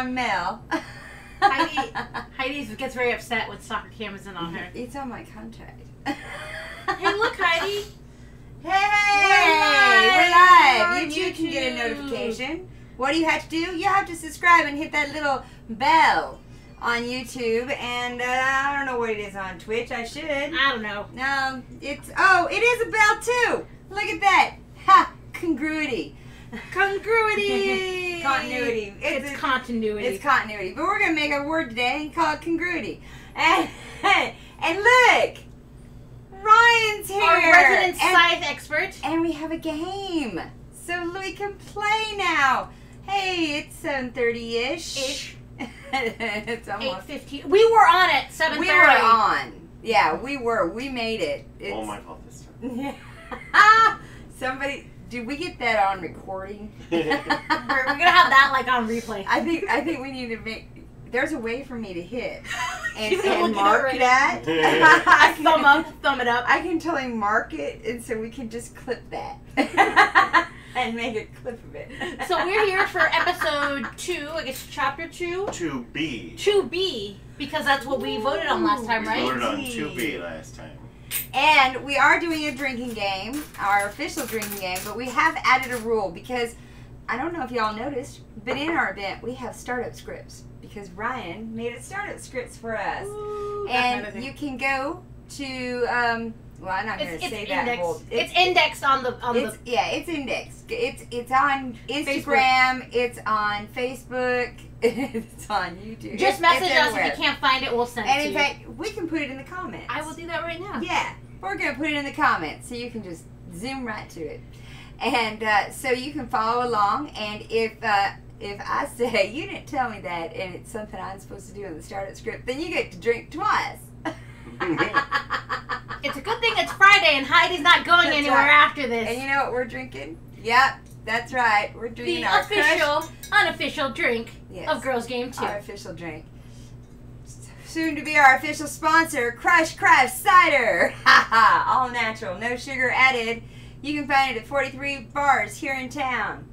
on Mel. Heidi gets very upset when soccer cam isn't on her. It's on my contract. Hey, look, Heidi. Hey, we're live. You too can get a notification. What do you have to do? You have to subscribe and hit that little bell on YouTube. And I don't know what it is on Twitch. I should. I don't know. No, it is a bell too. Look at that. Ha! Congruity. Congruity. Continuity. It's continuity. It's continuity. But we're going to make a word today and call it congruity. And look! Ryan's here! Our resident Scythe expert. And we have a game. So we can play now. Hey, it's 7:30-ish. It's almost 8:15. We were on at 7:30. We were on. Yeah, we were. We made it. It's all my fault this time. Somebody... Did we get that on recording? We're gonna have that like on replay. I think we need to make. There's a way for me to hit and mark right that. Thumb up, thumb it up. I can totally mark it, and so we can just clip that and make a clip of it. So we're here for episode 2. I guess chapter 2. 2B. 2B, because that's what we voted on last time, right? We voted on 2B last time. And we are doing a drinking game, our official drinking game, but we have added a rule because, I don't know if y'all noticed, but in our event we have startup scripts because Ryan made a startup scripts for us. Ooh, and you can go to, well, I'm not going to say that whole... It's indexed on the... Yeah, it's indexed. It's on Instagram, it's on Facebook, it's on YouTube. Just message us if you can't find it, we'll send it to you. And in fact, we can put it in the comments. I will do that right now. Yeah, we're going to put it in the comments so you can just zoom right to it. And so you can follow along, and if I say, you didn't tell me that, and it's something I'm supposed to do in the startup script, then you get to drink twice. It's a good thing it's Friday and Heidi's not going anywhere after this. And you know what we're drinking? Yep, that's right. We're drinking our unofficial drink of Girls Game 2. Our official drink. Soon to be our official sponsor, Crush Craft Cider. All natural, no sugar added. You can find it at 43 bars here in town.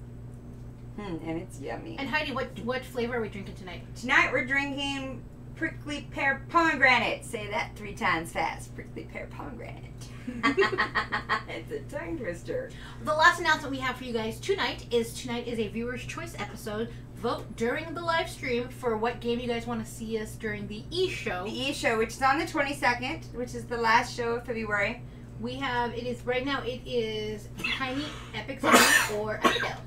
And it's yummy. And Heidi, what flavor are we drinking tonight? Tonight we're drinking prickly pear pomegranate. Say that 3 times fast. Prickly pear pomegranate. It's a tongue twister. The last announcement we have for you guys tonight is a viewer's choice episode. Vote during the live stream for what game you guys want to see us during the E-show. The E-show, which is on the 22nd, which is the last show of February. We have, right now it is Tiny, Epic Zombie, or Epidel.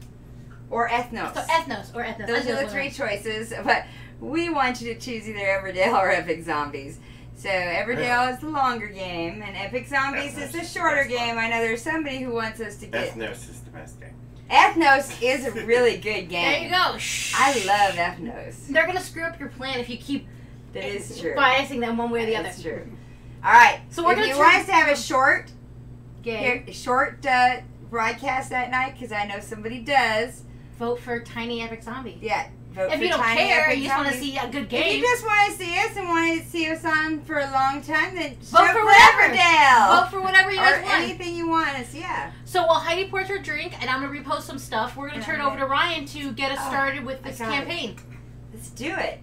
Or Ethnos. So Ethnos, or Ethnos. Those are the 3 choices, but we want you to choose either Everdale or Epic Zombies. So Everdale is the longer game, and Epic Zombies is the shorter game. I know there's somebody who wants us to get... Ethnos is the best game. Ethnos is a really good game. There you go. Shh. I love Ethnos. They're going to screw up your plan if you keep that is true. biasing them one way or the other. That's true. All right. So we're if you want us to have a short broadcast that night, because I know somebody does, vote for Tiny Epic Zombie. Yeah. Vote if for you don't Tiny care, Epic you just want to Zombies. see a good game. If you just want to see us and want to see us on for a long time, then vote for whatever. Everdale. Vote for whatever you guys want. Anything you want us, yeah. So while Heidi pours her drink, and I'm going to repost some stuff, we're going to turn over to Ryan to get us started with this campaign. Let's do it.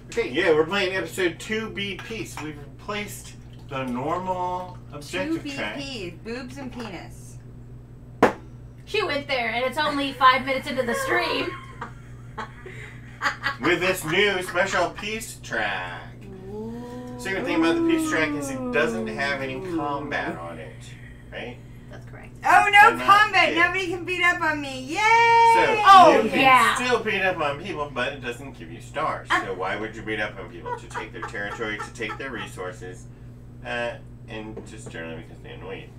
Okay, yeah, we're playing episode 2BP. So we've replaced the normal objective track. 2BP, boobs and penis. She went there, and it's only 5 minutes into the stream. With this new special peace track. Ooh. So the thing about the peace track is it doesn't have any combat on it, right? That's correct. Oh, no combat! Nobody can beat up on me! Yay! So you can still beat up on people, but it doesn't give you stars. So why would you beat up on people? To take their territory, to take their resources, and just generally because they annoy you.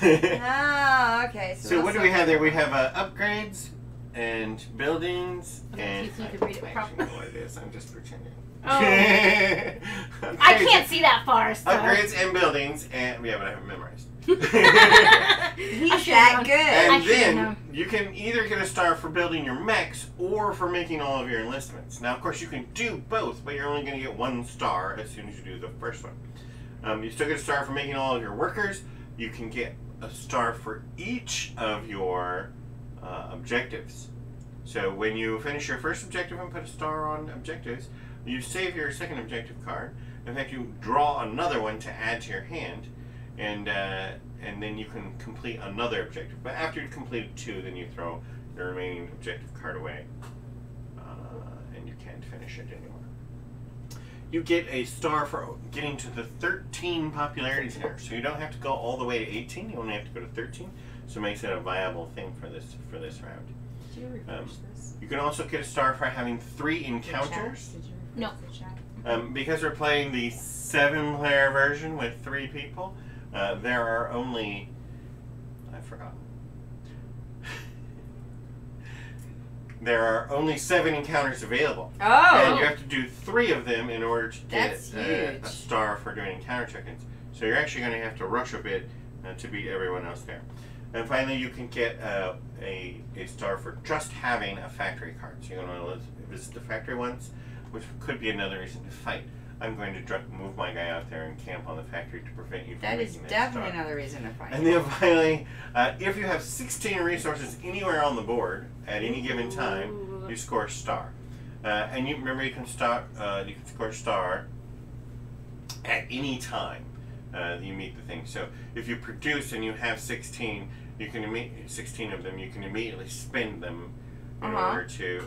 Oh, okay. So what do we have there? We have upgrades and buildings and you can read it properly. I know what it is. I'm just pretending. Oh. I can't see that far. So. Upgrades and buildings, and yeah, but I haven't memorized. He's that good. And then you can either get a star for building your mechs or for making all of your enlistments. Now, of course, you can do both, but you're only going to get 1 star as soon as you do the first one. You still get a star for making all of your workers. You can get a star for each of your objectives. So when you finish your first objective and put a star on objectives, you save your second objective card. In fact, you draw another one to add to your hand, and then you can complete another objective. But after you've completed 2, then you throw the remaining objective card away, and you can't finish it anymore. You get a star for getting to the 13 popularity tier, so you don't have to go all the way to 18. You only have to go to 13, so it makes it a viable thing for this round. Did you refresh this? You can also get a star for having 3 encounters. Did you No. refresh the chat? Because we're playing the 7-player version with 3 people, there are only... I forgot. There are only 7 encounters available. Oh! And you have to do 3 of them in order to get That's a huge. star for doing encounter tokens. So you're actually going to have to rush a bit to beat everyone else there. And finally, you can get a star for just having a factory card. So you're going to visit the factory once, which could be another reason to fight. I'm going to move my guy out there and camp on the factory to prevent you from That is making definitely star. another reason to fight. And then finally, if you have 16 resources anywhere on the board at any given time, you score a star. And you remember you can score a star at any time that you meet the thing. So if you produce and you have 16, you can 16 of them. You can immediately spend them in order to.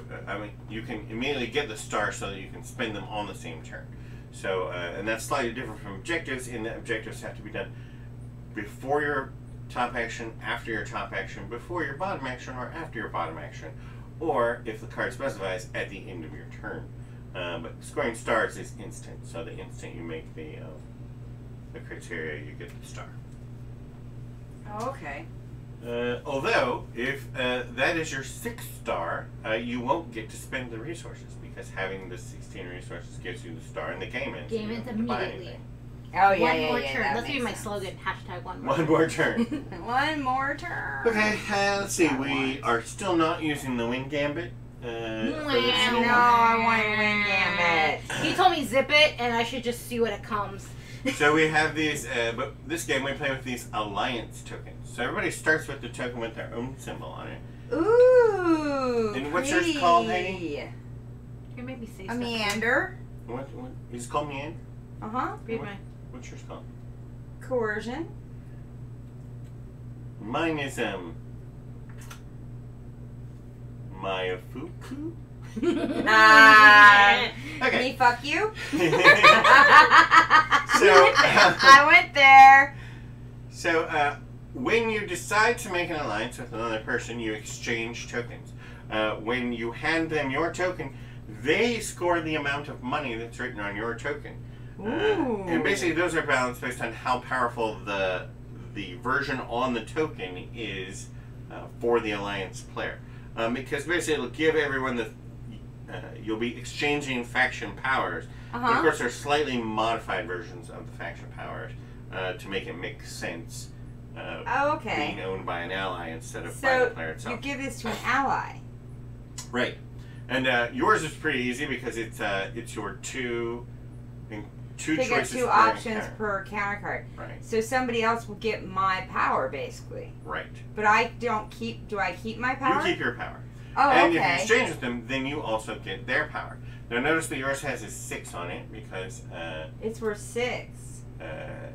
You can immediately get the star so that you can spend them on the same turn. So, and that's slightly different from objectives, in that objectives have to be done before your top action, after your top action, before your bottom action, or after your bottom action, or, if the card specifies, at the end of your turn. But scoring stars is instant, so the instant you make the criteria, you get the star. Oh, okay. Although, if that is your 6th star, you won't get to spend the resources, because having the 16 resources gives you the star, and the game ends. Game you ends don't have to buy immediately. anything. Oh, yeah, One yeah, more yeah. turn. That That's gonna be my makes slogan. Hashtag one more. One more turn. sense. One more turn. Okay, let's see. That We one. are still not using the wing gambit. For this No, game. I want wing gambit. He told me zip it, and I should just see what it comes. So we have these, but this game we play with these alliance tokens. So everybody starts with the token with their own symbol on it. Ooh. And what's yours called, Heidi? pretty. You made me say A stuff. meander. What is it called? Mean? Uh-huh. Read mine. What's yours called? Coercion. Mine is Mayafuku. Okay. Me fuck you. So I went there. So when you decide to make an alliance with another person, you exchange tokens. When you hand them your token, they score the amount of money that's written on your token. And basically those are balanced based on how powerful the version on the token is for the alliance player. Because basically it'll give everyone the... you'll be exchanging faction powers. But of course there are slightly modified versions of the faction powers to make it make sense. Being owned by an ally instead of by the player itself. You give this to an ally. Right. And yours is pretty easy because it's your two Pick up choices 2 per options encounter. per counter card. Right. So somebody else will get my power, basically. Right. But I don't keep... Do I keep my power? You keep your power. Oh, and if you okay. exchange with them, then you also get their power. Now notice that yours has a 6 on it because It's worth 6.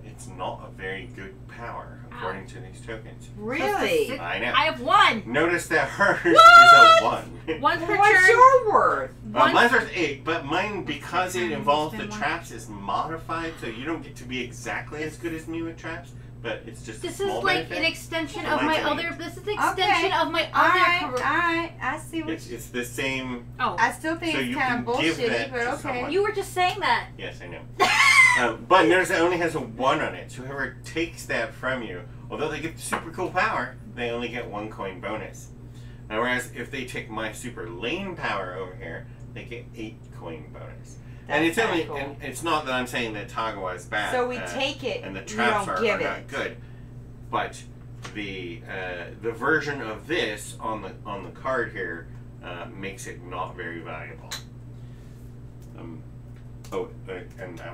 it's not a very good power according to these tokens. Really? I know. I have 1. Notice that hers is What? a 1. 1 per What's turn. your worth? Mine's worth 8, but mine, because it involves the Spend 1. traps, is modified, so you don't get to be exactly as good as me with traps, but it's just This a is small like benefit. an extension So of my mine's an other. 8. This is the extension of my Alright, other. alright. I see what It's the same. Oh, I still think So it's you kind of can give bullshitty, that but to okay. someone. you were just saying that. Yes, I know. But notice it only has a 1 on it, so whoever takes that from you, although they get the super cool power, they only get 1 coin bonus. Now, whereas if they take my super lane power over here, they get 8 coin bonus. And it's That's only, cool. and it's not that I'm saying that Tagawa is bad. So we take it, and the we traps don't are give not it. good. But the version of this on the card here makes it not very valuable. And I'll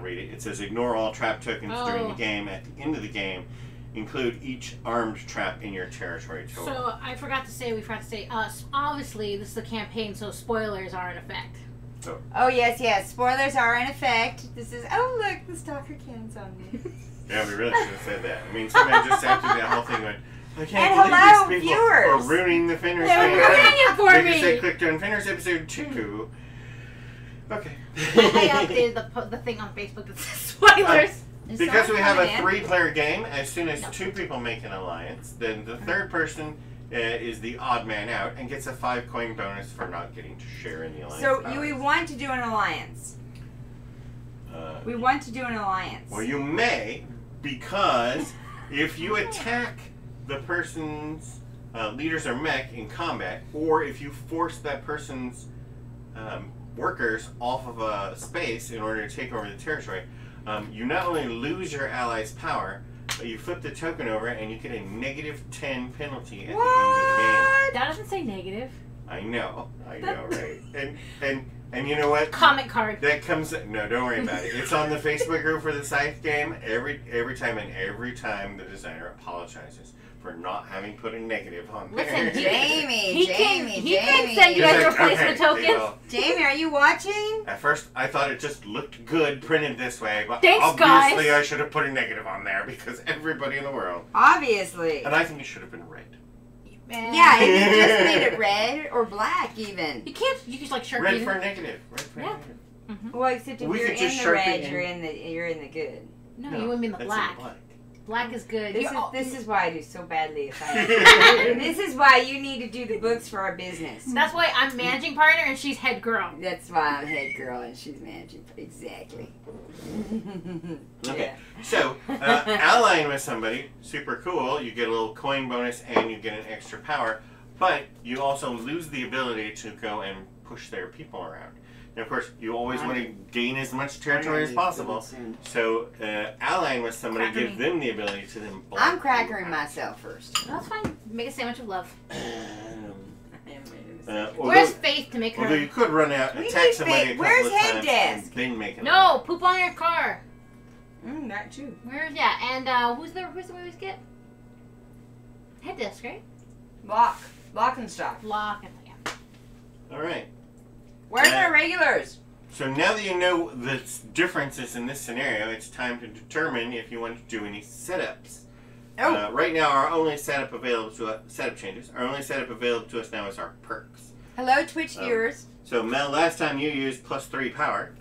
read it. It says, ignore all trap tokens during the game. At the end of the game, include each armed trap in your territory total. So we forgot to say, obviously this is a campaign, so spoilers are in effect. Oh, yes. Spoilers are in effect. This is, oh, look, the stalker can's on me. Yeah, we really should have said that. I mean, somebody just after that whole thing went, I can't And believe hello, these people viewers. are ruining the Fenris They're Campaign ruining it for because me. they clicked on Fenris episode 2. Okay. I updated the thing on Facebook that says spoilers. Because we have a 3-player game, as soon as 2 people make an alliance, then the third person is the odd man out and gets a 5-coin bonus for not getting to share in the alliance. So powers. we want to do an alliance. We want to do an alliance. Well, you may, because if you attack the person's leaders or mech in combat, or if you force that person's workers off of a space in order to take over the territory, you not only lose your ally's power, but you flip the token over and you get a -10 penalty at the end of the game. That doesn't say negative. I know, right? And you know what? Comment card. That comes. No, don't worry about it. It's on the Facebook group for the Scythe game every time the designer apologizes for not having put a negative on there. Listen, Jamie. He can send you He's guys like, replacement okay, tokens. Jamie, are you watching? At first, I thought it just looked good printed this way, but Thanks, obviously guys. I should have put a negative on there because everybody in the world. Obviously. And I think it should have been red. Yeah, if you just made it red or black even. You can't. You can like Sharpie. Red for negative. Red for Yeah. negative. Mm-hmm. Well, except if We you're could just in the red, Sharpie you're in the good. No, you wouldn't mean the that's black. in black. Black is good. This is why I do so badly. This is why you need to do the books for our business. That's why I'm managing partner and she's head girl. That's why I'm head girl and she's managing. Exactly. Okay, so allying with somebody, super cool. You get a little coin bonus and you get an extra power, but you also lose the ability to go and push their people around. And of course, you always want to gain as much territory as possible. So allying with somebody gives them the ability to then block. I'm crackering myself first. That's fine. Make a sandwich of love. Although, Where's Faith to make although her? you could run out, We attack need somebody Faith. a couple Where's of head times, desk? and then make it. No, poop on your car. That too. Where's and who's the we always get? Head desk, right? Lock and stock. Lock and yeah. All right. Where's our regulars? So now that you know the differences in this scenario, it's time to determine if you want to do any setups. Oh. Right now, our only setup available to us, setup changes. Our only setup available to us now is our perks. Hello, Twitch viewers. So Mel, last time you used +3 power,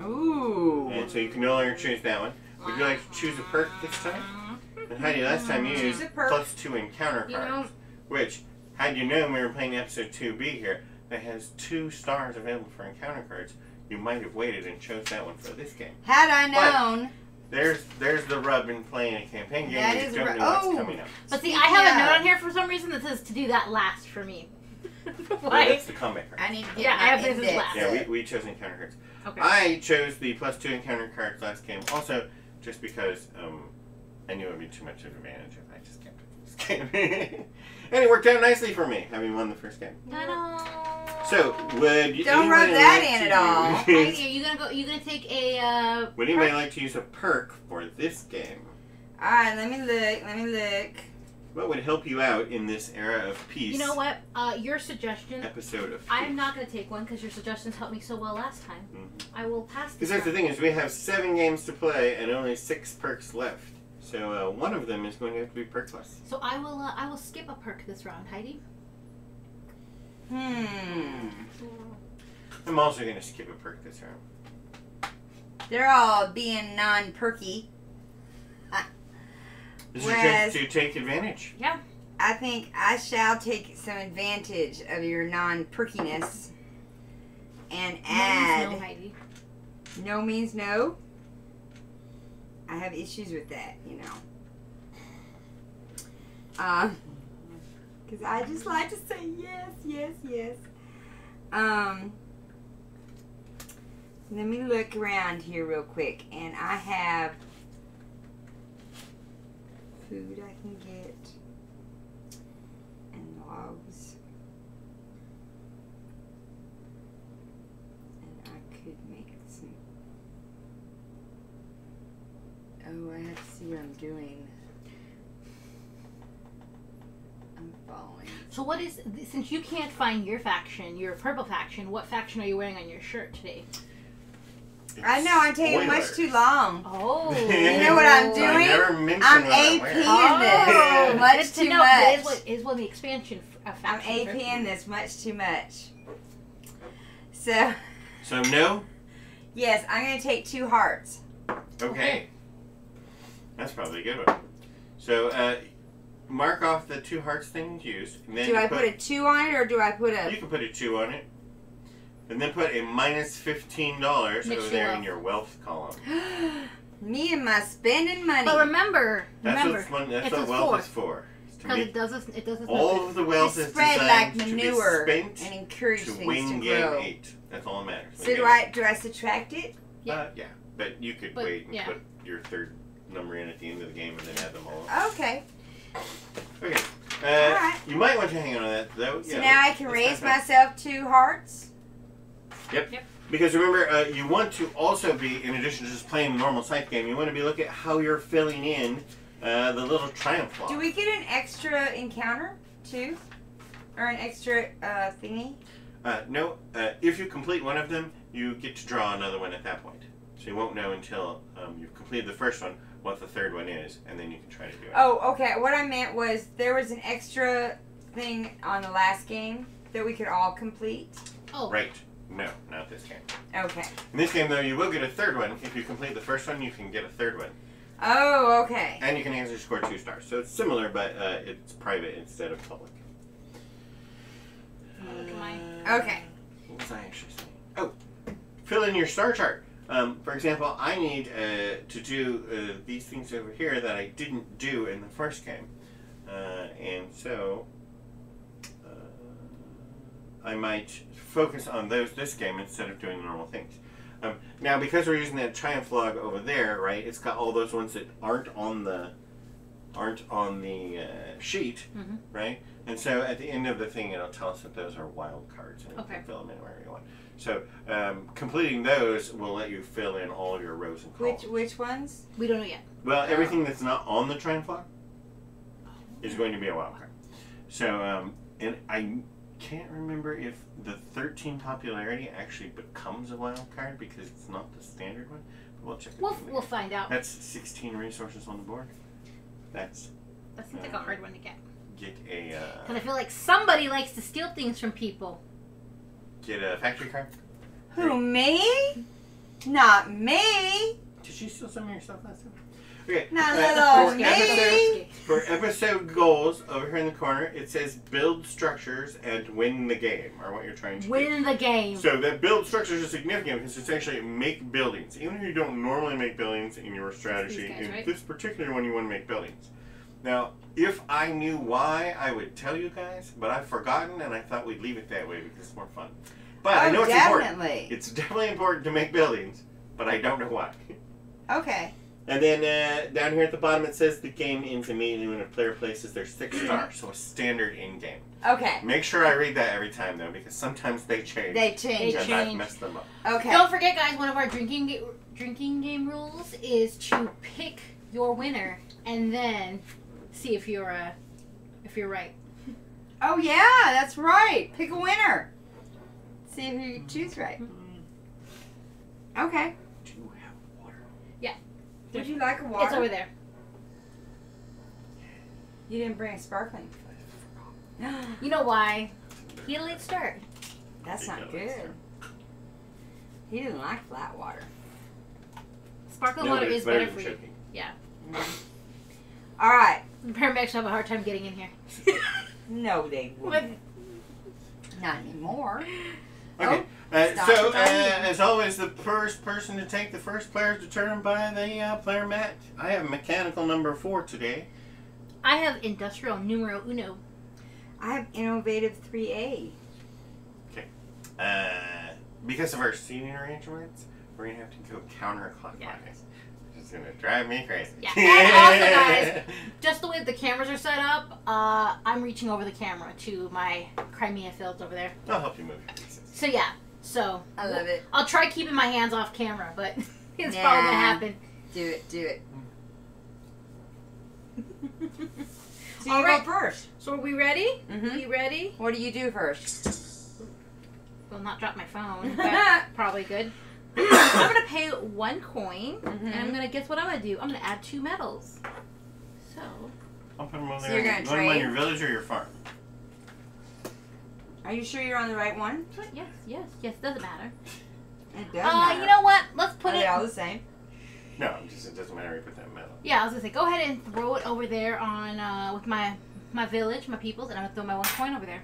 Ooh. and so you can no longer choose that one. Would you like to choose a perk this time? And Heidi, last time you Choose used a perk. +2 encounter You cards, know- which, had you known we were playing episode 2B here, that has 2 stars available for encounter cards, you might have waited and chose that one for this game. Had I known. There's the rub in playing a campaign game. That You is don't ru- know what's oh. coming up. But see, I have a note on here for some reason that says to do that last for me. Well, Why? that's the combat card. I need to get Yeah, my I have this as index. last. Yeah, we chose encounter cards. Okay. I chose the +2 encounter cards last game, also just because I knew it would be too much of an advantage if I just kept it this game. And it worked out nicely for me, having won the first game. Ta-da. So, would you Don't rub anybody that like in to at all. use- Heidi, are you gonna take a Would anybody like to use a perk for this game? Alright, let me look. What would help you out in this era of peace? You know what? Your suggestion. Episode of peace. I'm not gonna take one because your suggestions helped me so well last time. I will pass Because this. that's the round. thing is we have 7 games to play and only 6 perks left. So one of them is going to have to be perkless. So I will skip a perk this round, Heidi. I'm also going to skip a perk this round. They're all being non-perky. This is your chance to take advantage. Yeah. I think I shall take some advantage of your non-perkiness and add. No, Heidi. No means no. I have issues with that, you know. Because I just like to say yes, yes, yes. Let me look around here real quick, and I have food I can get, and logs, and I could make some. Oh, I have to see what I'm doing. following. So what is, since you can't find your faction, your purple faction, what faction are you wearing on your shirt today? I know, I'm taking much too long. Oh. You know what I'm doing? I never mentioned I'm what I'm AP wearing. in this. Much too much. Is one of the expansion I'm faction. AP in this much too much. So, no? yes, I'm going to take 2 hearts. Okay. That's probably a good one. So, mark off the 2 hearts things used. And then Do I put a 2 on it, or do I put a... You can put a 2 on it. And then put a minus $15 over there in your wealth column. Me and my spending money. But remember, That's what wealth is for. Because it doesn't. All of the wealth is spread designed like manure to be spent and encourage to things win to game grow. 8. That's all that matters. So do I subtract it? Yeah. But you could wait and put your 3rd number in at the end of the game and then add them all up. Okay. Okay. Alright. You might want to hang on to that though. So now I can raise myself 2 hearts? Yep. Because remember, you want to also be, in addition to just playing the normal Scythe game, you want to be looking at how you're filling in the little triumph log. Do we get an extra encounter too? Or an extra thingy? No. If you complete one of them, you get to draw another one at that point. So you won't know until you've completed the first one what the 3rd one is, and then you can try to do it. Oh, okay. What I meant was there was an extra thing on the last game that we could all complete. Oh. Right. No, not this game. Okay. In this game, though, you will get a 3rd one. If you complete the first one, you can get a 3rd one. Oh, okay. And you can actually score 2 stars. So it's similar, but it's private instead of public. Look at mine. Okay. What was I actually saying? Oh, fill in your star chart. For example, I need to do these things over here that I didn't do in the first game. And so I might focus on those this game instead of doing normal things. Now, because we're using that triumph log over there, right? It's got all those ones that aren't on the sheet, right? And so at the end of the thing, it'll tell us that those are wild cards, and you can fill them in wherever you want. So completing those will let you fill in all of your rows and columns. Which ones? We don't know yet. Well, everything that's not on the triumph log is going to be a wild card. So, and I can't remember if the 13 popularity actually becomes a wild card because it's not the standard one. But we'll check it. We'll find out. That's 16 resources on the board. That seems like a hard one to get. Get a. Because I feel like somebody likes to steal things from people. Get a factory card. Who, me? Not me. Did you steal some of your stuff last time? Okay. Not little me. For episode goals, over here in the corner, it says build structures and win the game, or what you're trying to do. Win the game. So that build structures is significant because it's actually make buildings. Even if you don't normally make buildings in your strategy, These guys, right? in this particular one you want to make buildings. Now, if I knew why, I would tell you guys, but I've forgotten and I thought we'd leave it that way because it's more fun. But I know it's important. It's definitely important to make buildings, but I don't know why. Okay. And then down here at the bottom it says the game ends immediately when a player places their 6 stars, so a standard in-game. Okay. Make sure I read that every time though, because sometimes they change. They change. And I've messed them up. Okay. Don't forget, guys, one of our drinking game rules is to pick your winner and then see if you're right. Oh yeah, that's right. Pick a winner. See if you choose right. Okay. Do you have water? Yeah. Would you like a water? It's over there. You didn't bring a sparkling. You know why? He had a late start. That's not good. He didn't like flat water. Sparkling water is better for you. Yeah. All right. The paramedics have a hard time getting in here. No, they wouldn't. Not anymore. Okay. Oh, as always, the first person to take the first player is determined by the player mat. I have mechanical number 4 today. I have industrial numero uno. I have innovative 3A. Okay. Because of our seating arrangements, we're going to have to go counterclockwise. Yeah. It's going to drive me crazy. Yeah. And also, guys, just the way the cameras are set up, I'm reaching over the camera to my Crimea fields over there. I'll help you move your pieces. So, yeah. So I love it. I'll try keeping my hands off camera, but it's probably going to happen. Do it. Do it. So you Alright. go first. So are we ready? Mm-hmm. You ready? What do you do first? Will not drop my phone, but probably good. I'm gonna pay 1 coin, and I'm gonna guess what I'm gonna do. I'm gonna add 2 medals. So. I'll put them over So there. you're gonna You want them on trade? your village or your farm? Are you sure you're on the right one? Yes. Doesn't matter. It does matter. You know what? Let's put Are it. they all the same? No, just it doesn't matter if you put that metal. Yeah, I was gonna say, go ahead and throw it over there on with my village, my peoples, and I'm gonna throw my 1 coin over there.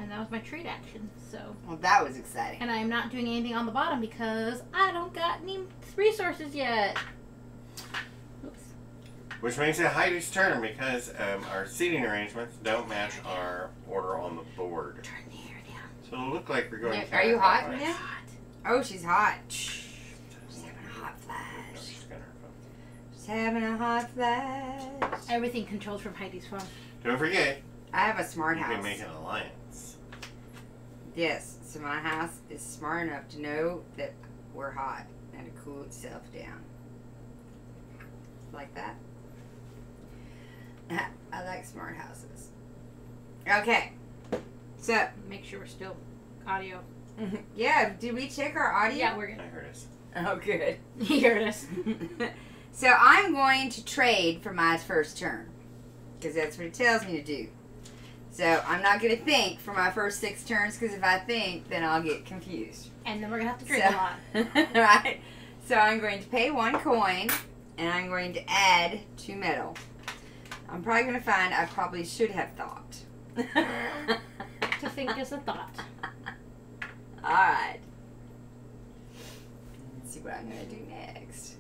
And that was my trade action. So. Well, that was exciting. And I'm not doing anything on the bottom because I don't got any resources yet. Oops. Which makes it Heidi's turn because our seating arrangements don't match our order on the board. Turn the air down. So it'll look like we're going. Are you hot? counterclockwise. Yeah. Oh, she's hot. She's having a hot No, flash. she's got her phone. She's having a hot flash. Everything controlled from Heidi's phone. Don't forget, I have a smart you house. can make an alliance. Yes, so my house is smart enough to know that we're hot and to cool itself down. Like that. I like smart houses. Okay, so Make sure we're still audio. yeah, did we check our audio? Yeah, we're good. I heard us. Oh, good. You heard us. So I'm going to trade for my first turn because that's what it tells me to do. So I'm not going to think for my first 6 turns because if I think, then I'll get confused. And then we're gonna have to drink a lot. Right? So I'm going to pay 1 coin and I'm going to add 2 metal. I'm probably going to find I probably should have thought. To think is a thought. Alright. Let's see what I'm going to do next.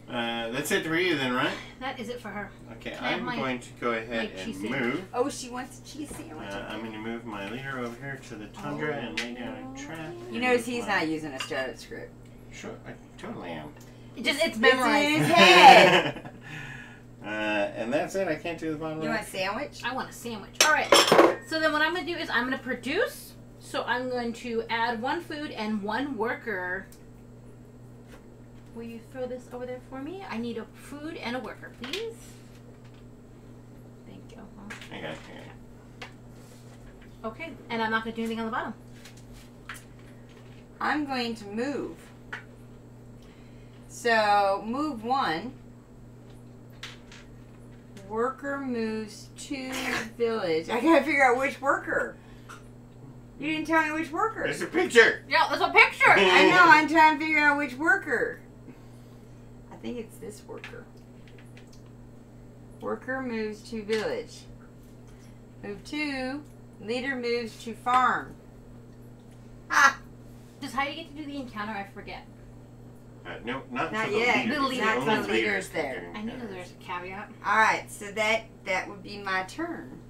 That's it for you then, right? That is it for her. Okay, Can I have I'm my- going to go ahead my cheese and sandwich? move. Oh, she wants a cheese sandwich. I'm going to move my leader over here to the tundra and lay down a trap. You notice he's not using a startup script. Sure, I totally am. It's memorized. in his head. And that's it. I can't do the bottom You right. want a sandwich? I want a sandwich. Alright. So then what I'm gonna do is I'm gonna produce. So I'm going to add 1 food and 1 worker. Will you throw this over there for me? I need a food and a worker, please. Thank you. Okay. Okay, and I'm not gonna do anything on the bottom. I'm going to move. So, move 1. Worker moves to village. I gotta figure out which worker. You didn't tell me which worker. There's a picture. Yeah, there's a picture. I know, I'm trying to figure out which worker. I think it's this worker. Worker moves to village. Move 2. Leader moves to farm. Ah! Does Heidi get to do the encounter? I forget. No, not Not for the yet. leader. The because leader. only Not the leaders leader's can there. do I knew encounters. there's a caveat. Alright, so that would be my turn.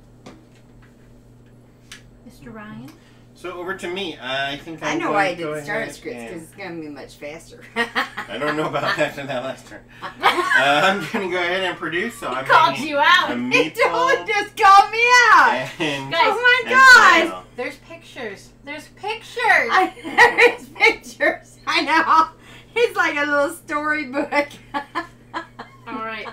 Mr. Ryan? So over to me. I think I I'm know why I going to go did the startup ahead scripts and- because it's going to be much faster. I don't know about after that last turn. I'm going to go ahead and produce. So I'm Called making you out. a He meatball totally just called me out. and Guys, Oh and my god! quail. There's pictures. There's pictures. There's pictures. I know. It's like a little storybook. Alright.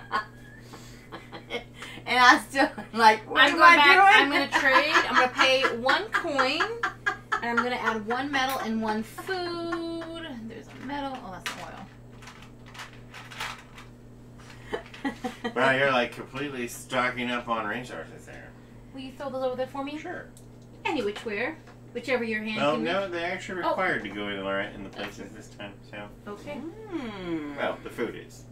And I still like, what I'm am going I back. doing? I'm going to trade. I'm going to pay 1 coin. And I'm going to add 1 metal and 1 food. There's a metal. Oh, that's oil. Wow, you're like completely stocking up on resources there. Will you throw those over there for me? Sure. Any which where. Whichever your hand Well, can no, reach. they're actually required to go in the places this time. So, Okay. Hmm. well, the food is.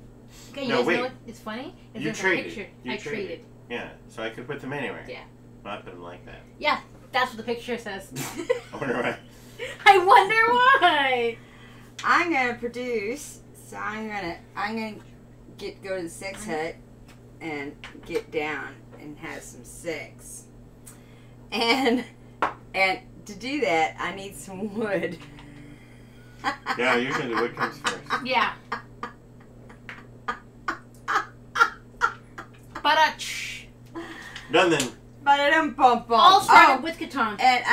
Okay, you No, guys wait. know what? It's funny. Is You there's traded. a picture. You I traded. traded. Yeah, so I could put them anywhere. Yeah. Well, I put them like that. Yeah, that's what the picture says. I wonder why. I wonder why. I'm gonna produce. So I'm gonna go to the sex hut and get down and have some sex. And to do that, I need some wood. Yeah, usually the wood comes first. Yeah. But Done then. Ba-da-dum bum bum. all started Oh, with Catan. and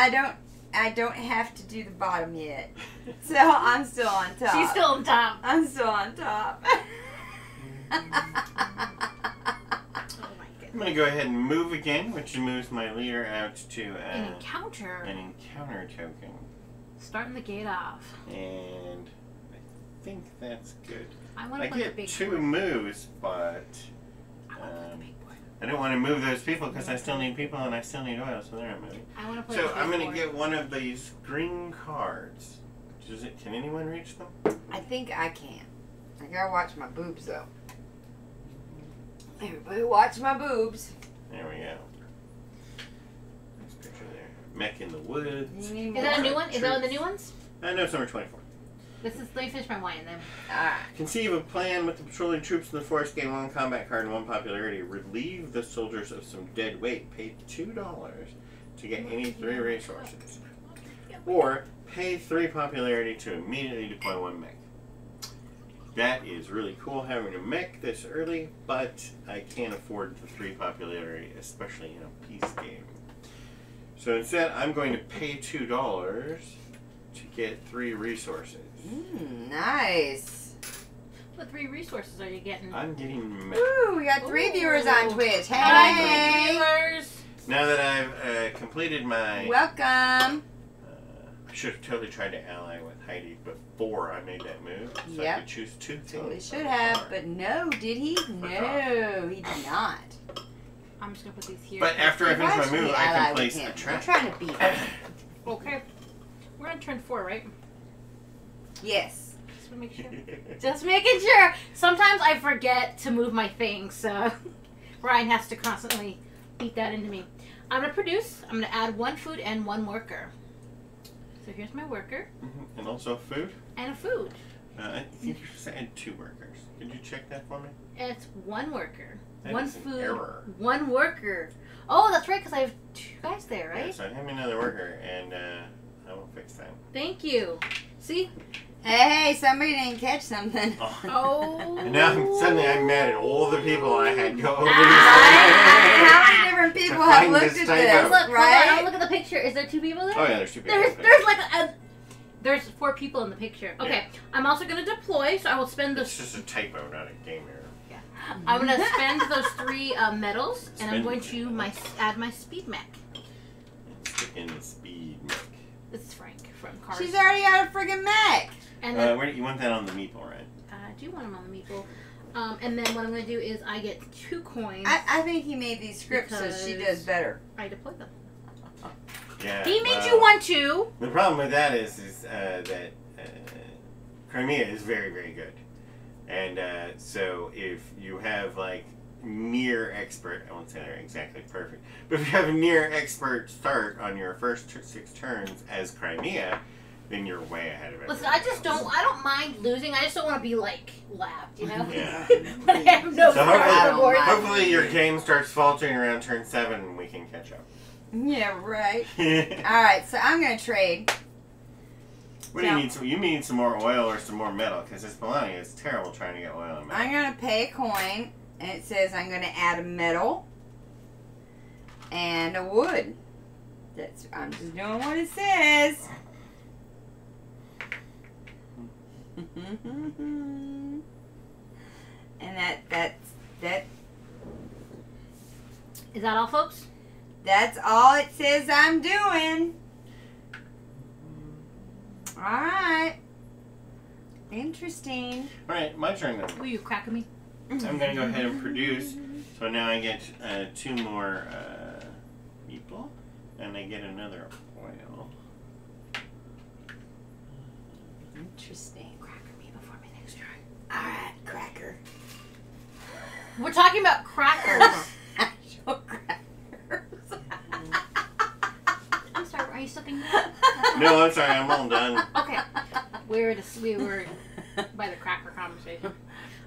I don't have to do the bottom yet. So I'm still on top. She's still on top. I'm still on top. going to go ahead and move again, which moves my leader out to an encounter token. Starting the gate off. And I think that's good. I get 2 moves, but I don't want to move those people because I still need people and I still need oil, so they're not moving. So I'm going to get one of these green cards. Can anyone reach them? I think I can. I gotta watch my boobs though. Everybody watch my boobs. There we go. Nice picture there. Mech in the woods. Is that a new one? Is that one of the new ones? No, it's number 24. Let me finish my wine then. Conceive a plan with the patrolling troops in the forest. Gain 1 combat card and 1 popularity. Relieve the soldiers of some dead weight. Pay $2 to get any 3 resources. Or pay 3 popularity to immediately deploy 1 mech. That is really cool having a mech this early, but I can't afford the 3 popularity, especially in a peace game. So instead, I'm going to pay $2 to get 3 resources. Nice. What 3 resources are you getting? I'm getting mech. Ooh, we got 3 viewers on Twitch. Hey! Hi, viewers! Now that I've completed my... Welcome! I should have totally tried to ally with Heidi before I made that move. So I could choose 2 things. Totally should have, but no, did he? No, he did not. I'm just going to put these here. But after I finish my move, I can place a We're trap. trying to beat him. Okay. We're on turn 4, right? Yes. Just want to make sure. Just making sure. Sometimes I forget to move my things, so Ryan has to constantly beat that into me. I'm going to produce. I'm going to add 1 food and 1 worker. So here's my worker. And also food? And a food. I think you should add 2 workers. Could you check that for me? It's 1 worker. That 1 is an food. error. 1 worker. Oh, that's right, because I have 2 guys there, right? Yeah, so hand me another worker, and I will fix that. Thank you. See? Hey, somebody didn't catch something. Oh. And now suddenly I'm mad at all the people I had go over this. How many different people have looked at this, Look, right? look at the picture. Is there 2 people there? Oh yeah, there's 2 people. There's like there's 4 people in the picture. Okay, yeah. I'm also going to deploy, so I will spend those... It's just a typo, not a game error. Yeah. I'm going to spend those 3 medals, and I'm going to add my speed mech. Stick in the speed mech. This is Frank from Cars. She's already got a friggin' mech. And then, where do you want that on the meeple, right? I do want them on the meeple. And then what I'm going to do is I get 2 coins. I think he made these scripts so she does better. I deployed them. Yeah. He made you one too. The problem with that is that Crimea is very, very good. And so if you have like near expert, I won't say they're exactly perfect, but if you have a near expert start on your first 6 turns as Crimea, then you're way ahead of it. Listen, I don't mind losing. I just don't want to be like lapped, you know? Yeah. But I have no so hopefully your game starts faltering around turn 7 and we can catch up. Yeah, right. Alright, so I'm going to trade. What do you need? You need some more oil or some more metal, because this Melania is terrible trying to get oil and metal. I'm going to pay a coin, and it says I'm going to add a metal and a wood. I'm just doing what it says. And that is that all, folks? That's all it says I'm doing. Alright. Interesting. Alright, my turn then. Will you crack me? I'm going to go ahead and produce. So now I get 2 more meeple, and I get another oil. Interesting. Cracker me before my next turn. Alright, cracker. We're talking about crackers. Actual crackers. I'm sorry, are you still thinking? No, I'm sorry, I'm all done. Okay. We were by the cracker conversation.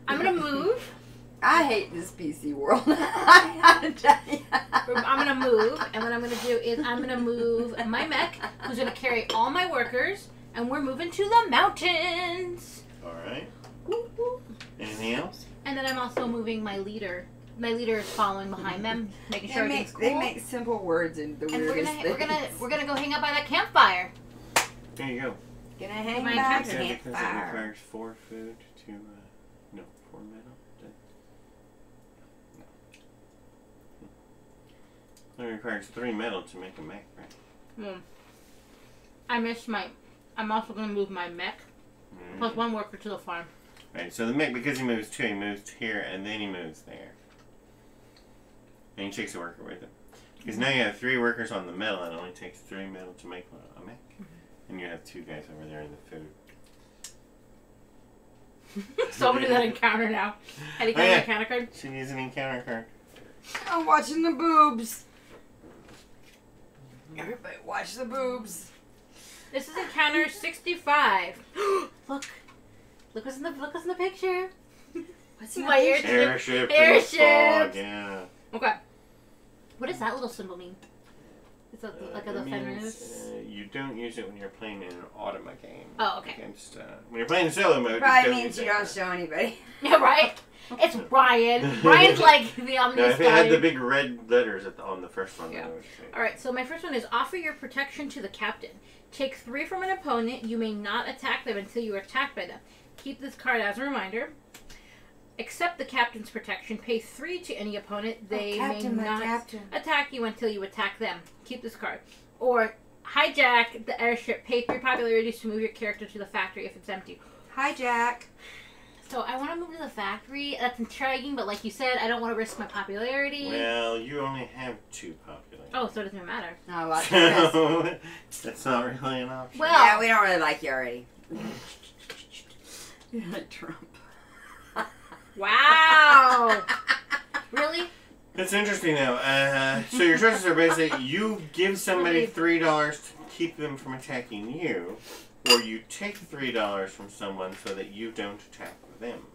I'm going to move. I hate this PC world. I gotta tell you. I'm going to move, and what I'm going to do is I'm going to move my mech, who's going to carry all my workers, and we're moving to the mountains. Alright. Woo, woo. Anything else? And then I'm also moving my leader. My leader is following behind them, making sure everything's cool. They make simple words into the weirdest things. we're gonna go hang out by that campfire. There you go. Gonna hang My by a campfire. Because it campfire. requires 4 food to, no, 4 metal. It requires 3 metal to make a mech, right? I missed my... I'm also going to move my mech. Plus 1 worker to the farm. Right, so the mech, because he moves 2, he moves here, and then he moves there. And he takes a worker with him. Because now you have 3 workers on the metal, and it only takes 3 metal to make a mech. And you have 2 guys over there in the food. So I'm going to do that encounter now. How do you get an encounter card? Should use an encounter card. I'm watching the boobs. Everybody watch the boobs. This is encounter 65. Look. Look what's in the picture. What's in my Airship. Airship. Yeah. Okay. What does that little symbol mean? Is that like a Fenris? You don't use it when you're playing in an Automa game. Oh, okay. Against, when you're playing solo mode, Probably means you don't show anybody. Yeah, right? It's Ryan. Ryan's like the omniscient. No, if it had the big red letters on the first one. Yeah. Alright, so my first one is offer your protection to the captain. Take 3 from an opponent. You may not attack them until you are attacked by them. Keep this card as a reminder. Accept the captain's protection. Pay 3 to any opponent. They may not attack you until you attack them. Keep this card. Or hijack the airship. Pay 3 popularities to move your character to the factory if it's empty. Hijack. So I want to move to the factory. That's intriguing, but like you said, I don't want to risk my popularity. Well, you only have 2 popularity. Oh, so it doesn't matter. No, watch So, that's not really an option. Well, yeah, we don't really like you already. You're like Trump. Wow. Really? That's interesting, though. So your choices are basically you give somebody $3 to keep them from attacking you, or you take $3 from someone so that you don't attack them.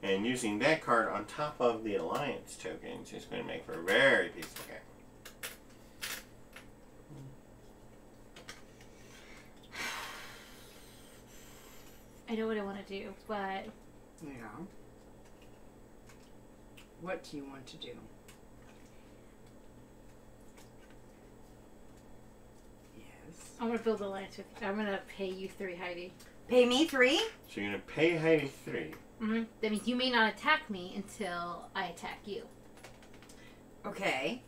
And using that card on top of the alliance tokens is going to make for a very peaceful game. I know what I want to do, but... Yeah. What do you want to do? Yes. I'm going to build an alliance with you. I'm going to pay you 3, Heidi. Pay me 3? So you're going to pay Heidi 3. Mm-hmm. That means you may not attack me until I attack you. Okay.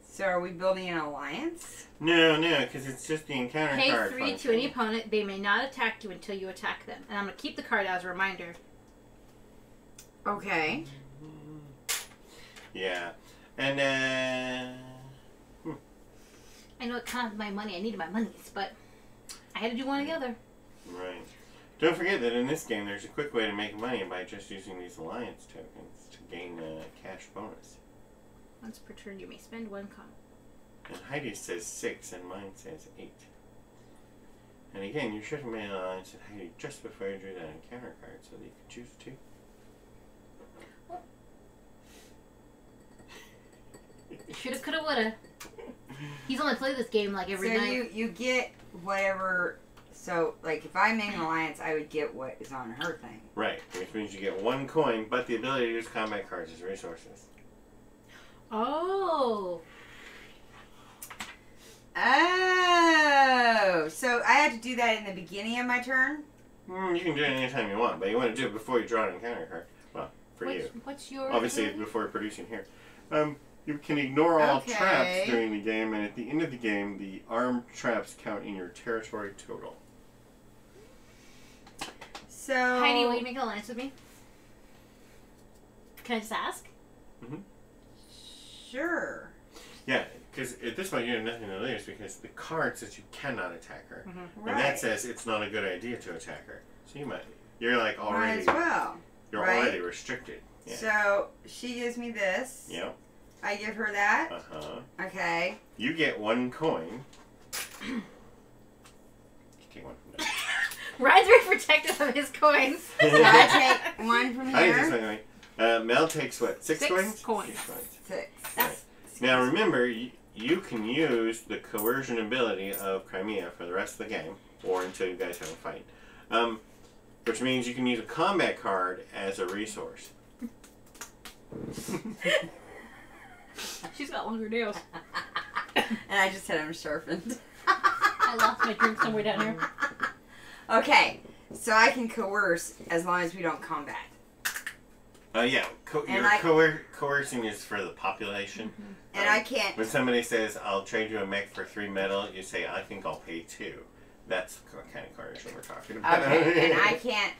So are we building an alliance? No, because it's just the encounter card. Pay 3 to any opponent. They may not attack you until you attack them. And I'm going to keep the card as a reminder. Okay. Yeah. And, I know it costs my money. I needed my monies, but I had to do one or the other. Right. Don't forget that in this game, there's a quick way to make money by just using these alliance tokens to gain a cash bonus. Once per turn, you may spend 1 coin. And Heidi says 6, and mine says 8. And again, you should have made an alliance with Heidi just before you drew that encounter card, so that you could choose 2. Shoulda, coulda, woulda. He's only played this game like every night. So you get whatever. So like if I made an alliance, I would get what is on her thing. Right, which means you get 1 coin, but the ability to use combat cards as resources. Oh. Oh. So I had to do that in the beginning of my turn? You can do it anytime you want, but you want to do it before you draw an encounter card. Well, for you. What's your... Obviously, before producing here. You can ignore all traps during the game, and at the end of the game, the armed traps count in your territory total. So... Heidi, will you make an alliance with me? Can I just ask? Mm-hmm. Sure. Yeah, because at this point you have nothing to lose because the card says you cannot attack her. Mm-hmm. And that says it's not a good idea to attack her. So you're like already... Might as well. You're already restricted. Yeah. So, she gives me this. Yep. I give her that. Uh-huh. Okay. You get 1 coin. You take 1 from there. Ryan's very protective of his coins. So I take 1 from here. Mel takes what? 6 coins? 6 coins. 6 coins. 6. Right. Now remember, you can use the coercion ability of Crimea for the rest of the game, or until you guys have a fight. Which means you can use a combat card as a resource. She's got longer nails. And I just had them sharpened. I lost my drink somewhere down here. Okay, so I can coerce as long as we don't combat. Yeah. Coercing is for the population. And I can't. When somebody says, "I'll trade you a mech for 3 metal," you say, "I think I'll pay 2." That's the kind of coercion we're talking about. Okay, and I can't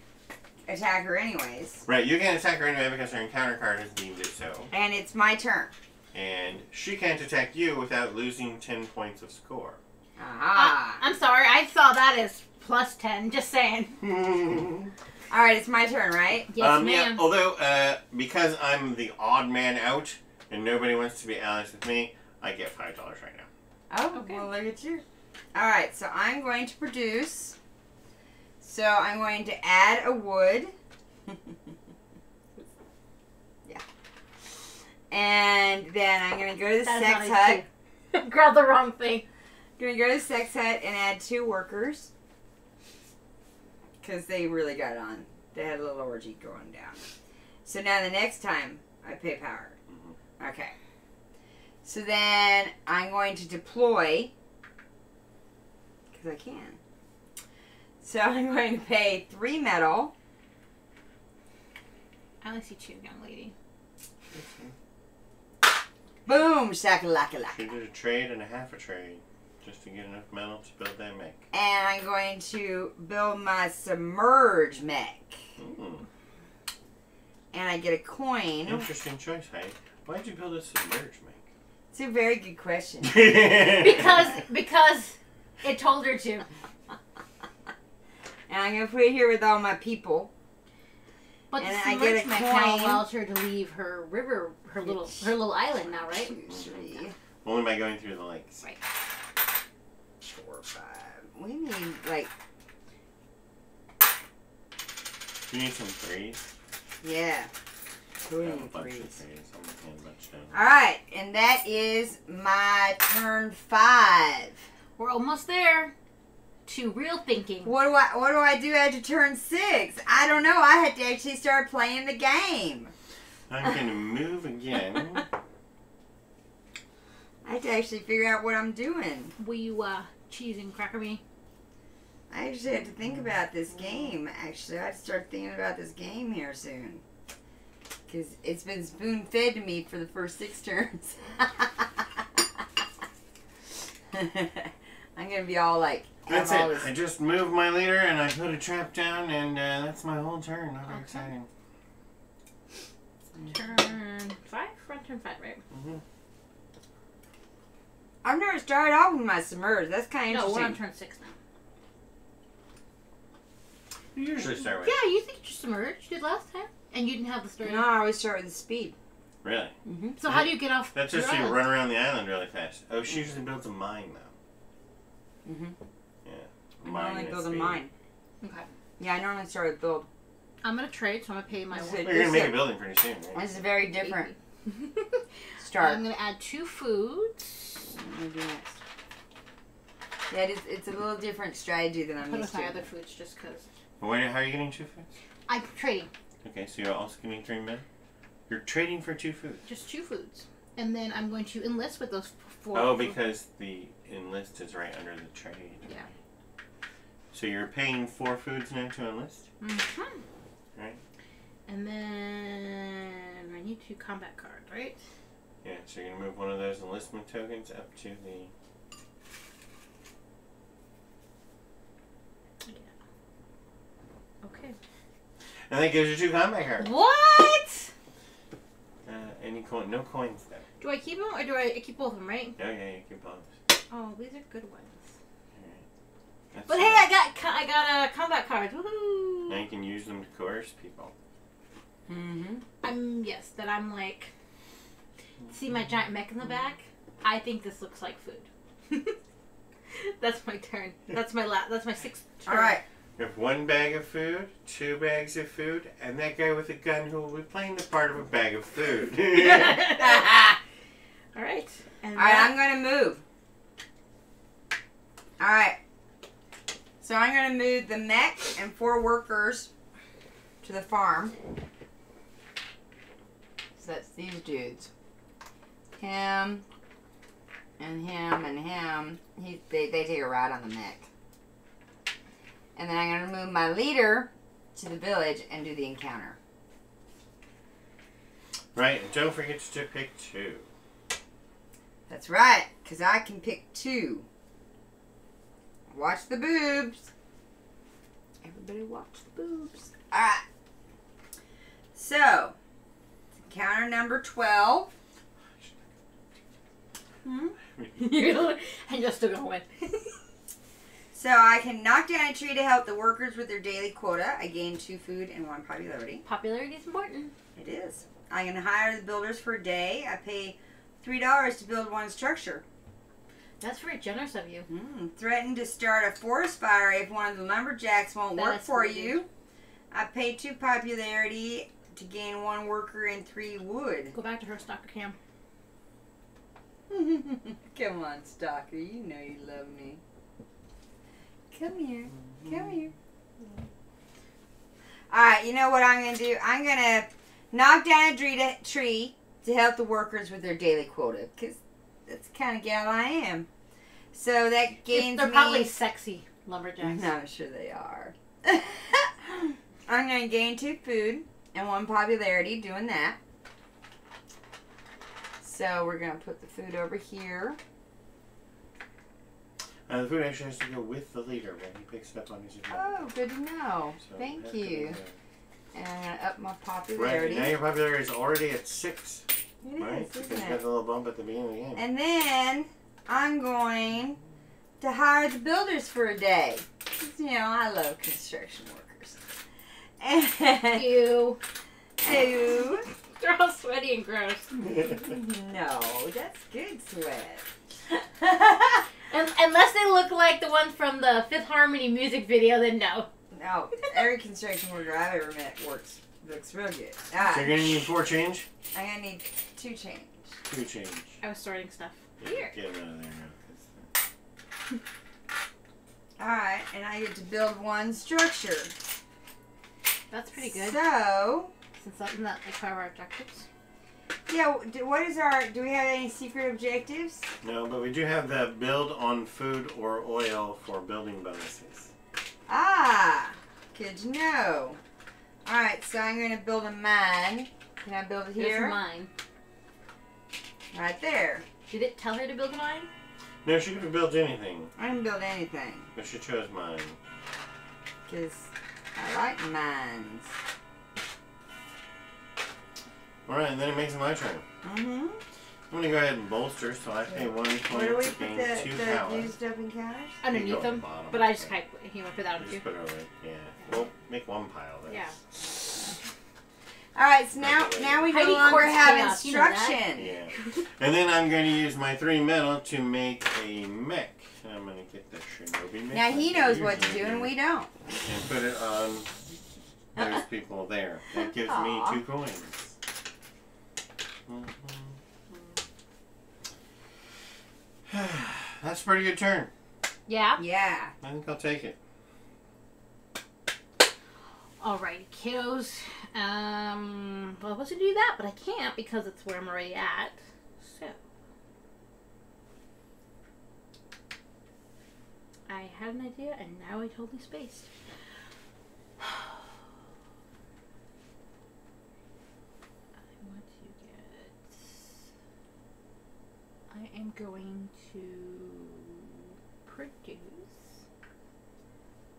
attack her anyways. Right, you can't attack her anyway because her encounter card has deemed it so. And it's my turn. And she can't attack you without losing 10 points of score. Ah. I'm sorry, I saw that as plus 10, just saying. Alright, it's my turn, right? Yes, ma'am. Yeah, although, because I'm the odd man out and nobody wants to be allies with me, I get $5 right now. Oh, Okay. well, look at you. Alright, so I'm going to produce. So I'm going to add a wood. Yeah. And then I'm going to go to the sex hut. Grab the wrong thing. I'm going to go to the sex hut and add 2 workers. Because they really got on. They had a little orgy going down. So now the next time I pay power. Okay. So then I'm going to deploy. Because I can. So I'm going to pay 3 metal. I only see 2, young lady. Boom! Shakalaka. She did a trade and a half a trade just to get enough metal to build that mech. And I'm going to build my submerge mech. And I get a coin. Interesting choice, Heidi. Why'd you build a submerge mech? It's a very good question. Because it told her to. And I'm going to put it here with all my people. But And the I get a submerged mech now coin. allows her to leave her river, her little island now, right? 2, 3, Only by going through the lakes. Right. 4, 5. We need, like... You need some 3s? Yeah. We I have a need bunch of 3s. 3s. I'm looking at a bunch down. Alright, and that is my turn 5. We're almost there to real thinking. What do I do after turn 6? I don't know. I had to actually start playing the game. I'm going to move again. I had to actually figure out what I'm doing. Will you cheese and cracker me? I actually had to think about this game. Actually, I have to start thinking about this game here soon. Because it's been spoon-fed to me for the first 6 turns. I'm going to be all like... That's it. I just moved my leader and I put a trap down and that's my whole turn. Not very exciting. Turn 5? We're on turn 5, right? I've never started off with my submerge. That's kind of No, we're on interesting. turn 6 now. You usually start with. Yeah, you think you submerged. You did last time. And you didn't have the story. No, I always start with the speed. Really? Mm-hmm. So how do you get off That's your just you island? run around the island really fast. Oh, she usually builds a mine though. Mm-hmm. Yeah. I normally and build a speed. mine. Okay. Yeah, I normally start with build. I'm going to trade, so I'm going to pay my This one. is Well, you're gonna make a building pretty soon, right? This is very different. I'm Start. going to add 2 foods. What do I do next? Yeah, it's a little different strategy than I'm Put used with my to. other foods just because. Wait, how are you getting 2 foods? I'm trading. Okay, so you're also getting 3 men. You're trading for 2 foods. Just 2 foods. And then I'm going to enlist with those 4. Oh, because the enlist is right under the trade. Yeah. So you're paying 4 foods now to enlist? Mm-hmm. Right. And then I need 2 combat cards, right? Yeah, so you're gonna move one of those enlistment tokens up to the... Okay. And that gives you 2 combat cards. What? Any coin? No coins though. Do I keep them or do I keep both of them, right? Oh yeah, you can both. Oh, these are good ones. That's But hey, I got combat cards. Woohoo! Now you can use them to coerce people. Mm-hmm. Yes, that I'm like. See my giant mech in the back? I think this looks like food. That's my turn. That's my 6th turn. All right. You have 1 bag of food, 2 bags of food, and that guy with a gun who will be playing the part of a bag of food. All right. And All right, I'm going to move. All right. So I'm going to move the mech and 4 workers to the farm. So that's these dudes. Him and him and him. They take a ride on the mech. And then I'm going to move my leader to the village and do the encounter. Right, and don't forget to pick 2. That's right, because I can pick 2. Watch the boobs. Everybody watch the boobs. Alright. So, counter number 12. And you're still going to win. So I can knock down a tree to help the workers with their daily quota. I gain 2 food and 1 popularity. Popularity is important. It is. I can hire the builders for a day. I pay $3 to build 1 structure. That's very generous of you. Threaten to start a forest fire if one of the lumberjacks won't work for you. I pay 2 popularity to gain 1 worker and 3 wood. Go back to her, Stalker Cam. Come on, Stalker. You know you love me. Come here. Come here. Alright, you know what I'm going to do? I'm going to knock down a tree to help the workers with their daily quota. Because that's the kind of gal I am. So that gains They're me... probably sexy lumberjacks. No, I'm sure they are. I'm going to gain 2 food and 1 popularity doing that. So we're going to put the food over here. The food actually has to go with the leader when he picks it up on his agenda. Oh, good to know. So Thank you. And I'm going to up my Right, popularity. now your popularity is already at 6. It Right? is, Because isn't you got it? the little bump at the beginning of the game. And then I'm going to hire the builders for a day. 'Cause, you know, I love construction workers. And Ew. Ew. They're all sweaty and gross. No, that's good sweat. Unless they look like the ones from the Fifth Harmony music video, then no. No, every construction worker I've ever met looks real good. So you're going to need 4 change? I'm going to need 2 change. 2 change. I was sorting stuff. Here. Get them out of there now. Alright, and I get to build 1 structure. That's pretty good. So, Since that's not like part of our objectives. yeah, do we have any secret objectives? No, but we do have the build on food or oil for building bonuses. Ah, good to know. Alright, so I'm going to build a mine. Can I build it Here's here? mine. Right there. Did it tell her to build mine? No, she could have built anything, I didn't build anything. but she chose mine. Because I like mines. Alright, and then it makes it my turn. Mm-hmm. I'm going to go ahead and bolster, so I pay 1 Where point do we to put gain the 2 power. used up encounters? You Underneath go at the them. bottom. But I just kind of, he went without Just you. put it over it, yeah. Well, make 1 pile then. Yeah. Alright, so now we no Heidi longer courts have chaos, you know that? instruction. Yeah. And then I'm going to use my 3 metal to make a mech. And I'm going to get the shinobi mech. Now he like knows I what to do usually and we don't. And put it on those people there. That gives Aw. me 2 coins. That's a pretty good turn. Yeah? Yeah. I think I'll take it. Alrighty, kiddos. Well, I was going to do that, but I can't because it's where I'm already at. So. I had an idea, and now I totally spaced. I want to get... I am going to produce...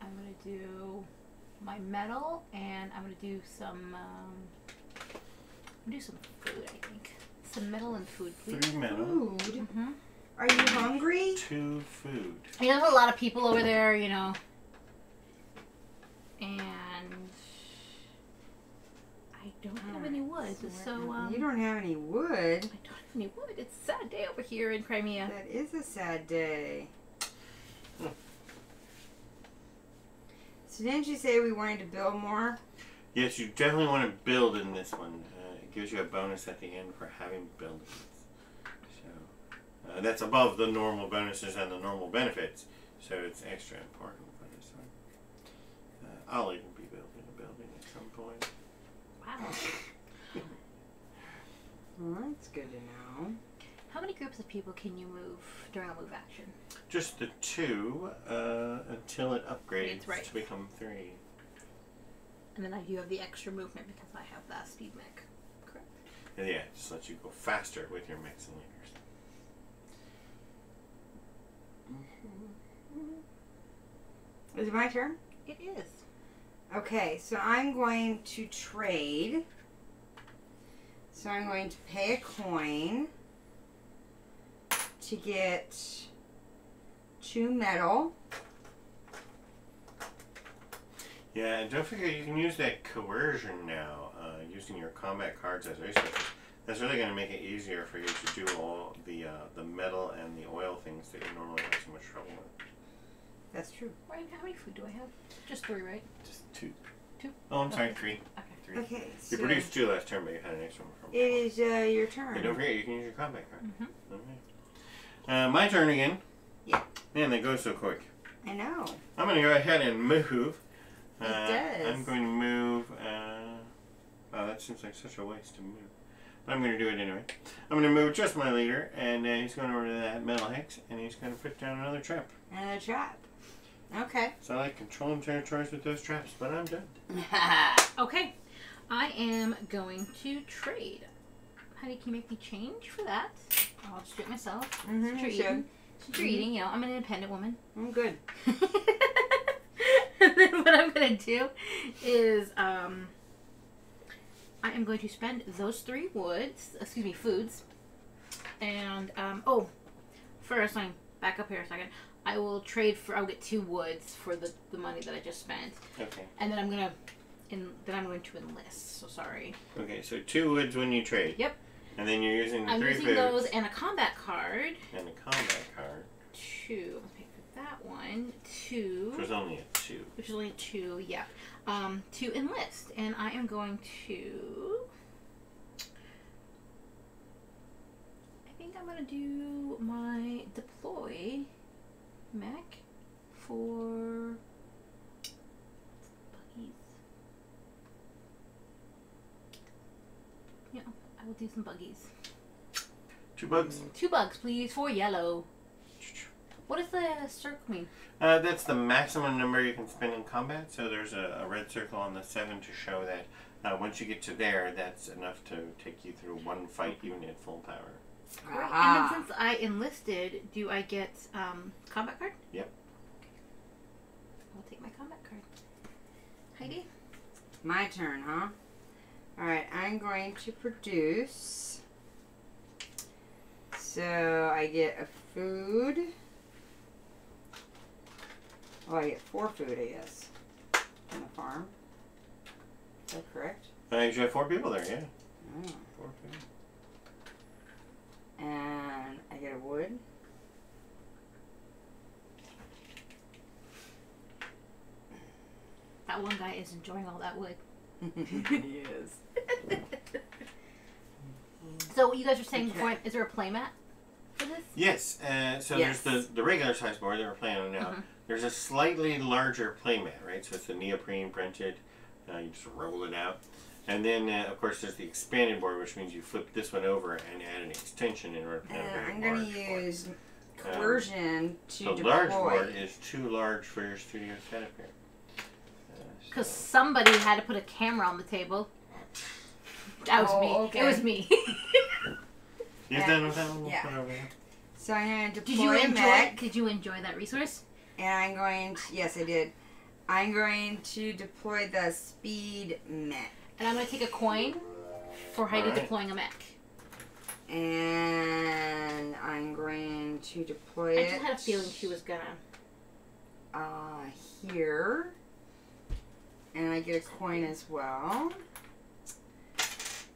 I'm going to do my metal, and I'm going to do some... do some food, I think. Some metal and food, please. 3 metal. Food? Mm-hmm. Are you hungry? 2 food. You know, there's a lot of people over there, you know. And I don't have any wood, so you don't have any wood? I don't have any wood. It's a sad day over here in Crimea. That is a sad day. So didn't you say we wanted to build more? Yes, you definitely want to build in this one. It gives you a bonus at the end for having buildings. So that's above the normal bonuses and the normal benefits. So it's extra important for this one. I'll even be building a building at some point. Wow. Well, that's good to know. How many groups of people can you move during a move action? Just the 2 until it upgrades It's right. to become 3. And then I do have the extra movement because I have that speed mech. Correct. And yeah, just lets you go faster with your mechs and leaders. Is it my turn? It is. Okay, so I'm going to trade. So I'm going to pay a coin to get 2 metal. Yeah, and don't forget you can use that coercion now, using your combat cards as resources. That's really going to make it easier for you to do all the metal and the oil things that you normally have so much trouble with. That's true. Right, how many food do I have? Just 3, right? Just 2. 2? Oh, I'm sorry, Okay. 3. Okay. 3. Okay, You so produced 2 last turn, but you had an extra one from it is your turn. And don't forget, you can use your combat card. Mm-hmm. Okay. My turn again. Yeah. Man, they go so quick. I know. I'm going to go ahead and move. It does. I'm going to move. Wow, that seems like such a waste to move. But I'm going to do it anyway. I'm going to move just my leader, and he's going over to that metal hex, and he's going to put down another trap. Another trap. Okay. So I like controlling territories with those traps, but I'm done. Okay. I am going to trade. Honey, can you make me change for that? I'll just do it myself. Mm-hmm, Since you're you should. eating. Since you're eating, you know, I'm an independent woman. I'm good. And then what I'm going to do is I am going to spend those 3 foods. And, first, I'm back up here a second. I will trade for, I'll get 2 woods for the money that I just spent. Okay. And then I'm going to enlist. So sorry. Okay, so 2 woods when you trade. Yep. And then you're using the I'm 3 using foods. those and a combat card. And a combat card. 2. Okay, for that one. 2. Which was only a 2. Which is only a 2, yeah. To enlist. And I am going to... I think I'm going to do my deploy mech for... buggies. Yeah, I will do some buggies. 2 bugs. 2 bugs, please, for yellow. What does the circle mean? That's the maximum number you can spend in combat. So there's a red circle on the 7 to show that once you get to there, that's enough to take you through 1 fight even at full power. Right. Ah. And then since I enlisted, do I get combat card? Yep. Okay. I'll take my combat card. Heidi? My turn, huh? Alright, I'm going to produce. So I get a food. Oh, I get 4 food, I guess. On the farm. Is that correct? You should have 4 people there, yeah. Oh. 4 people. And I get a wood. That one guy is enjoying all that wood. He is. So what you guys were saying before, is there a playmat for this? Yes, so Yes. there's the regular size board that we're playing on now. Mhm. There's a slightly larger playmat, right? So it's a neoprene printed. You just roll it out. And then, of course, there's the expanded board, which means you flip this one over and add an extension in order to have a very I'm going large to board. use coercion to The deploy. large board is too large for your studio setup here. Because somebody had to put a camera on the table. That was me. Okay. It was me. Use that with that one. We'll Yeah. put it over here. So I'm going to Did deploy you a enjoy? mech. Did you enjoy that resource? And I'm going to, yes, I did. I'm going to deploy the speed mech. And I'm going to take a coin for Heidi Alright. deploying a mech. And I'm going to deploy I it. just had a feeling she was gonna. Here. And I get a coin as well.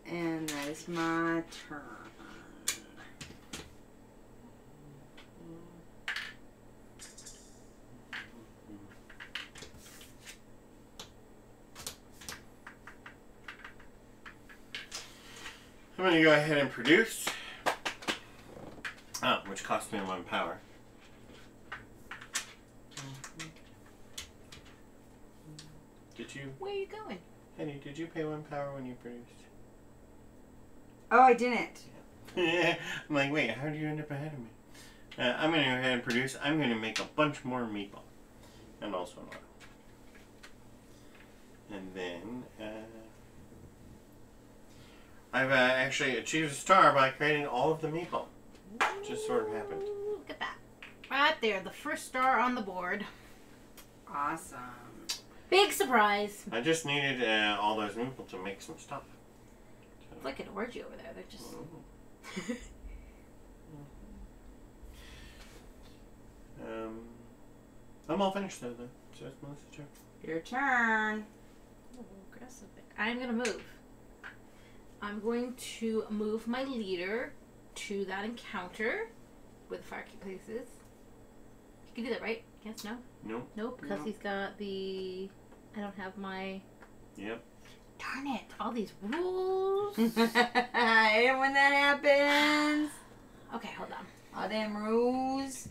And that is my turn. I'm going to go ahead and produce. Which cost me 1 power. Did you, Where are you going? Henny, did you pay 1 power when you produced? Oh, I didn't. I'm like, wait, how did you end up ahead of me? I'm going to go ahead and produce. I'm going to make a bunch more meatball. And also an oil. And then, I've actually achieved a star by creating all of the meeple. Just sort of happened. Look at that. Right there, the first star on the board. Awesome. Big surprise. I just needed all those meeple to make some stuff. So. It's like an orgy over there. They're just... I'm all finished though, so it's Melissa's turn. Your turn. Oh, aggressive. I'm going to move. I'm going to move my leader to that encounter with fire places. You can do that, right? Yes, no? Nope. Nope, because he's got the... I don't have my... Yep. Darn it. All these rules. I hate when that happens. Okay, hold on. All them rules.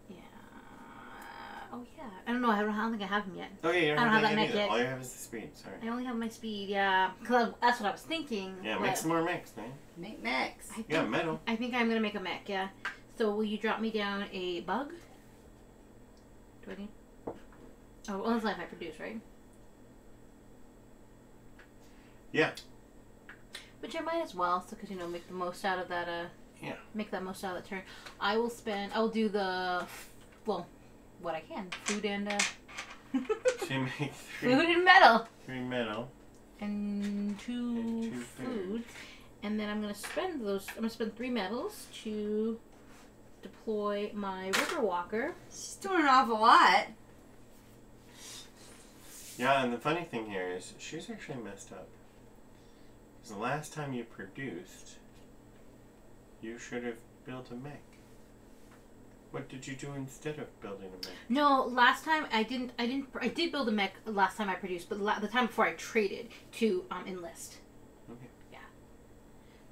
Yeah. Oh, yeah. I don't know. I don't think I have him yet. Oh, yeah, you I don't have that mech either. yet. All you have is the speed, sorry. I only have my speed, yeah. Because that's what I was thinking. Yeah, make some more mechs, man. Make mechs. Yeah, metal. I think I'm going to make a mech, yeah. So will you drop me down a bug? Do I need... Oh, well, that's life I produce, right? Yeah. Which I might as well, so because, you know, make the most out of that, yeah. Make that most out of that turn. I'll do the, well, what I can. Food and, So you make food and metal. 3 metal. And two food. And then I'm going to spend 3 metals to deploy my River Walker. She's doing an awful lot. Yeah, and the funny thing here is she's actually messed up. Because the last time you produced, you should have built a mech. What did you do instead of building a mech? No, last time I did build a mech last time I produced, but the time before I traded to enlist. Okay. Yeah.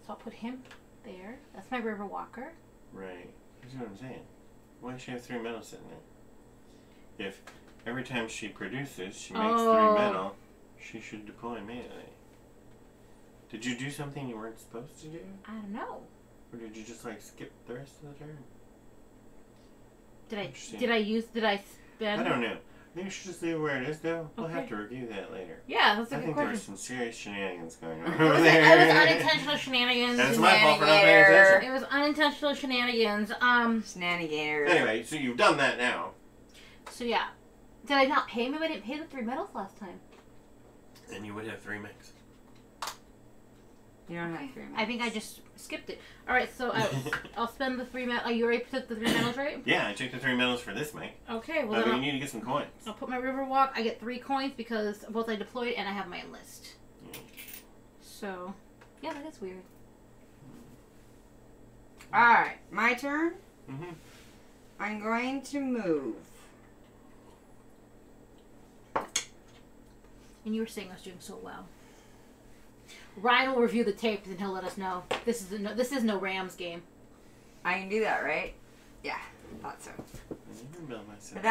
So I'll put him there. That's my River Walker. Right. That's what I'm saying. Why does she have 3 metals sitting there? If every time she produces, she makes 3 metal, she should deploy immediately. Did you do something you weren't supposed to do? I don't know. Or did you just like skip the rest of the turn? Did I spend? I don't know. I think you should just leave it where it is though. We'll Okay. have to review that later. Yeah, that's a I good think there question. was some serious shenanigans going on It over was there. unintentional shenanigans. And it's my fault for not paying attention. It was unintentional shenanigans. Shenanigans. Anyway, so you've done that now. So yeah. Did I not pay him if I didn't pay the 3 metals last time? And you would have 3 mechs. You don't have 3 mechs. I think I just skipped it. Alright, so I'll spend the 3 metals. Oh, you already took the 3 metals, right? Yeah, I took the 3 metals for this mech. Okay, well But then you need to get some coins. I'll put my River Walk. I get 3 coins because both I deployed and I have my enlist. Yeah. So, yeah, that is weird. Alright, my turn. Mm-hmm. I'm going to move. And you were saying I was doing so well. Ryan will review the tapes and he'll let us know. This is no Rams game. I can do that, right? Yeah, thought so. But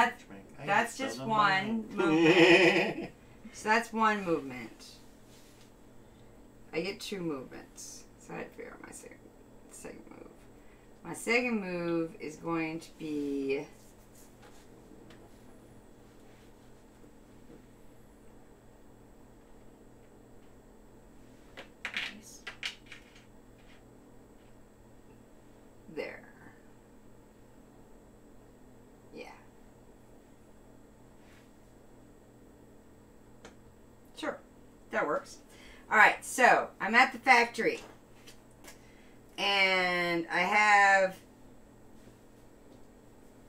That's just one movement. So that's one movement. I get 2 movements. So I'd figure out my second move. My second move is going to be... there. Yeah. Sure. That works. Alright, so I'm at the factory. And I have...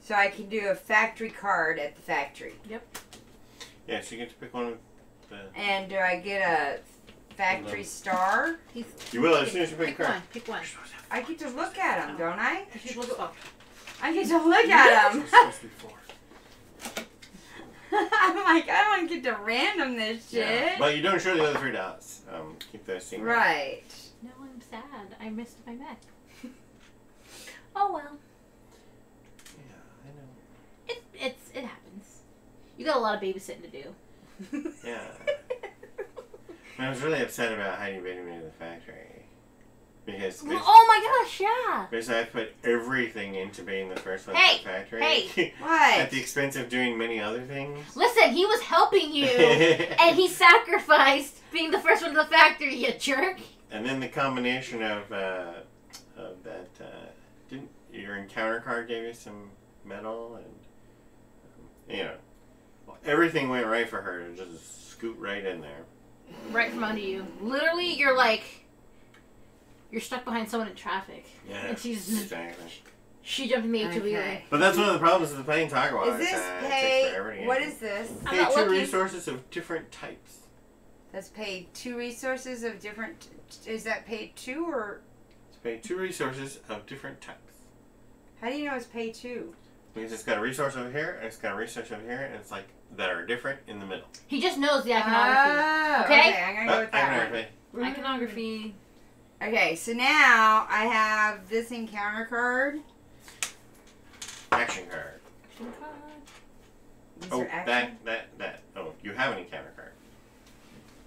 So I can do a factory card at the factory. Yep. Yeah, so you get to pick one of the... And do I get a factory star? You will as soon as you pick a card. Pick one. I get to look at them, don't I? You should look at, I get to look at them. It's supposed to be 4. I'm like, I don't get to random this shit. Yeah. But you don't show the other 3 dots. Keep those secret. Right. No, I'm sad. I missed my mech. Oh well. Yeah, I know. It happens. You got a lot of babysitting to do. Yeah. I was really upset about how you invited me to the factory. Because oh my gosh, yeah. because I put everything into being the first one Hey, to the factory. hey. What? At the expense of doing many other things. Listen, he was helping you, and he sacrificed Being the first one to the factory, you jerk. And then the combination of that, didn't your encounter card gave you some metal and, everything went right for her to just scoot right in there. Right from under you. Literally, you're stuck behind someone in traffic. Yeah, and exactly. She jumped me immediately. But that's one of the problems with playing Tiger Wall. Is this pay? What is this? Pay 2 resources of different types. That's pay 2 resources of different. Is that pay 2 or? It's pay 2 resources of different types. How do you know it's pay 2? Because it's got a resource over here, and it's got a resource over here, and it's like that are different in the middle. He just knows the iconography. Okay? I'm gonna go with that one. Iconography. Okay, so now I have this encounter card. Action card. Action card. These Oh, are action. that. Oh, you have an encounter card.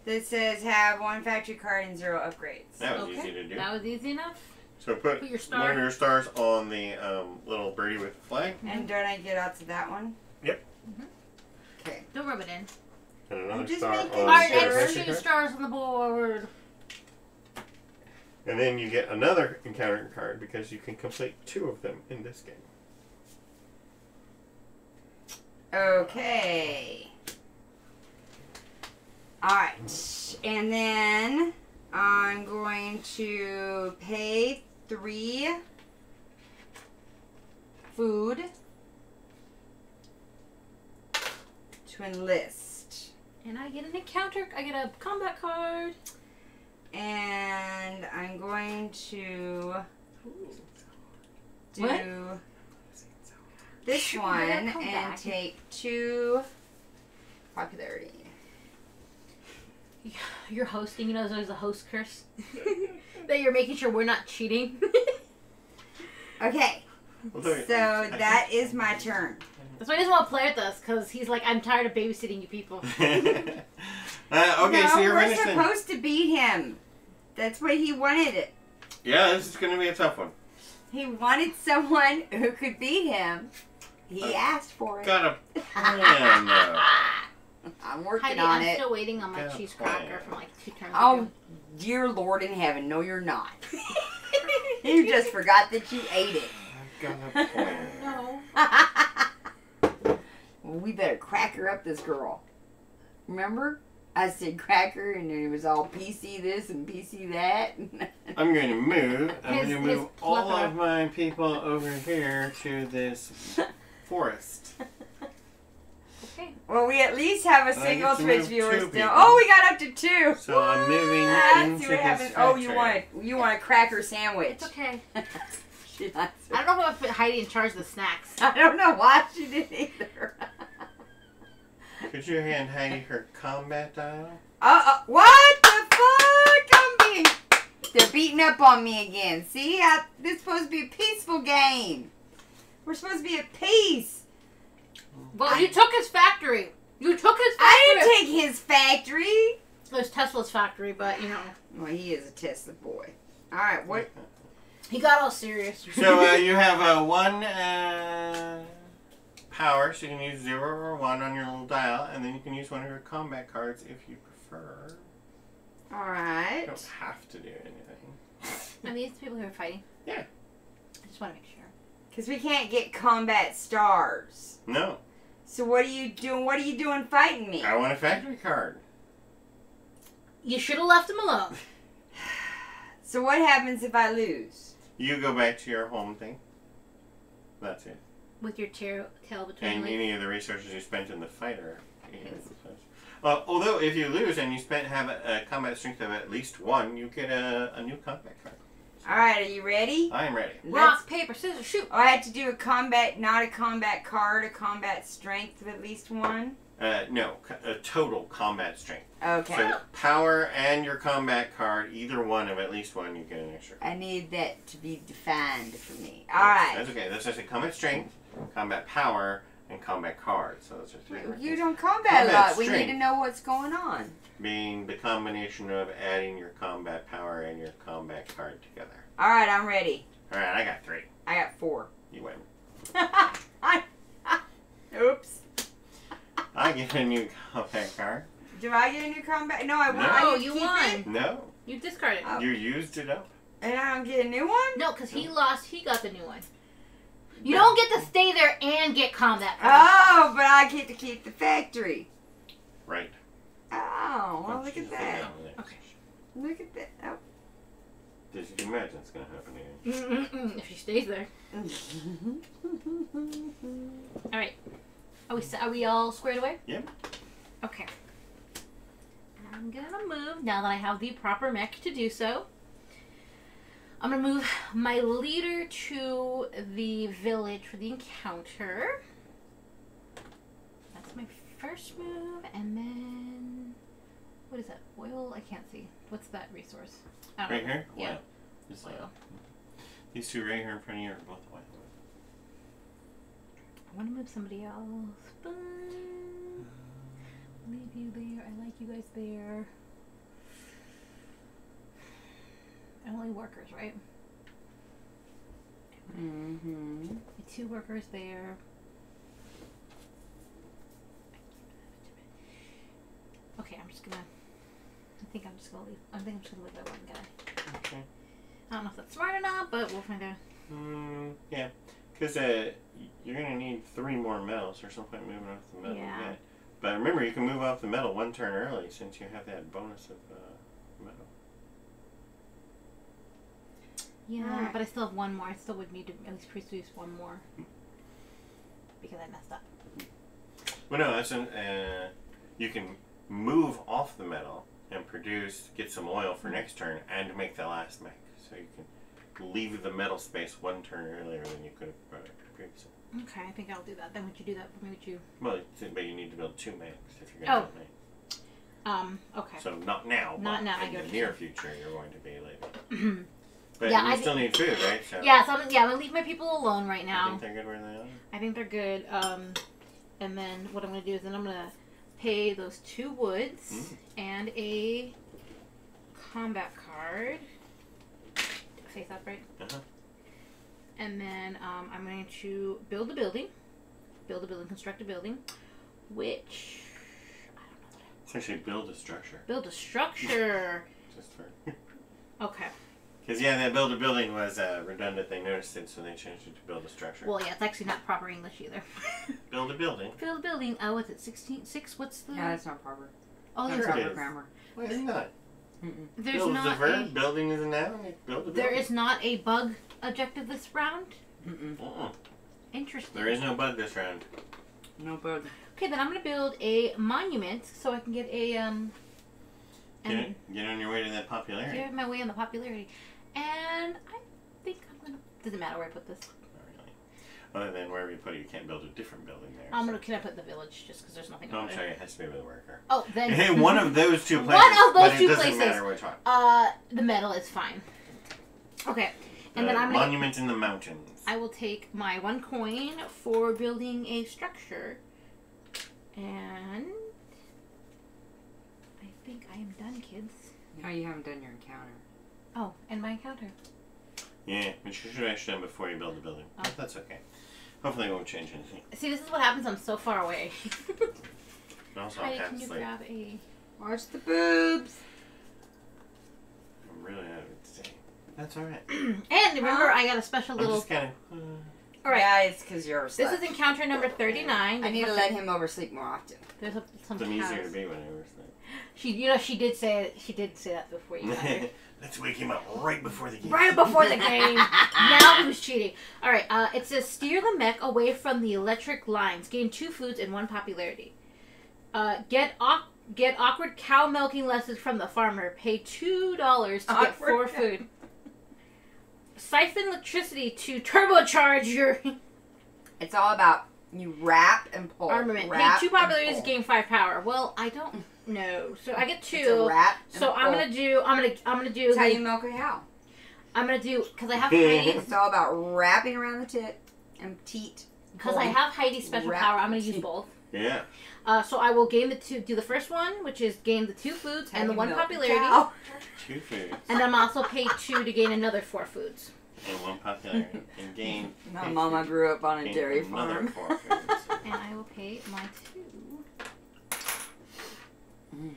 This says have 1 factory card and 0 upgrades. That was easy to do. That was easy enough. So put your star. one of your stars on the little birdie with the flag. And don't I get out to that one? Yep. Okay. Don't rub it in. And I'm another just star making on Alright, the extra action 2 card. stars on the board. And then you get another encounter card because you can complete 2 of them in this game. Okay. Alright. And then I'm going to pay 3 food to enlist. And I get an encounter. I get a combat card. And I'm going to do What? this Sure, one they'll come and back. take 2 popularity. You're hosting. You know, there's always a host curse. That you're making sure we're not cheating. Okay, Well, so that is my turn. That's why he doesn't want to play with us, because he's like, I'm tired of babysitting you people. Okay, No, so you're we're finished then. supposed to beat him. That's what he wanted it. Yeah, this is going to be a tough one. He wanted someone who could beat him. He asked for it. Got a plan, though. I'm working Heidi, on I'm it. still waiting on my Got a cheese plan. cracker from like 2 turns Oh, ago. dear Lord in heaven, no, you're not. You just forgot that you ate it. I've got a plan. No. Well, we better crack her up, this girl. Remember? I said cracker, and then it was all PC this and PC that. I'm going to move. I'm His- going to his move all plethora. of my people over here to this forest. Okay. Well, we at least have a I single get to Twitch move viewer 2 still. people. Oh, we got up to 2. So I'm moving Let's into see what happens. this Oh, factory. you want a cracker sandwich? It's okay. She likes it. I don't know if I put Heidi in charge of the snacks. I don't know why she did either. Could you hand Heidi her combat dial? What the fuck? They're beating up on me again. See, this is supposed to be a peaceful game. We're supposed to be at peace. Well, you took his factory. You took his factory. I didn't take his factory. It was Tesla's factory, but you know. Well, he is a Tesla boy. All right, what? He got all serious. So you have 1 power, so you can use 0 or 1 on your little dial, and then you can use one of your combat cards if you prefer. All You right. don't have to do anything. Are these people who are fighting? Yeah. I just want to make sure. Because we can't get combat stars. No, So what are you doing? What are you doing fighting me? I want a factory card. You should have left him alone. So what happens if I lose? You go back to your home thing. That's it. With your tail between And your legs. any of the resources you spent in the fighter. Although if you lose and you have a combat strength of at least 1, you get a new combat card. All right, are you ready? I am ready. Rock, paper, scissors, shoot. Oh, I had to do a combat, not a combat card, a combat strength of at least 1? No, a total combat strength. Okay. So power and your combat card, either one of at least 1, you get an extra. I need that to be defined for me. All right. That's okay. That's just a combat strength, combat power, and combat card. So those are 3 different You things. don't combat a Combat lot. We need strength. to know what's going on. Being the combination of adding your combat power and your combat card together. All right, I'm ready. All right, I got 3. I got 4. You win. Oops. I get a new combat card. Do I get a new combat? No, I won. No, I get to you keep won. it? No. You discarded. Oh. You used it up. And I don't get a new one? No, because he lost. He got the new one. You don't get to stay there and get combat. Oh, but I get to keep the factory. Right. Oh, well, look at that. Okay. Look at that. Oh. Did you imagine it's going to happen again? If she stays there. All right. Are we all squared away? Yep. Okay. I'm gonna move now that I have the proper mech to do so. I'm gonna move my leader to the village for the encounter. That's my first move, and then what is that? Oil? I can't see. What's that resource? I don't Right know. here? Yeah. Oil. Just like Oil. these two right here in front of you are both oil. I want to move somebody else, but leave you there. I like you guys there. Only workers, right? Mm-hmm. 2 workers there. Okay, I'm just gonna. I think I'm just gonna leave. I think I'm just gonna leave that one guy. Okay. I don't know if that's smart or not, but we'll find out. Yeah. Because you're going to need 3 more metals or some point moving off the metal. Yeah. But remember, you can move off the metal 1 turn early since you have that bonus of metal. Yeah, but I still have 1 more. I still would need to at least produce 1 more because I messed up. Well, no, that's you can move off the metal and get some oil for next turn and make the last mech. So you can leave the metal space 1 turn earlier than you could have previously. Okay, I think I'll do that. Then would you do that for me? Would you? Well, but you need to build 2 mechs if you're going to build 9. Okay. So not now, Not but now, I in go the to near you. future you're going to be later. But Yeah, you still need food, right? So Yeah, so I'm gonna leave my people alone right I now. think they're good where they are. I think they're good. And then what I'm gonna do is then I'm gonna pay those 2 woods and a combat card. Face up, right? Uh-huh. And then I'm going to build a building, construct a building, which I don't know. It's actually build a structure. Build a structure. Just for. Okay. Because, yeah, that build a building was redundant. They noticed it, so they changed it to build a structure. Well, yeah, it's actually not proper English either. Build a building. Build a building. Oh, what's it? 16.6? What's the? Yeah, that's not proper. Oh, That's there's proper is. grammar. Why isn't that? there's Build is a not verb, building is a noun. Build a building. there is not a bug objective this round. Uh-uh. Interesting. There is no bug this round. No bug. Okay, then I'm gonna build a monument so I can get a Get on your way to that popularity. get my way on the popularity. And I think I'm gonna. Doesn't matter where I put this. Not really. Other than wherever you put it, you can't build a different building there. Can I put the village just because there's nothing No, on I'm it? sorry, it has to be with a worker. Oh, then. Hey, one of those 2 places. One of those but 2 it doesn't places. matter which one. The metal is fine. Okay, and then I'm gonna. Monument in the mountains. I will take my 1 coin for building a structure, and I think I am done, kids. No, you haven't done your encounter. Oh, and my encounter. Yeah, which you should have actually done before you build the building. Oh. But that's okay. Hopefully it won't change anything. See, this is what happens. I'm so far away. And also, Heidi, I'm half can you asleep. grab a? Watch the boobs. I'm really out of it today. That's alright. And remember, I got a special I'm little. just kind of... All right. Yeah, it's because you're This is encounter number 39. I need to let him oversleep more often. There's some It's easier to cows. be when I was asleep. She did say that before you got here. Let's wake him up right before the game. Right before the game. Now who's cheating? All right. It says steer the mech away from the electric lines. Gain 2 foods and 1 popularity. Get awkward cow milking lessons from the farmer. Pay $2 to get 4 food. Siphon electricity to turbocharge your It's all about you wrap and pull. armament. Wrap Pay 2 and popularities, pull. gain 5 power. Well, I don't know. So I get 2. It's a wrap and So I'm pull. gonna do. That's how you milk a cow. I'm gonna do because I have Heidi's. It's all about wrapping around the tit and teat. Because I have Heidi's special Wrap power, I'm gonna the use teat. both. Yeah. So I will gain do the first one, which is gain the 2 foods and the 1 popularity, Cow. 2 foods. and I'm also pay 2 to gain another 4 foods. And 1 popularity. And gain... My mama grew up on a gain dairy another farm. 4 foods. And I will pay my 2. Mm.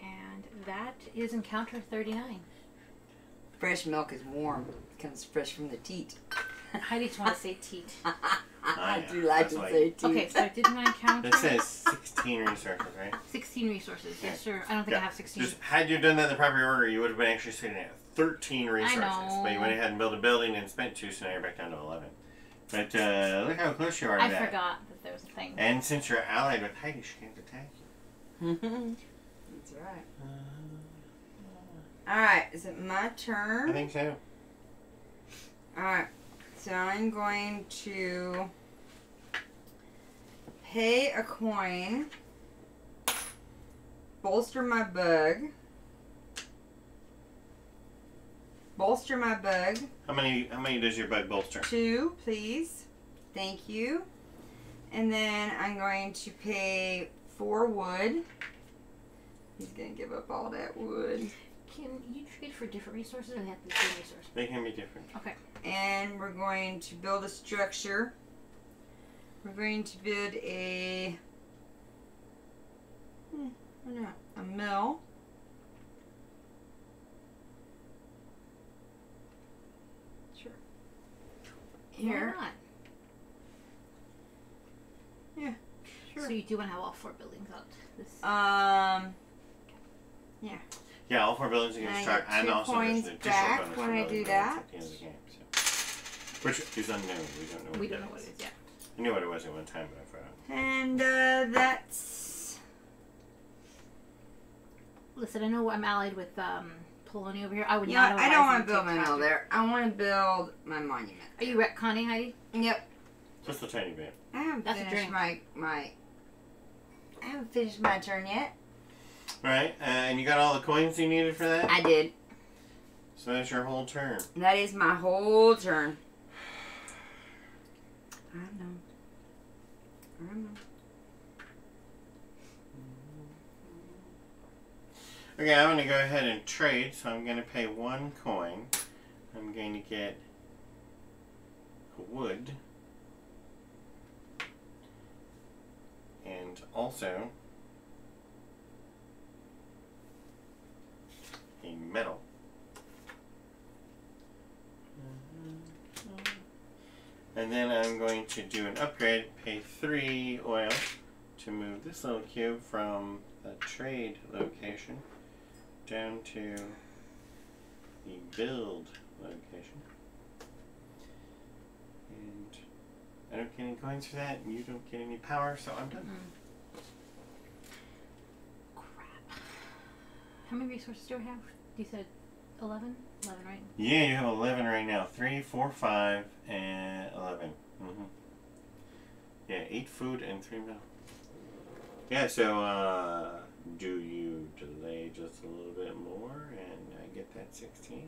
And that is encounter 39. Fresh milk is warm. It comes fresh from the teat. Heidi just want to say teat. I do like to say teat. Okay, so I did my encounter. That says 16 resources, right? 16 resources, yes, sir. I don't think I have 16. Just had you done that in the proper order, you would have been actually sitting at 13 resources. know. But you went ahead and built a building and spent 2, so now you're back down to 11. But look how close you are to I that. forgot that there was a thing. And since you're allied with Heidi, she can't attack you. That's right. Alright, is it my turn? I think so. Alright, so I'm going to pay a coin, bolster my bug, How many does your bug bolster? 2, please. Thank you. And then I'm going to pay 4 wood. He's going to give up all that wood. Can you trade for different resources or they have to be the same resource? They can be different. Okay. And we're going to build a structure. We're going to build a why not? A mill. Sure. Here. Why not? Yeah. Sure. So you do want to have all 4 buildings out. This. Yeah. Yeah, all 4 buildings are going to I start, get and 2 also coins there's an additional back bonus when for I building do buildings that. at the end of the game. So. Which is unknown. We don't know. We don't know what it is yet. I knew what it was at one time, but I forgot. And that's. Listen, I know I'm allied with Poloni over here. I would You not. know, know I why don't want it's to build my TikTok. mill there. I want to build my monument. Are you retconning, Heidi? Yep. Just a tiny bit. I haven't That's a finished drink. my. I haven't finished my turn yet. Right, and you got all the coins you needed for that? I did. So that's your whole turn. That is my whole turn. I know. Okay, I'm going to go ahead and trade, so I'm going to pay 1 coin. I'm going to get wood. And also a metal. And then I'm going to do an upgrade, pay 3 oil to move this little cube from the trade location down to the build location. And I don't get any coins for that, and you don't get any power, so I'm done. Crap. How many resources do I have? You said 11? 11, right? Yeah, you have 11 right now. 3, 4, 5, and 11. Yeah, 8 food and 3 metal. Yeah, so, do you delay just a little bit more and I get that 16? Or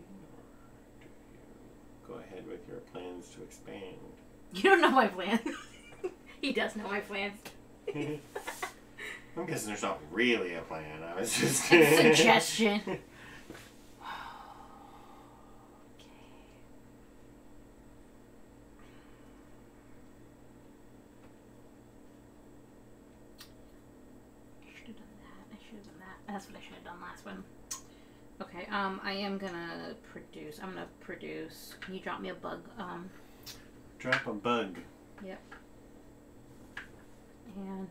do you go ahead with your plans to expand? You don't know my plan. He does know my plans. I'm guessing there's not really a plan. I was just... It's a suggestion. That's what I should have done last one. Okay, I am gonna produce. I'm gonna produce. Can you drop me a bug? Drop a bug. Yep. And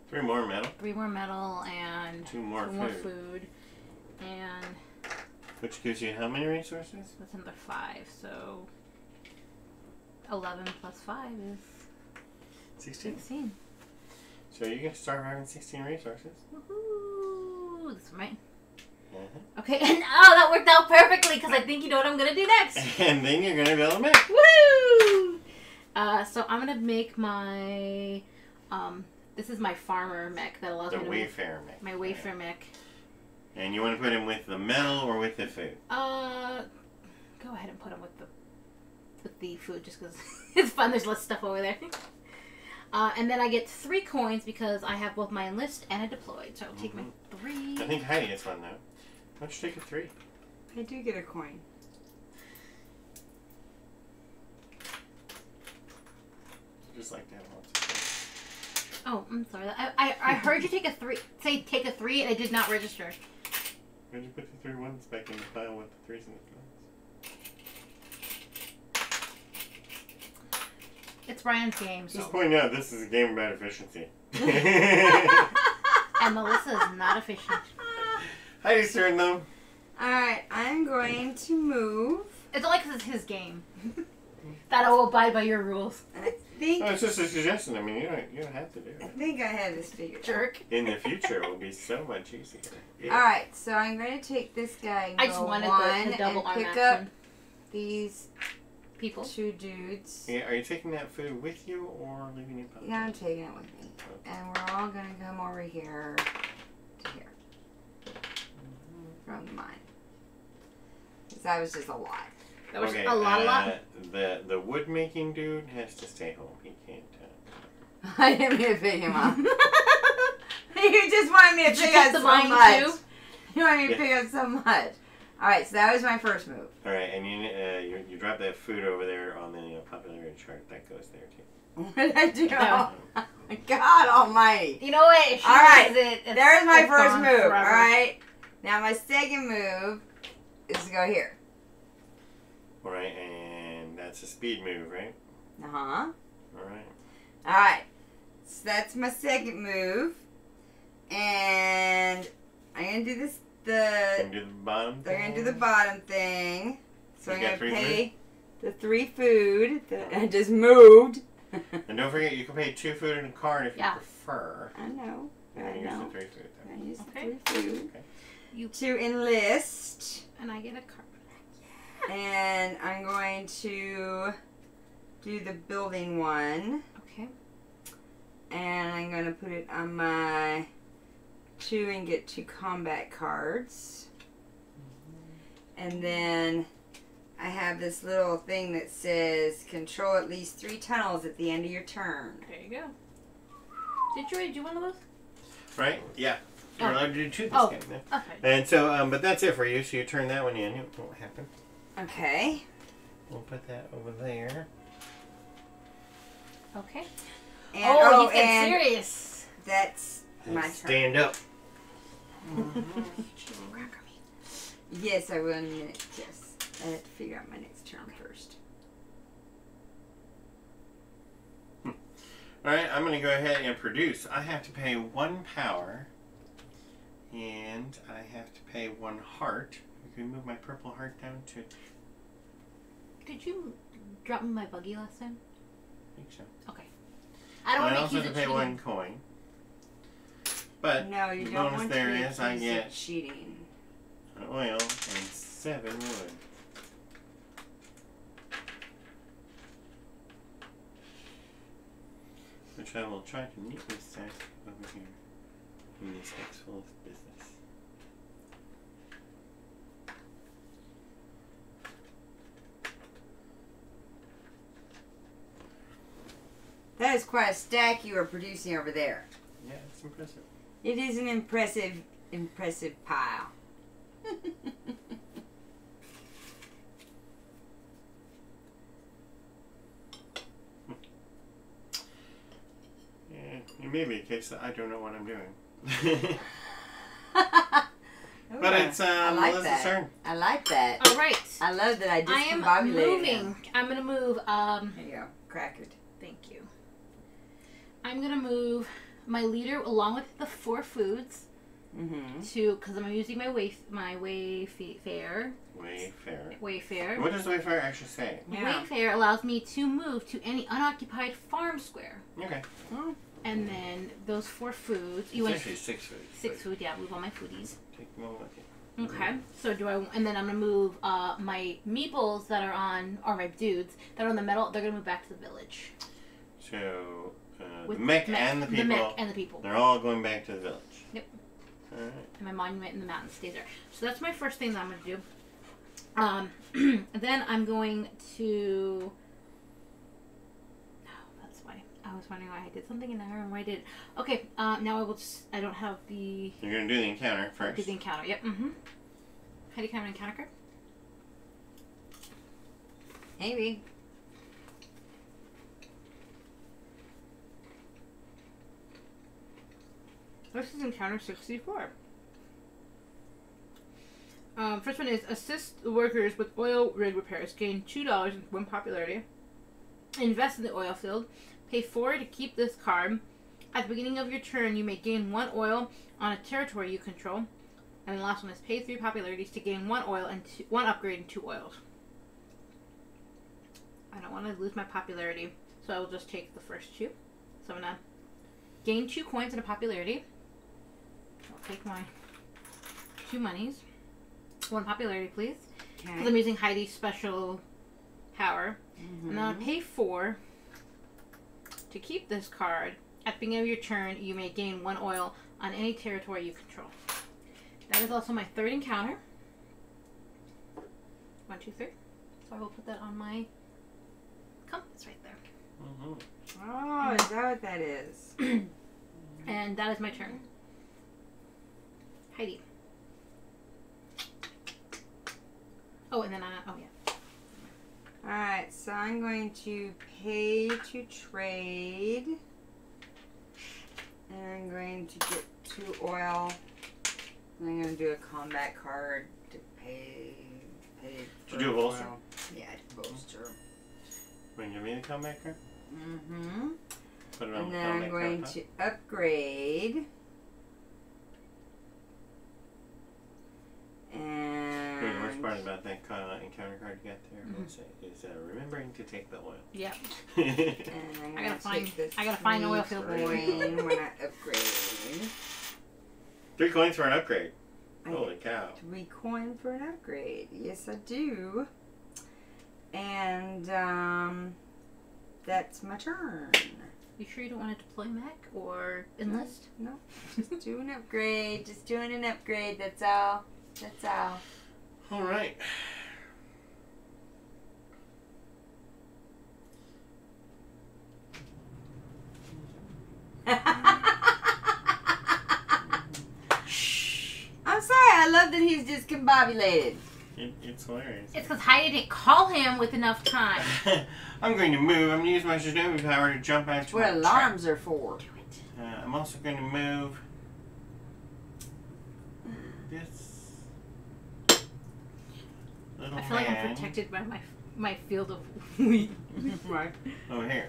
3 more metal. 3 more metal and 2 more food. And which gives you how many resources? that's another 5. So 11 plus 5 is 16. So you can start having 16 resources. Woohoo! This one, right? Uh-huh. Okay, and that worked out perfectly because I think you know what I'm gonna do next. And then you're gonna build a mech. Woo! So I'm gonna make my this is my farmer mech that allows The me to Wayfarer mech. my Wayfarer mech. And you want to put him with the metal or with the food? Go ahead and put him with the food just because it's fun. There's less stuff over there. And then I get 3 coins because I have both my enlist and a deployed. So I'll take my 3. I think Heidi gets one though. Why don't you take a 3? I do get a coin. Just like to have lots of Oh, I'm sorry. I heard you take a 3. Say take a 3, and I did not register. Where'd you put the 3 ones back in the pile with the 3s and the 5s? It's Brian's game. So. Just pointing out, this is a game about efficiency. And Melissa is not efficient. Heidi's turn, though. Alright, I'm going to move. It's only because it's his game. That I will abide by your rules. I think No, it's just a suggestion. I mean, you don't have to do I it. think I have this figured out. Jerk. In the future, it will be so much easier. Yeah. Alright, so I'm going to take this guy and I go just wanted one the double and arm pick action. up these People. 2 dudes. Yeah, are you taking that food with you or leaving it behind? Yeah, I'm taking it with me. And we're all going to come over here to here. From mine. Because that was just a lot. That was Okay, a lot. The wood making dude has to stay home. He can't. I didn't mean to pick him up. You just wanted me to Did you pick take up the so mine much. too? You wanted me to pick up so much. Alright, so that was my first move. All right, and you drop that food over there on the popularity chart. That goes there too. What did I do? No. Oh, God almighty. You know what? If she Alright, does it, there's my it's first gone move. forever. Alright. Now my second move is to go here. All right, and that's a speed move, right? Uh-huh. All right. Alright. So that's my second move. And I'm going to do this. Can you do the bottom? They're going to do the bottom thing. So You I'm got going 3 to pay the 3 food that I just moved. And don't forget, you can pay 2 food and a card if you Yeah. prefer. I know. And I then use know. the 3 food. Though. I use Okay. the 3 food Okay. You to enlist. and I get a card. And I'm going to do the building one. Okay. And I'm going to put it on my 2 and get 2 combat cards. And then I have this little thing that says control at least 3 tunnels at the end of your turn. There you go. Did you already do one of those? Right? Yeah. You're Oh. allowed to do 2 this Oh. game. Yeah. Okay. And so, but that's it for you. So you turn that one in. It won't happen. Okay. We'll put that over there. Okay. And, Oh, he's getting and serious. that's my turn. Stand up. Yes, I will in a minute. Yes. I have to figure out my next turn first. Alright, I'm going to go ahead and produce. I have to pay 1 power. And I have to pay 1 heart. You can move my purple heart down to... Did you drop me my buggy last time? I think so. Okay. I don't I want to also accuse have it to pay cheating. 1 coin. But No, you the don't bonus want there to be is I accused get of cheating. an oil and 7 wood. Which I will try to neatly stack over here in this next full of business. That is quite a stack you are producing over there. Yeah, it's impressive. It is an impressive pile. Yeah, it may be a case that I don't know what I'm doing. But it's I like Melissa's that. turn. I like that. All right. I love that I I am discombobulated moving. him. I'm gonna move. There you go, crackered. Thank you. I'm gonna move my leader along with the 4 foods Mm-hmm. to because I'm using my wayfair. Wayfair. What does Wayfair actually say? Yeah. Wayfair allows me to move to any unoccupied farm square, Okay. and then those 4 foods. It's actually 6 food. 6 food. Yeah, move all my foodies. Take them all with you. Okay, so and then I'm gonna move my meeples that are on, or my dudes that are on the metal. They're gonna move back to the village. So the With mech and the people. The mech and the people. They're all going back to the village. Yep. Alright. And my monument in the mountain stays there. So that's my first thing that I'm gonna do. Then I'm going to. Oh, that's why I was wondering why I did something and I remember why I did. Okay, now I will just. I don't have the. You're gonna do the encounter first. Do the encounter. Yep. Mm-hmm. How do you count an encounter card? This is encounter 64. First one is assist the workers with oil rig repairs. Gain $2 and 1 popularity. Invest in the oil field. Pay 4 to keep this card. At the beginning of your turn, you may gain 1 oil on a territory you control. And the last one is pay 3 popularities to gain 1 oil and 1 upgrade and 2 oils. I don't want to lose my popularity, so I will just take the first 2. So I'm gonna gain 2 coins and a popularity. I'll take my 2 monies. 1 popularity, please. Okay. Because I'm using Heidi's special power. And then I'll pay 4 to keep this card. At the beginning of your turn, you may gain 1 oil on any territory you control. That is also my 3rd encounter. 1, 2, 3. So I will put that on my compass right there. Oh, is that what that is? And that is my turn. Heidi. Oh, and then oh yeah. Alright, so I'm going to pay to trade. And I'm going to get 2 oil. And I'm going to do a combat card to pay To do a bolster? oil. Yeah, to bolster. When you mean a combat card? Mm-hmm. Put it on And the then I'm combat going card. to upgrade. The worst And part about that encounter card you got there is remembering to take the oil. Yep. and I'm I gonna gotta find- take this I gotta find oil field. coin when I upgrade. 3 coins for an upgrade. I Holy cow. 3 coin for an upgrade. Yes, I do. And that's my turn. You sure you don't want to deploy mech or enlist? No, just do an upgrade. Just doing an upgrade. That's all. That's all. All right. I'm sorry. I love that he's discombobulated. It's hilarious. It's because Heidi didn't call him with enough time. I'm going to move. I'm going to use my Shinobi power to jump out That's to what my alarms are for. Do it. trap. I'm also going to move this little I feel like I'm man protected by my field of wheat. Right. over here.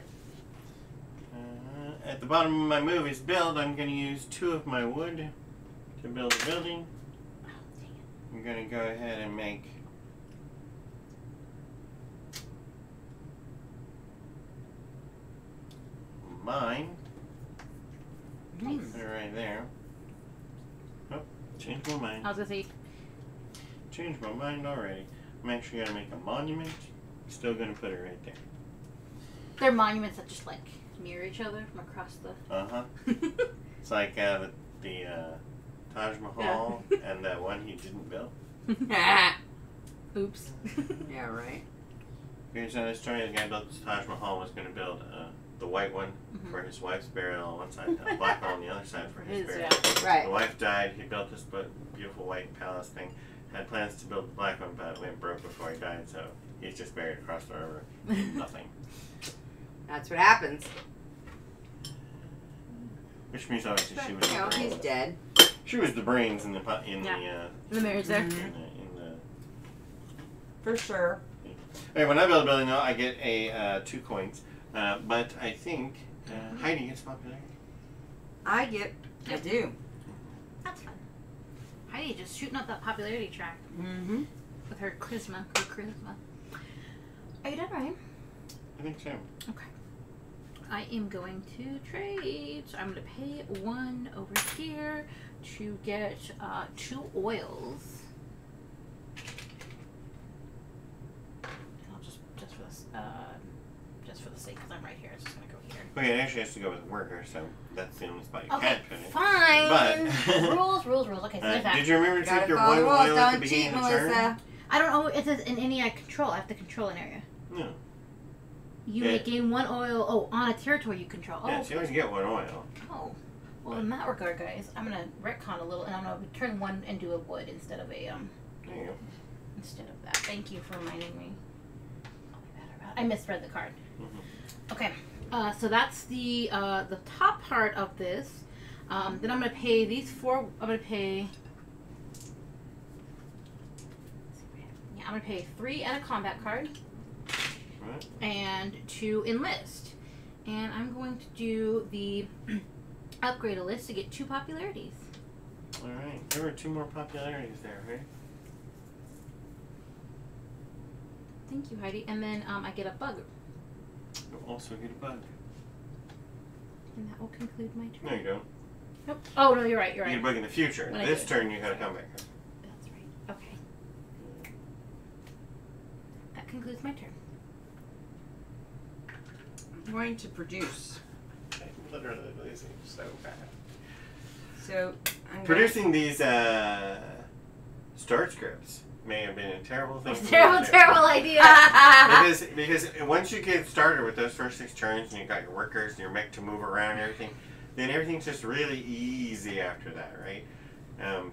At the bottom of my move is build. I'm going to use 2 of my wood to build a building. Oh, dang it. I'm going to go ahead and make mine. Nice. Put it right there. Oh, changed my mind. I was gonna say, Changed my mind already. I'm actually going to make a monument. Still going to put it right there. they're monuments that just like mirror each other from across the. Uh-huh. It's like the Taj Mahal and that one he didn't build. Oops. Yeah, right. Here's another story. The guy built this Taj Mahal was going to build the white one for his wife's burial on one side, and the black one on the other side for his burial. The Right. wife died. He built this beautiful white palace thing. Had plans to build the black one, but it went broke before he died, so he's just buried across the river. Nothing. That's what happens. Which means obviously But, she was. you know, the he's brains. dead. She was the brains in the The mirror's there. in the. For sure. Okay, when I build a building, though, I get a 2 coins. But I think Heidi gets popularity. I do. That's fun. Heidi just shooting up that popularity track Mm-hmm. with her charisma. Are you done, Ryan? I think so. Okay. I am going to trade. So I'm going to pay 1 over here to get 2 oils. And I'll just for the sake, because I'm right here, it's just going to go here. Okay, it actually has to go with worker, so that's the only spot you Okay, can't put it. fine. But rules. Okay, so there's that. did you remember to Gotta take your follow 1 the oil rules. at the Don't beginning cheat, of the turn? Melissa. I don't know. It says in any I control. I have to control an area. No. You Yeah. may gain 1 oil. Oh, on a territory you control. Oh, Yeah, so you always get 1 oil. oh. Well, in that regard, guys, I'm gonna retcon a little, and I'm gonna turn 1 and do a wood instead of a There you go. instead of that. Thank you for reminding me. I misread the card. Mhm. Okay. So that's the top part of this. Then I'm going to pay these 4. I'm going to pay. Yeah, I'm going to pay 3 and a combat card. Right. And 2 enlist. And I'm going to do the upgrade a list to get 2 popularities. Alright, there were 2 more popularities there, right? Thank you, Heidi. And then I get a bug. You'll also get a bug. And that will conclude my turn. No, you don't. Nope. Oh, no, you're right. You're You right. get a bug in the future. When I This do. turn, you got a comeback card. That's right. Okay. That concludes my turn. I'm going to produce. Literally losing so bad. So I'm Producing these start scripts may have been a terrible thing. Terrible idea. because once you get started with those first 6 turns and you got your workers and your mech to move around and everything, then everything's just really easy after that, right? And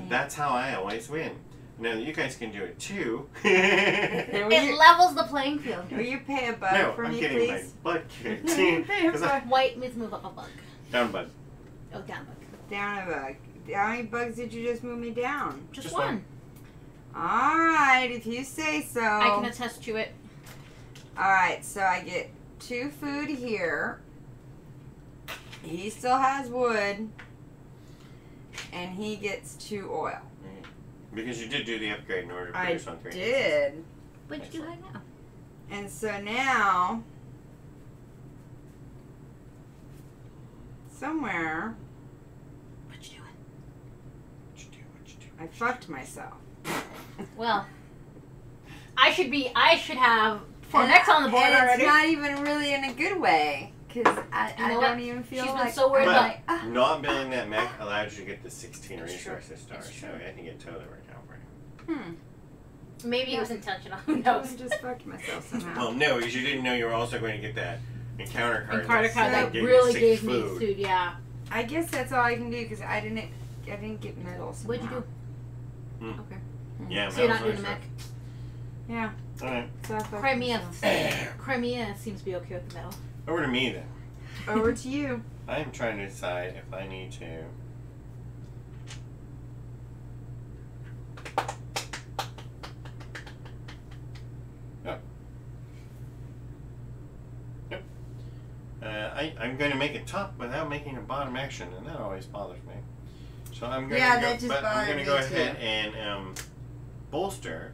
that's how I always win. Now you guys can do it too. It levels the playing field. Will you pay a bug No, for I'm me, getting please? my butt kicked. Pay a 'Cause bug. White means move up a bug. Down bug. Oh, down bug. Down a bug. How many bugs did you just move me down? Just one. one. Alright, if you say so. I can attest to it. Alright, so I get 2 food here. He still has wood. And he gets 2 oil. Because you did do the upgrade in order to I produce on 3. did. What'd you do right now? And so now, somewhere, What you doing? What you do? I fucked myself. Well, I should have 4 necks on the board and already. it's not even really in a good way. Because I You know don't what? even feel She's been like... so worried But about not building that mech allowed you to get the 16 It's true. resources stars, It's so true. I think it totally worked out for you. Maybe it was intentional. Who I knows? just fucked myself somehow. Well, no, because you didn't know you were also going to get that encounter card. And Carter card that gave you really 6 gave me food. food. Yeah. I guess that's all I can do because I didn't get medals. What'd you do? Hmm. Okay. Yeah, So you're not that was doing the nice mech. Yeah. stuff. Alright, So I fucked Crimea. myself. Crimea seems to be okay with the medal. over to me then. Over to you. I am trying to decide if I need to. I'm going to make a top without making a bottom action, and that always bothers me. So I'm going Yeah, to go, that just but I'm bothered going to me go too. ahead and bolster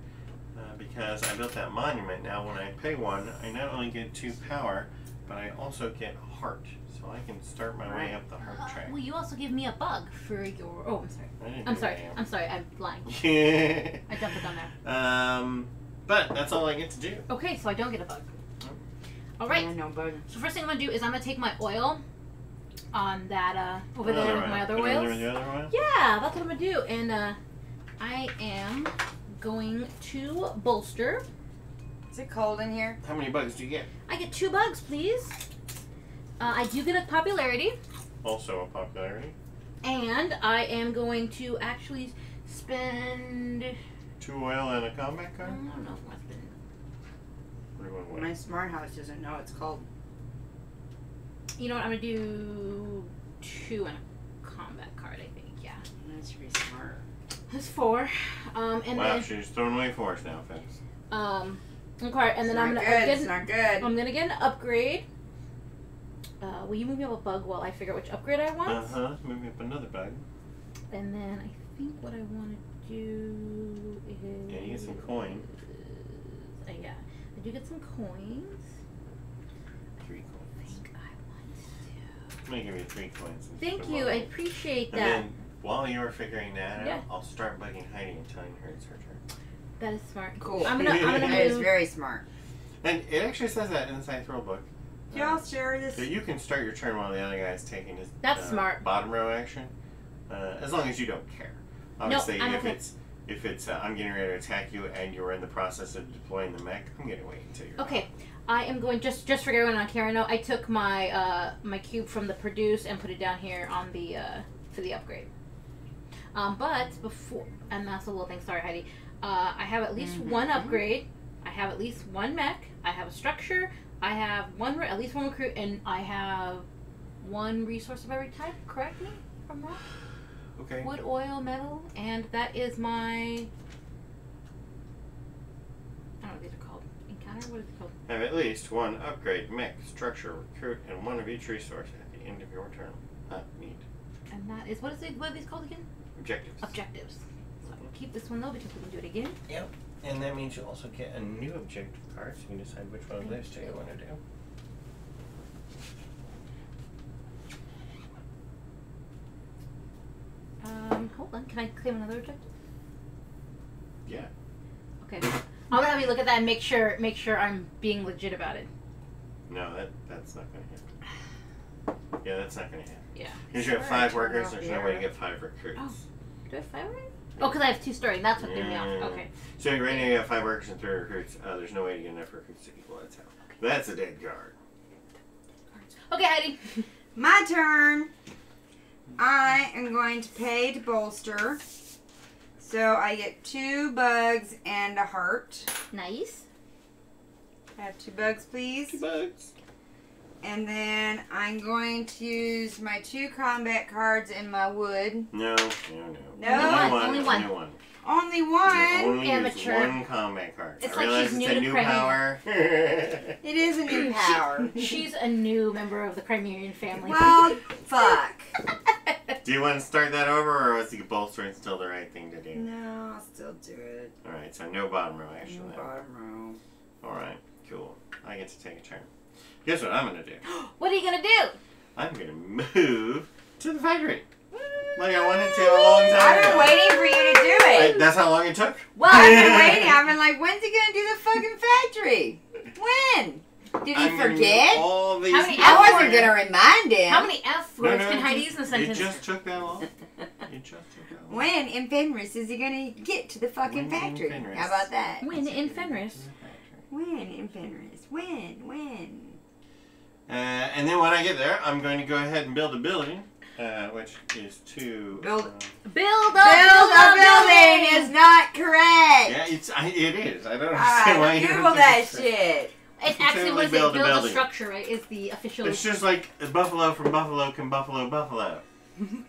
because I built that monument. Now, when I pay 1, I not only get 2 power, but I also get heart, so I can start my way up the heart track. Well, you also give me a bug for your. Oh, I'm sorry. I didn't I'm do sorry. that. I'm sorry. I'm lying. Yeah. I jumped the gun there. But that's all I get to do. Okay, so I don't get a bug. All right. Yeah, no bug. So first thing I'm gonna do is I'm gonna take my oil on that over there with my other Over there oils. with the other oil? Yeah, that's what I'm gonna do, and I am going to bolster. Is it cold in here? How many bugs do you get? I get 2 bugs, please. I do get a popularity, Also a popularity. and I am going to actually spend. 2 oil and a combat I card? don't know if I'm gonna spend. Everyone My wins. smart house doesn't know it's cold. You know what? I'm gonna do 2 and a combat card. I think. Yeah. That's pretty smart. That's 4. And Wow, then she's throwing away 4s now, Fenris. okay, and then I'm gonna It's not good. I'm gonna get an upgrade. Will you move me up a bug while I figure out which upgrade I want? Moving up another bug. And then I think what I want to do is. Yeah, you get some coins. Yeah, I do get some coins. 3 I coins. think I want to. I'm going to give you 3 coins. and Thank put you. them I on. appreciate And that. then, while you're figuring that Yeah. out, I'll start bugging Heidi and telling her it's her turn. That is smart. Cool. I'm gonna That is move. very smart. And it actually says that in the Scythe rulebook. Do y'all share this? So you can start your turn while the other guy's taking his That's smart. bottom row action, as long as you don't care. Obviously, I'm if okay. it's I'm getting ready to attack you and you're in the process of deploying the mech, I'm gonna wait until you're Okay, I am going just for everyone on camera. No, I took my my cube from the produce and put it down here on the for the upgrade. But before, and that's a little thing. Sorry, Heidi. I have at least one upgrade. I have at least 1 mech. I have a structure. I have at least 1 recruit, and I have 1 resource of every type. Correct me if I'm wrong. Okay. Wood, oil, metal, and that is my. I don't know what these are called. Encounter? What is it called? Have at least 1 upgrade, mech, structure, recruit, and 1 of each resource at the end of your turn. Neat. And that is what are these called again? Objectives. Objectives. So I will keep this one though because we can do it again. Yep. And that means you also get a new objective card, so you can decide which one of those 2 you want to do. Hold on. Can I claim another objective? Yeah. Okay. I'm gonna have you look at that and make sure I'm being legit about it. No, that's not going to hit. Yeah, that's not going to hit. Yeah. Because you have 5 workers, there's no way to get 5 recruits. Oh. Do I have 5 right? Oh, because I have 2 story, and that's what threw me off. Okay. So right now you have 5 workers and 3 recruits. There's no way to get enough recruits to equal that out. That's a dead guard. Okay, Heidi. My turn. I am going to pay to bolster. So I get 2 bugs and a heart. Nice. I have 2 bugs, please. 2 bugs. And then I'm going to use my 2 combat cards and my wood. No. No? Only one. Only You one? only Amateur. use 1 combat card. It's I like realize she's it's new a to new Crimean. power. It is a new power. She's a new member of the Crimean family. Well, fuck. Do you want to start that over, or was the bolstering still the right thing to do? No, I'll still do it. Alright, so no bottom row, actually. No bottom row. Alright, cool. I get to take a turn. Guess what I'm going to do? What are you gonna do? I'm going to move to the factory. Like I wanted to a long time I've been ago. waiting for you to do it. That's how long it took? Well, I've been waiting. I've been like, when's he going to do the fucking factory? When? Did he forget? All these How many I hours? wasn't going to remind him. How many F words No, can Heidi use in a It sentence? just took that long. It just took that long. When in Fenris is he going to get to the fucking When in factory? Fenris. How about that? When in Fenris. When in Fenris? When? And then when I get there, I'm going to go ahead and build a building, which is to Build Build Build a building is not correct. Yeah, it is. I don't understand why you Google don't that think it's shit. It's can actually totally what is it? build a Build a building. structure, right? Is the official. It's just like a buffalo from buffalo can buffalo.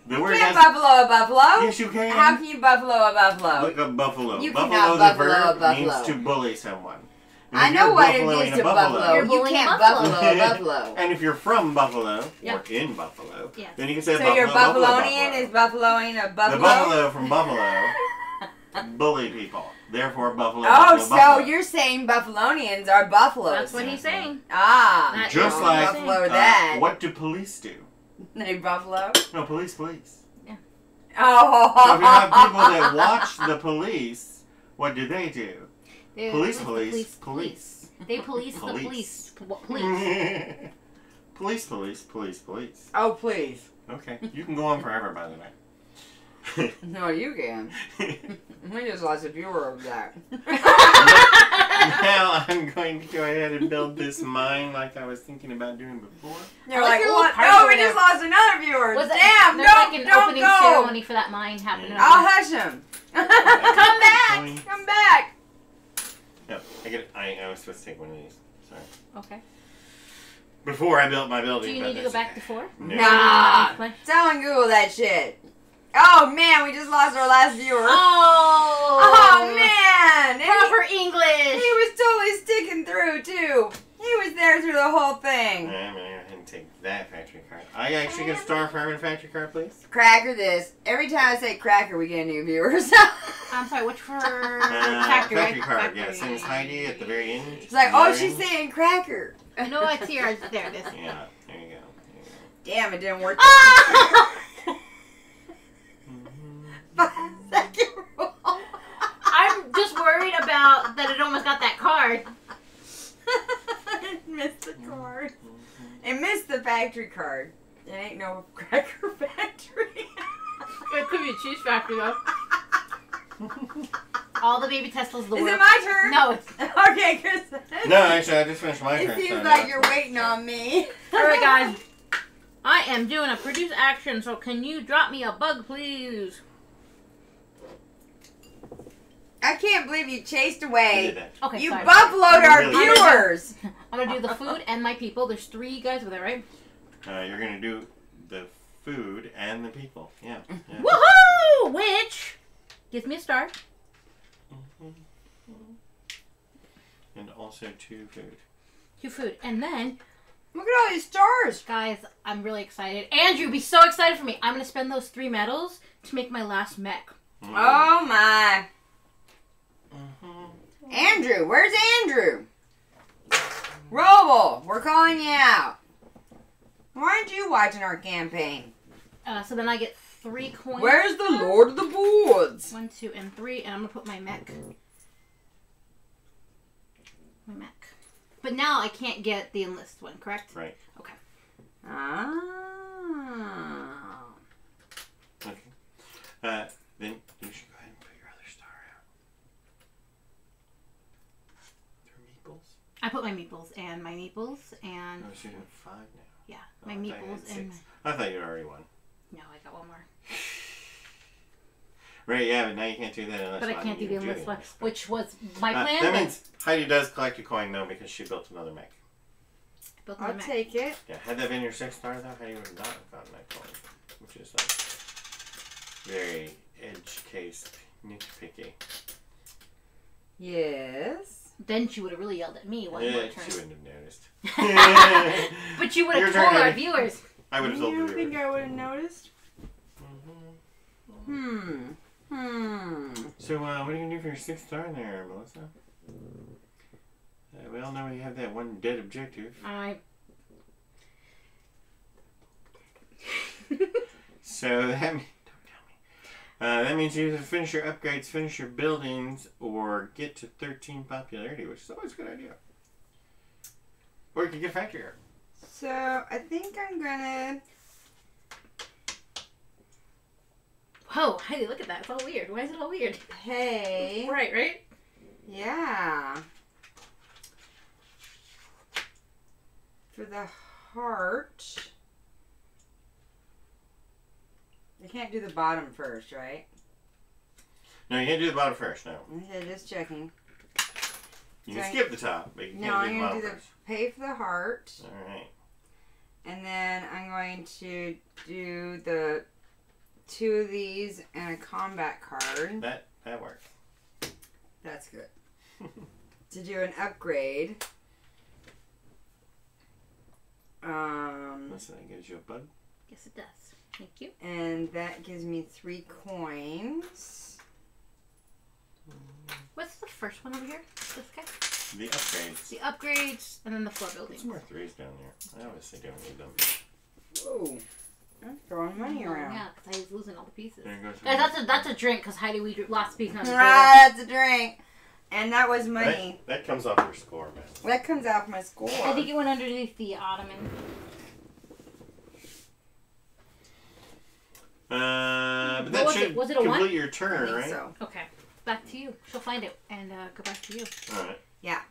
The word You can't has... buffalo a buffalo. Yes, you can. How can you buffalo a buffalo? Look up buffalo. You Buffalo, cannot the buffalo verb, a buffalo. means to bully someone. And I if know you're what it buffaloing is a to buffalo. You're You bullying can't buffalo. buffalo a buffalo. And if you're from Buffalo, Yeah. or in Buffalo, Yeah. then you can say So buffalo, your buffalo, buffalonian is buffaloing a The buffalo? buffalo from Buffalo bully people. Therefore, buffalo. Oh, buffalo, so buffalo. you're saying buffalonians are buffaloes. That's what he's saying. Ah. That Just is like buffalo that. what do police do? They buffalo? No, police. Oh. So if you have people that watch the police, what do? They Police. They police the police. Police. Oh, please. Okay, you can go on forever, by the way. No, you can. We just lost a viewer of that. Now I'm going to go ahead and build this mine like I was thinking about doing before. They're I like like, your little what? party No, over we there. just lost another viewer. Was it- Damn, there's like an don't opening go. ceremony for that mine happening. Yeah. I'll hush him. Come back. Going- Come back. No, I was supposed to take one of these. Sorry. Okay. Before I built my building. Do you but need to go that's back okay. to 4? No. Nah. Someone Google that shit. Oh, man, we just lost our last viewer. Oh, man. And Proper he English. was totally sticking through, too. He was there through the whole thing. I'm going to go ahead and take that factory card. I actually get a star for having a factory card, please? Cracker this. Every time I say cracker, we get a new viewer. So I'm sorry, which for Factory right? card, Factory. yeah. Same as Heidi at the very end. it's like, oh, Very she's end. saying cracker. No, it's here. It's there. This. Yeah, there you go. Damn, it didn't work. Ah! 5-second rule. I'm just worried about that it almost got that card. It missed the card. It missed the factory card. It ain't no cracker factory. It could be a cheese factory though. All the baby Teslas of the Is world. it my turn? No, it's Okay, Chris. No, actually, I just finished my It turn. seems so like no. you're waiting on me. alright, guys. I am doing a produce action, so can you drop me a bug, please? I can't believe you chased I did away. that. Okay, You sorry. buffaloed our Really? viewers. I'm gonna do the food and my people. There's 3 guys over there, right? you're going to do the food and the people. Yeah. Woohoo! Which gives me a star. And also 2 food. 2 food. And then... Look at all these stars. Guys, I'm really excited. Andrew, be so excited for me. I'm going to spend those 3 medals to make my last mech. Oh, my. Andrew, where's Andrew? Roble, we're calling you out. Why aren't you watching our campaign? So then I get 3 coins. Where's the Lord of the Boards? 1, 2, and 3, and I'm gonna put my mech. My mech. But now I can't get the enlist one, correct? Right. Okay. Ah. Okay. Then you should go ahead and put your other star out. Your meeples? I put my meeples and my meeples and... Oh, so you're doing 5 now. Yeah, my meeples and... I thought you already won. No, I got 1 more. Right, yeah, but now you can't do that unless But I can't do the enlist one, which was my plan. That means Heidi does collect a coin, though, because she built another mech. I'll take it. Yeah, had that been your 6th star, though, Heidi would not have gotten that coin. Which is, like, very edge-cased, nitpicky. Yes. Then she would have really yelled at me one more turn. She wouldn't have noticed. But you would Your have turn, told our Heidi. viewers. I would have told You the don't think viewers. I would have noticed? So, what are you going to do for your 6th star there, Melissa? We all know you have that one dead objective. So that means, don't tell me. That means you either finish your upgrades, finish your buildings, or get to 13 popularity, which is always a good idea. Or you could get a factory art. So, I think I'm gonna... Whoa, Heidi, look at that. It's all weird. Why is it all weird? Hey. Right? Yeah. For the heart... I can't do the bottom first, right? No, you can't do the bottom first, no. Okay, just checking. You can skip the top, but you No, can't do I'm the going bottom to do the first. pay for the heart. Alright. And then I'm going to do the 2 of these and a combat card. That works. That's good. To do an upgrade. So that gives you a bug. Yes, it does. Thank you. And that gives me 3 coins. What's the first one over here? This guy? The upgrades. The upgrades, and then the 4 buildings. Some more 3s down there. I obviously don't need them. Whoa. I'm throwing money around. Yeah, because Heidi's losing all the pieces. There goes Guys, that's a drink, because Heidi, we lost a piece on the table. That's a drink. And that was money. That comes off your score, man. That comes off my score. I think it went underneath the ottoman. But that should was it a complete 1? your turn, I think right? so. Okay. Back to you. She'll find it and go back to you. Alright. Yeah.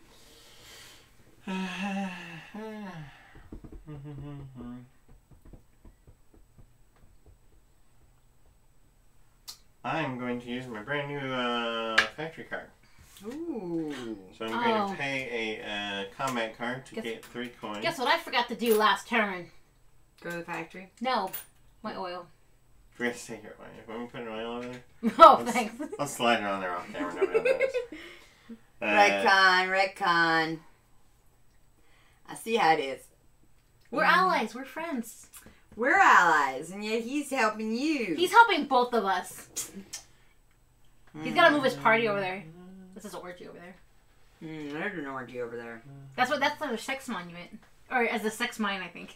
I'm going to use my brand new factory card. Ooh. So I'm going to pay a combat card to get 3 coins. Guess what I forgot to do last turn? Go to the factory. No. My oil. Forget to take your oil. Want me to put an oil over there? Oh, thanks. I'll slide it on there off camera. Nobody will notice. Retcon. I see how it is. We're allies. We're friends. We're allies, and yet he's helping you. He's helping both of us. He's got to move his party over there. This is an orgy over there. There's an orgy over there. That's the sex monument. Or as the sex mine, I think.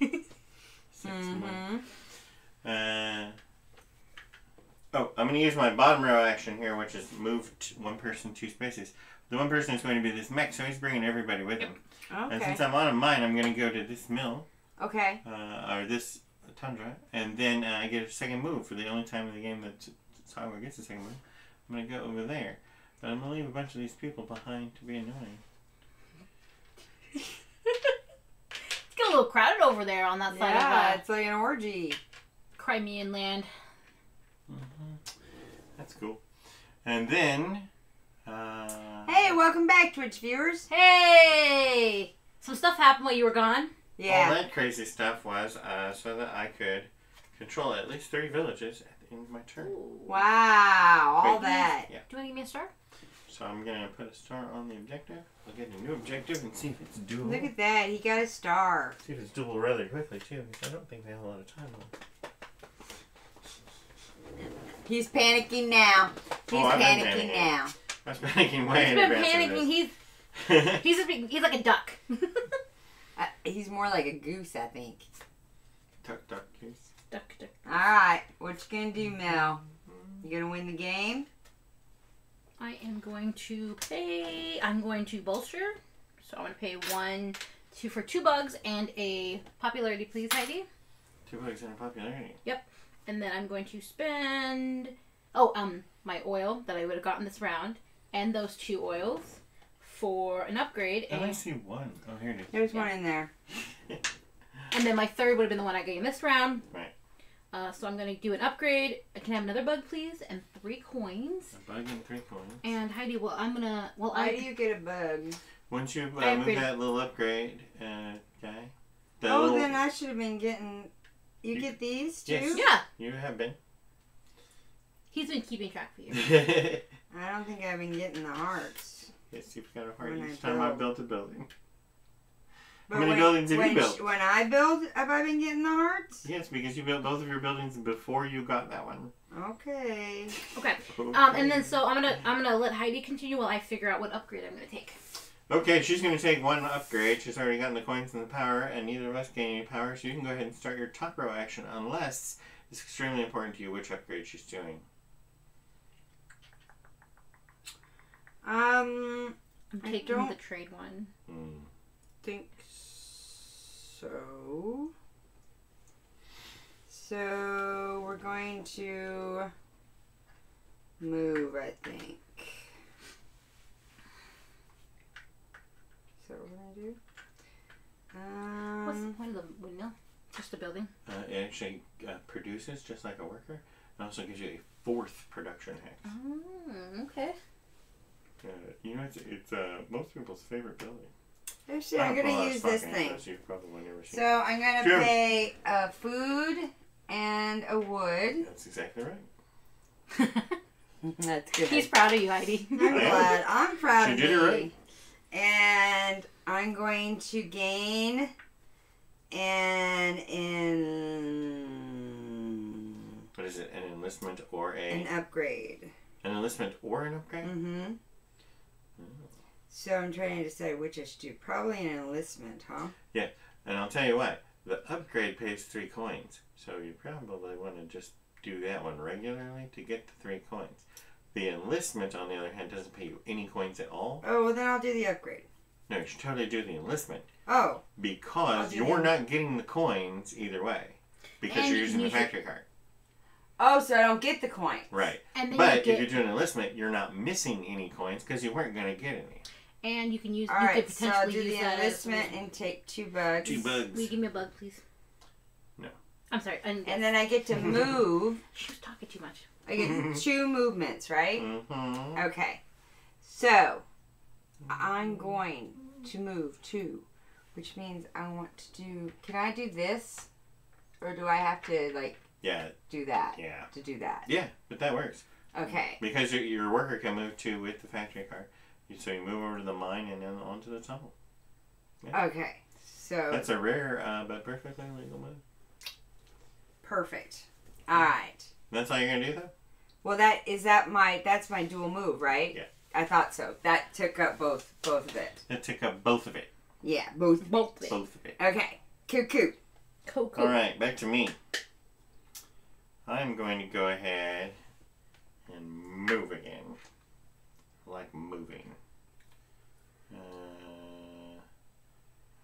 I'm going to use my bottom row action here, which is move 1 person 2 spaces. The 1 person is going to be this mech, so he's bringing everybody with him. Okay. And since I'm on mine, I'm going to go to this mill. Okay. Or this tundra, and then I get a second move for the only time in the game that Tyler gets a second move. I'm going to go over there. But I'm going to leave a bunch of these people behind to be annoying. It's getting a little crowded over there on that side Yeah, of it's like an orgy. Crimean land. That's cool. And then... Hey, welcome back, Twitch viewers. Hey! Some stuff happened while you were gone. Yeah. All that crazy stuff was so that I could control at least 3 villages at the end of my turn. Ooh. Wow, all that. Yeah. Do you want to give me a star? So I'm going to put a star on the objective. We'll get a new objective and see if it's doable. Look at that. He got a star. See if it's doable rather quickly, too, because I don't think they have a lot of time left. He's panicking now. He's I've been panicking now. I was panicking way He's in been advance panicking. of this. He's like a duck. He's more like a goose, I think. Duck, duck, goose. Duck, duck. All right. What you going to do, Mel? You going to win the game? I am going to pay. I'm going to bolster. So I'm going to pay for 2 bugs and a popularity, please, Heidi. 2 bugs and a popularity. Yep. And then I'm going to spend my oil that I would have gotten this round and those 2 oils for an upgrade. I only see 1. Oh, here it is. There's one in there. And then my third would have been the one I gained this round. Right. So I'm going to do an upgrade. Can I have another bug, please? And 3 coins. A bug and 3 coins. And Heidi, Why do you get a bug? Once you move upgraded. that little upgrade guy. Then I should have been getting... You get these too? Yes. Yeah. You have been. He's been keeping track for you. I don't think I've been getting the hearts. Yes, you've got a heart When each I time I build. built a building. But How many buildings have you built? When I build, have I been getting the hearts? Yes, because you built both of your buildings before you got that one. Okay. Okay. And then so I'm gonna let Heidi continue while I figure out what upgrade I'm gonna take. Okay, she's going to take 1 upgrade. She's already gotten the coins and the power, and neither of us gain any power, so you can go ahead and start your top row action unless it's extremely important to you which upgrade she's doing. I'm taking don't the trade one. think so. So we're going to move, I think. So what we're going to do? What's the point of the windmill? Just a building? It actually produces just like a worker. It also gives you a 4th production hex. Oh, okay. You know, it's most people's favorite building. Actually, I'm going to use this thing. You've probably never seen So I'm going to pay a food and a wood. That's exactly right. That's good. He's proud of you, Heidi. I'm glad. I'm proud of She did you. it right. And I'm going to gain What is it? An enlistment or an upgrade. An enlistment or an upgrade? Mm-hmm. So I'm trying to decide which I should do. Probably an enlistment, huh? Yeah, and I'll tell you what. The upgrade pays 3 coins, so you probably want to just do that one regularly to get the 3 coins. The enlistment, on the other hand, doesn't pay you any coins at all. Oh, well then I'll do the upgrade. No, you should totally do the enlistment. Oh. Because you're not getting the coins either way. Because And you're using the factory card. Oh, so I don't get the coin. Right. And then But if you're doing an enlistment, you're not missing any coins because you weren't going to get any. And you can use. All you right, could so I'll potentially do use the that enlistment and take 2 bugs. 2 bugs. Will you give me a bug, please? No. I'm sorry. And then I get to move. She was talking too much. I get 2 movements, right? Mm-hmm. Okay. So, I'm going to move 2, which means I want to do... Can I do this? Or do I have to, like, do that? Yeah. To do that? Yeah, but that works. Okay. Because your worker can move 2 with the factory card. So you move over to the mine and then onto the tunnel. Yeah. Okay. So... That's a rare but perfectly legal move. Perfect. All right. That's all you're going to do, though? Well, that's my dual move, right? Yeah. I thought so. That took up both of it. That took up both of it. Yeah, both of Both. it. Okay. Cuckoo. Cool. All right, back to me. I'm going to go ahead and move again. I like moving.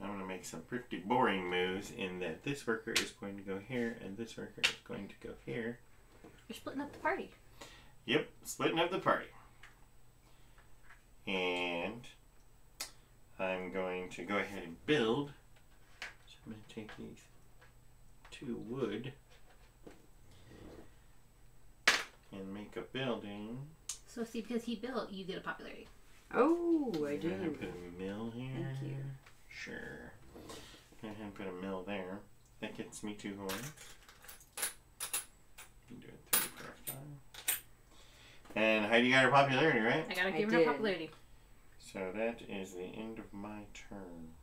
I'm going to make some pretty boring moves in that this worker is going to go here and this worker is going to go here. You're splitting up the party. Yep, splitting up the party. And I'm going to go ahead and build. So I'm going to take these 2 wood and make a building. So see, because he built, you get a popularity. Oh, I do. I'm going to put a mill here. Thank you. Sure. Go ahead and put a mill there. That gets me 2 coins. Do it 3 first time. And Heidi got her popularity, right? I gotta give her popularity. So that is the end of my turn.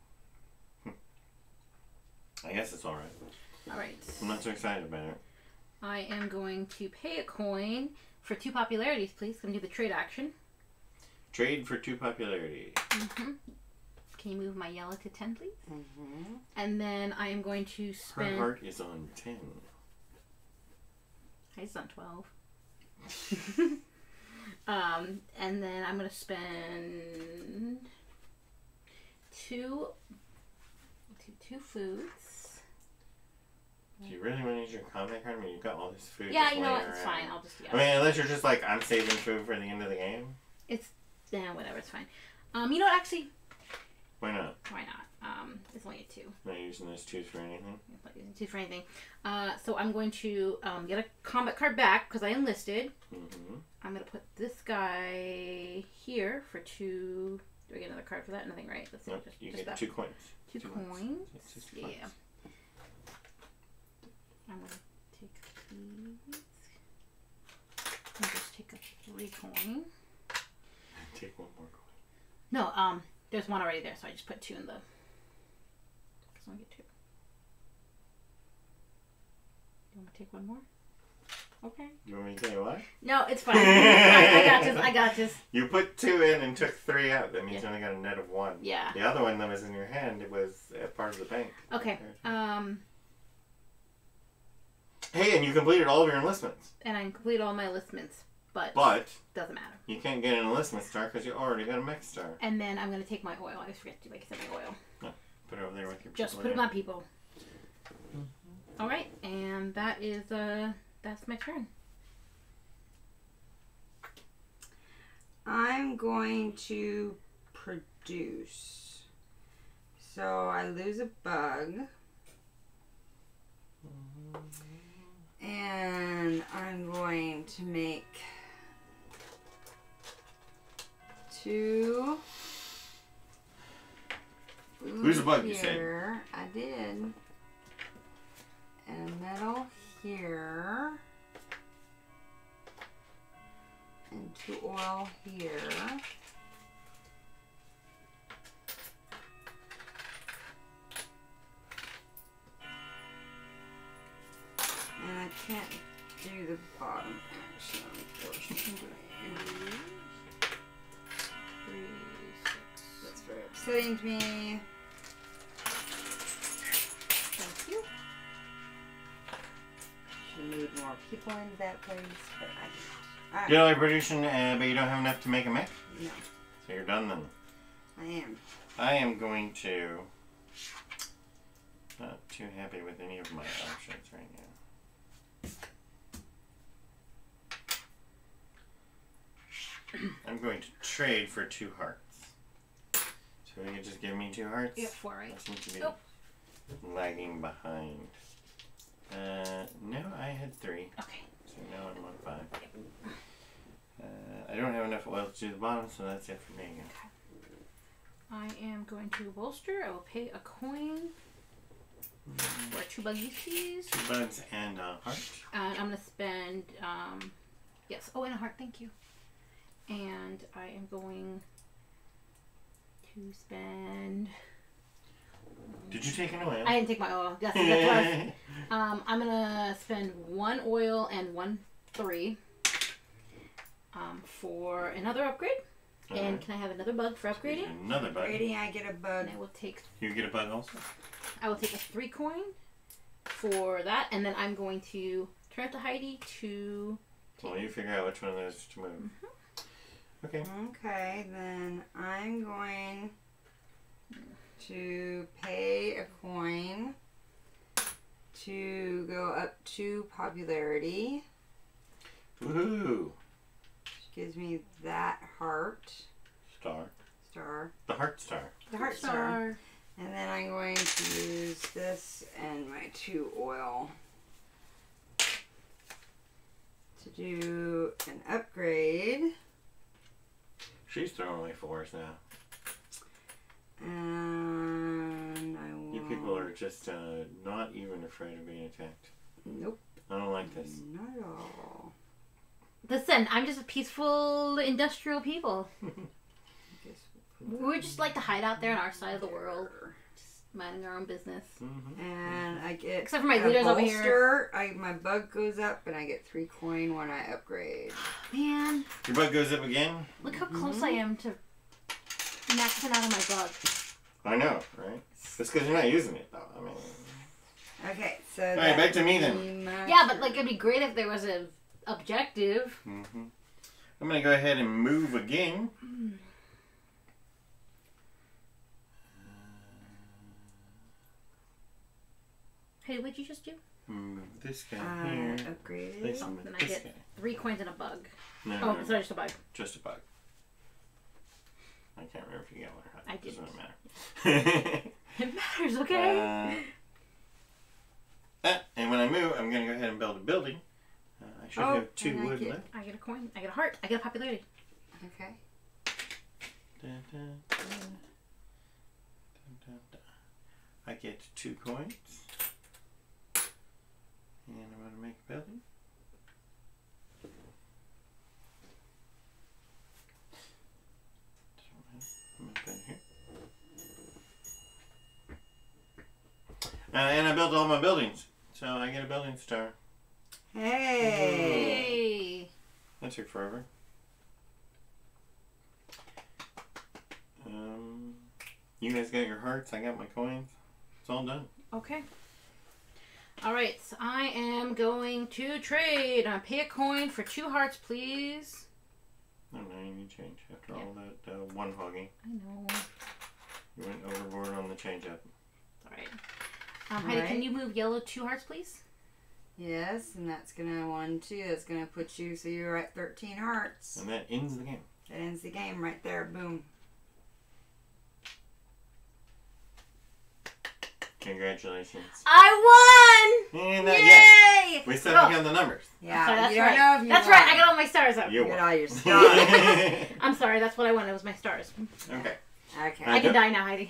I guess it's alright. Alright. I'm not so excited about it. I am going to pay a coin for 2 popularities, please. I'm gonna do the trade action. Trade for 2 popularity. Mm-hmm. Can you move my yellow to 10, please? Mm-hmm. And then I am going to spend... Her heart is on 10. Heidi's on 12. And then I'm going to spend two foods. Do you really want to use your combat card? I mean, you've got all this food. Yeah, you know what? It's fine. I'll just... I mean, unless you're just like, I'm saving food for the end of the game. It's... whatever. It's fine. You know what? Actually... Why not? Why not? It's only a 2. Not using those 2s for anything? Not using 2 for anything. So I'm going to get a combat card back because I enlisted. Mm-hmm. I'm going to put this guy here for 2... Do I get another card for that? Nothing, right? Let's see. Nope, you get 2 coins. 2 coins. Yeah. I'm going to take these. And just take a 3 coin. Take 1 more coin. No, there's 1 already there, so I just put 2 in the... Because I get 2. You want me to take 1 more? Okay. You want me to tell you what? No, it's fine. I got this. You put 2 in and took 3 out. That means you only got a net of 1. Yeah. The other one that was in your hand, it was part of the bank. Okay. Hey, and you completed all of your enlistments. And I completed all my enlistments, but doesn't matter. You can't get an enlistment star because you already got a mech star. And then I'm going to take my oil. I forget to like I said my oil. No, put it over there with your Just put it on people. Mm-hmm. All right, and that is that's my turn. I'm going to produce. So I lose a bug. And I'm going to make 2. Lose a bug, you said? I did. And a metal here. And 2 oil here. And I can't do the bottom action, unfortunately. 3, 6. That's very upsetting to me. Thank you. Should have moved more people into that place, but I didn't. Alright. You're only producing, but you don't have enough to make a mech? No. So you're done then? I am. I am going to... Not too happy with any of my options right now. I'm going to trade for 2 hearts. So you can just give me 2 hearts? You have 4, right? I seem to be lagging behind. No, I had 3. Okay. So now I'm on 5. I don't have enough oil to do the bottom, so that's it for me again. I am going to bolster. I will pay a coin for 2 buggies. 2 bugs and a heart. And I'm going to spend, yes, oh, and a heart, thank you. And I am going to spend... Did you take an oil? I didn't take my oil. Yes, that's I'm going to spend 1 oil and 1 3 for another upgrade. And can I have another bug for upgrading? Another bug. Upgrading, I get a bug. And I will take... You get a bug also? I will take a 3 coin for that. And then I'm going to turn it to Heidi to... Well, you figure out which one of those to move. Mm-hmm. Okay. Okay, then I'm going to pay a coin to go up 2 popularity. Woohoo! Which gives me that heart. Star. The heart star. The heart star. And then I'm going to use this and my 2 oil to do an upgrade. She's throwing away 4s now. And I You people are just not even afraid of being attacked. Nope. I don't like this. Not at all. Listen, I'm just a peaceful industrial people. Guess We just like to hide out there on our side of the world, just minding our own business. And I get Except for my a leaders over bolster. My bug goes up, and I get 3 coin when I upgrade. Man, Your bug goes up again? look how close I am to maxing out on my bug. I know, right? That's because you're not using it, though. I mean... Okay, so All right, back to me then. Yeah, but like it'd be great if there was an objective. I'm going to go ahead and move again. Hey, what'd you just do? Move this guy here. Upgraded. Place him Then with I this get guy. 3 coins and a bug. No, Oh, no, sorry, just a bug. just a bug. I can't remember if you got one or not. I Doesn't didn't. really matter. It matters, okay? And when I move, I'm going to go ahead and build a building. I should have 2 and I wood get- left. I get a coin. I get a heart. I get a popularity. Okay. Dun, dun, dun. Dun, dun, dun. I get 2 coins. And I'm going to make a building. I'm going to put it here. And I built all my buildings. So I get a building star. Hey. Hey. That took forever. You guys got your hearts. I got my coins. It's all done. Okay. Alright, so I am going to trade. Pay a coin for 2 hearts, please. Oh no, you need change after all that one hogging. I know. You went overboard on the change up. Alright. Heidi, can you move yellow 2 hearts, please? Yes, and that's gonna 1, 2. That's gonna put you so you're at 13 hearts. And that ends the game. That ends the game right there. Boom. Congratulations. I won! And not Yay! yet. We still have to count the numbers. Yeah, Sorry, that's you don't right. know if you That's won. right, I got all my stars up. You You got won. all your stars. I'm sorry, that's what I wanted, was my stars. Okay. Okay. I can die now, Heidi.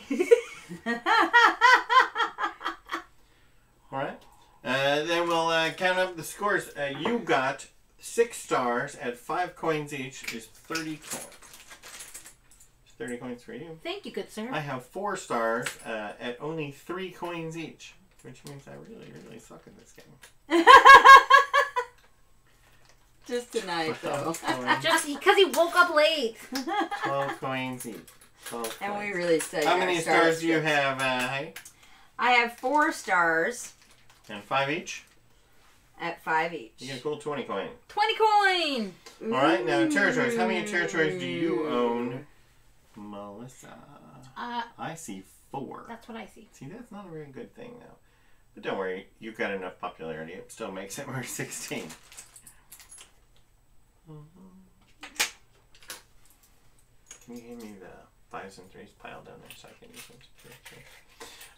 Alright. Then we'll count up the scores. You got 6 stars at 5 coins each is 30 coins. 30 coins for you. Thank you, good sir. I have 4 stars at only 3 coins each, which means I really, really suck at this game. Just tonight, though. 12 coins, Just because he woke up late. 12 coins each. 12 And we coins. really studied. How our many star stars do you scripts. have, Heidi? I have 4 stars And 5 each? at 5 each. You get a cool 20 coin. 20 coin! Alright, now territories. How many territories do you own, Melissa? I see 4. That's what I see. See, that's not a very good thing, though. But don't worry, you've got enough popularity. It still makes it worth 16. Can you hand me the 5s and 3s piled down there so I can use them?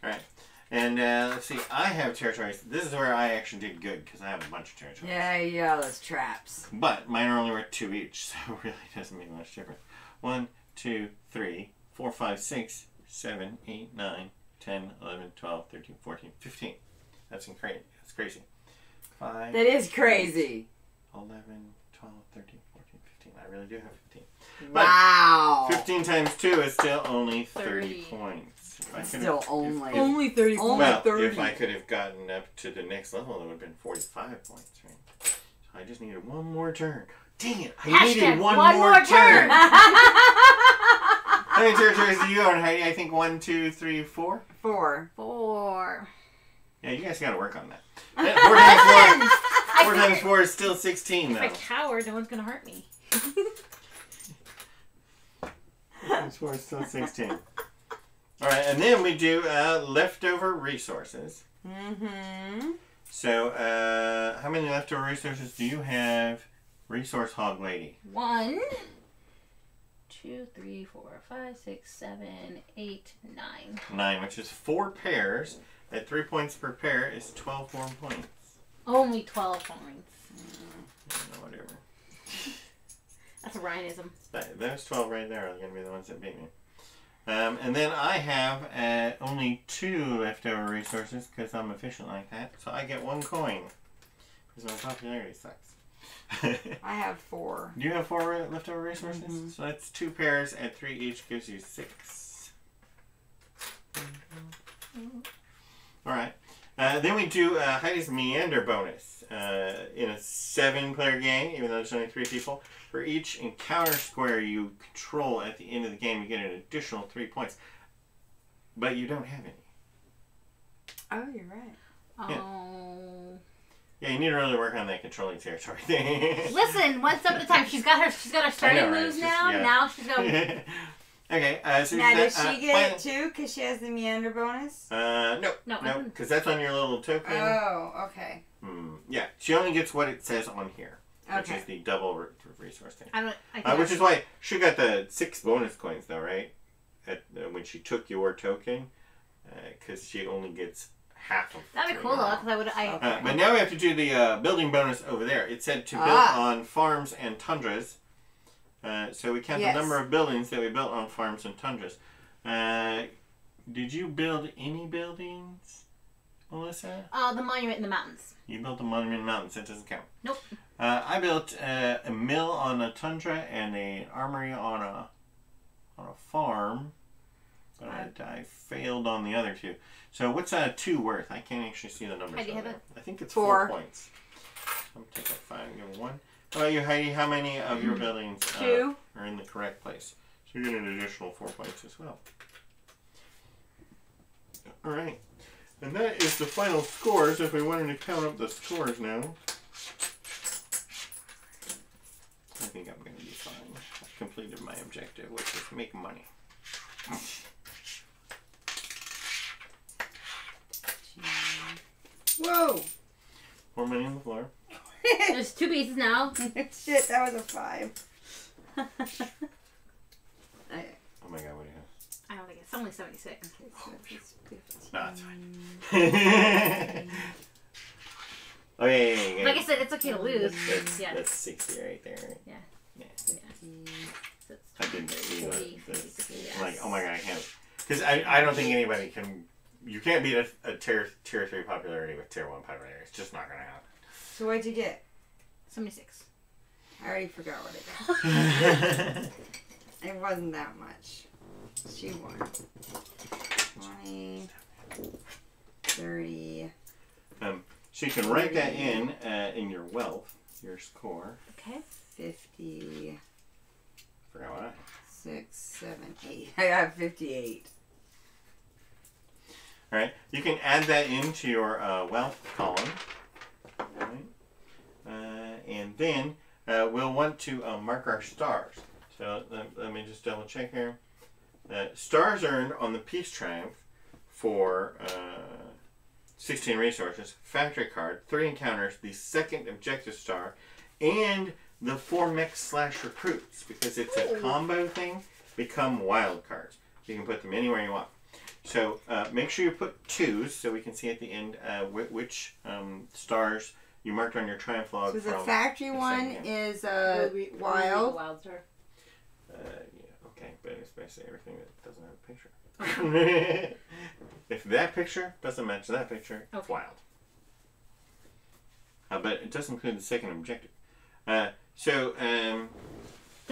Alright. And let's see, I have territories. This is where I actually did good because I have a bunch of territories. Yeah, yeah, those traps. But mine are only worth 2 each, so it really doesn't make much difference. 1, 2, 3, 4, 5, 6, 7, 8, 9, 10, 11, 12, 13, 14, 15. That's crazy. That's crazy. 5. That is crazy. 11, 12, 13, 14, 15. I really do have 15. Wow. 15 times 2 is still only 30 30. points. If I could Still have, only. if- Only 30. Only well, 30. if I could have gotten up to the next level, it would have been 45 points, right? So I just needed one more turn. Dang it! I needed one more turn. How many territories do you own, Heidi? I think 1, 2, 3, 4. 4. 4. Yeah, you guys got to work on that. 4 times 4. 4 times 4 is still 16, If though. I cower, no one's going to hurt me. 4 times 4 is still 16. All right, and then we do leftover resources. Mm-hmm. So, how many leftover resources do you have, Resource Hog Lady? 1, 2, 3, 4, 5, 6, 7, 8, 9. 9, which is 4 pairs. At 3 points per pair is 12 more points. Only 12 points. Whatever. That's a Ryanism. Those 12 right there are going to be the ones that beat me. And then I have only 2 leftover resources because I'm efficient like that. So I get 1 coin because my popularity sucks. I have 4. Do you have 4 leftover resources? So that's 2 pairs at 3 each gives you 6. Alright. Then we do Heidi's Meander bonus. In a 7-player game, even though there's only 3 people, for each encounter square you control at the end of the game, you get an additional 3 points. But you don't have any. Oh, you're right. Oh. Yeah, you need to really work on that controlling territory thing. Listen, one step at a time. She's got her starting moves now. Yeah. Now she's got. Okay, so now, does she get it too because she has the meander bonus? No, because that's on your little token. Oh, okay. Yeah, she only gets what it says on here, which Okay. is the double resource thing. I which is why she got the 6 bonus coins, though, right? When she took your token, because she only gets half of. That'd be cool though, because I would. But now we have to do the building bonus over there. It said to build on farms and tundras. So we count the number of buildings that we built on farms and tundras. Did you build any buildings, Melissa? The monument in the mountains. You built a monument in the mountains. That doesn't count. Nope. I built a mill on a tundra and an armory on a farm. But I failed on the other 2. So what's 2 worth? I can't actually see the numbers. Heidi, have it? I think it's 4 points. I'm gonna take that 5 and give it 1. How about you, Heidi? How many of your buildings 2 are in the correct place? So you get an additional 4 points as well. All right. And that is the final scores. If we wanted to count up the scores now, I think I'm going to be fine. I've completed my objective, which is make money. Whoa! More money on the floor. There's 2 pieces now. Shit, that was a 5. Oh my god, what do you have? I don't think it's only 76. No, it's fine. Oh, yeah. Like I said, it's okay to lose. That's 60 right there. Yeah. I didn't see 40, that. 50, yes. I'm like, oh my god, I can't. Because I don't think anybody can. You can't beat a tier 3 popularity with tier 1 popularity. It's just not going to happen. So what'd you get? 76. I already forgot what I got. It wasn't that much. She won. 20, 30. So you can write that in your wealth, your score. Okay. 50. Forgot what I had. 6, 7, 8. I got 58. All right. You can add that into your wealth column. All right. And then we'll want to mark our stars. So let me just double check here. Stars earned on the Peace Triumph for 16 resources, factory card, 3 encounters, the second objective star, and the 4 mechs / recruits, because it's a combo thing, become wild cards. You can put them anywhere you want. So make sure you put 2s so we can see at the end which stars you marked on your Triumph log. So the factory one is wild. Wild star. Yeah, okay, but it's basically everything that doesn't have a picture. If that picture doesn't match that picture, it's wild. But it does include the second objective. Did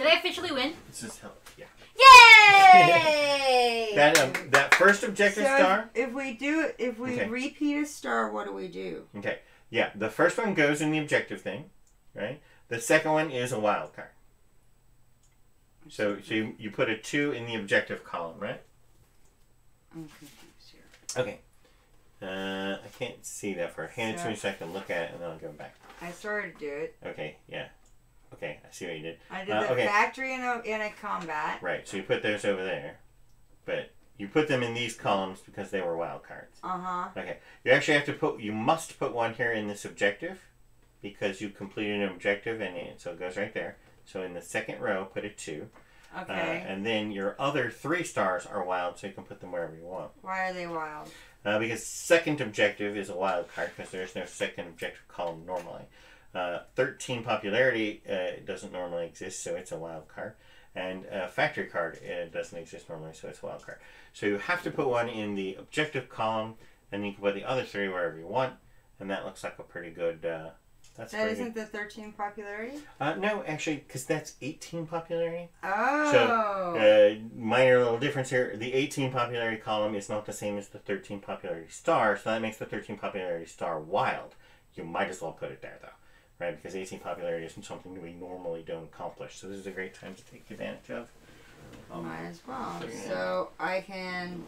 I officially win? This is hell. Yeah. Yay! That first objective star. If we repeat a star, what do we do? Okay. Yeah, the first one goes in the objective thing, right? The second one is a wild card. So you put a 2 in the objective column, right? I'm confused here. Okay. I can't see that far. Hand it to me so I can look at it and then I'll go back. I started to do it. Okay, yeah. Okay, I see what you did. I did the factory in a combat. Right, so you put those over there. But you put them in these columns because they were wild cards. Uh-huh. Okay. You actually have to you must put 1 here in this objective because you completed an objective so it goes right there. So in the second row, put a 2. Okay. And then your other 3 stars are wild, so you can put them wherever you want. Why are they wild? Because second objective is a wild card because there's no second objective column normally. 13 popularity doesn't normally exist, so it's a wild card. And a factory card, it doesn't exist normally, so it's a wild card. So you have to put one in the objective column, and you can put the other 3 wherever you want, and that looks like a pretty good... that isn't the 13 popularity? No, actually, because that's 18 popularity. Oh. So, minor little difference here. The 18 popularity column is not the same as the 13 popularity star, so that makes the 13 popularity star wild. You might as well put it there, though. Right, because 18 popularity isn't something we normally don't accomplish. So this is a great time to take advantage of. Might as well. So I can...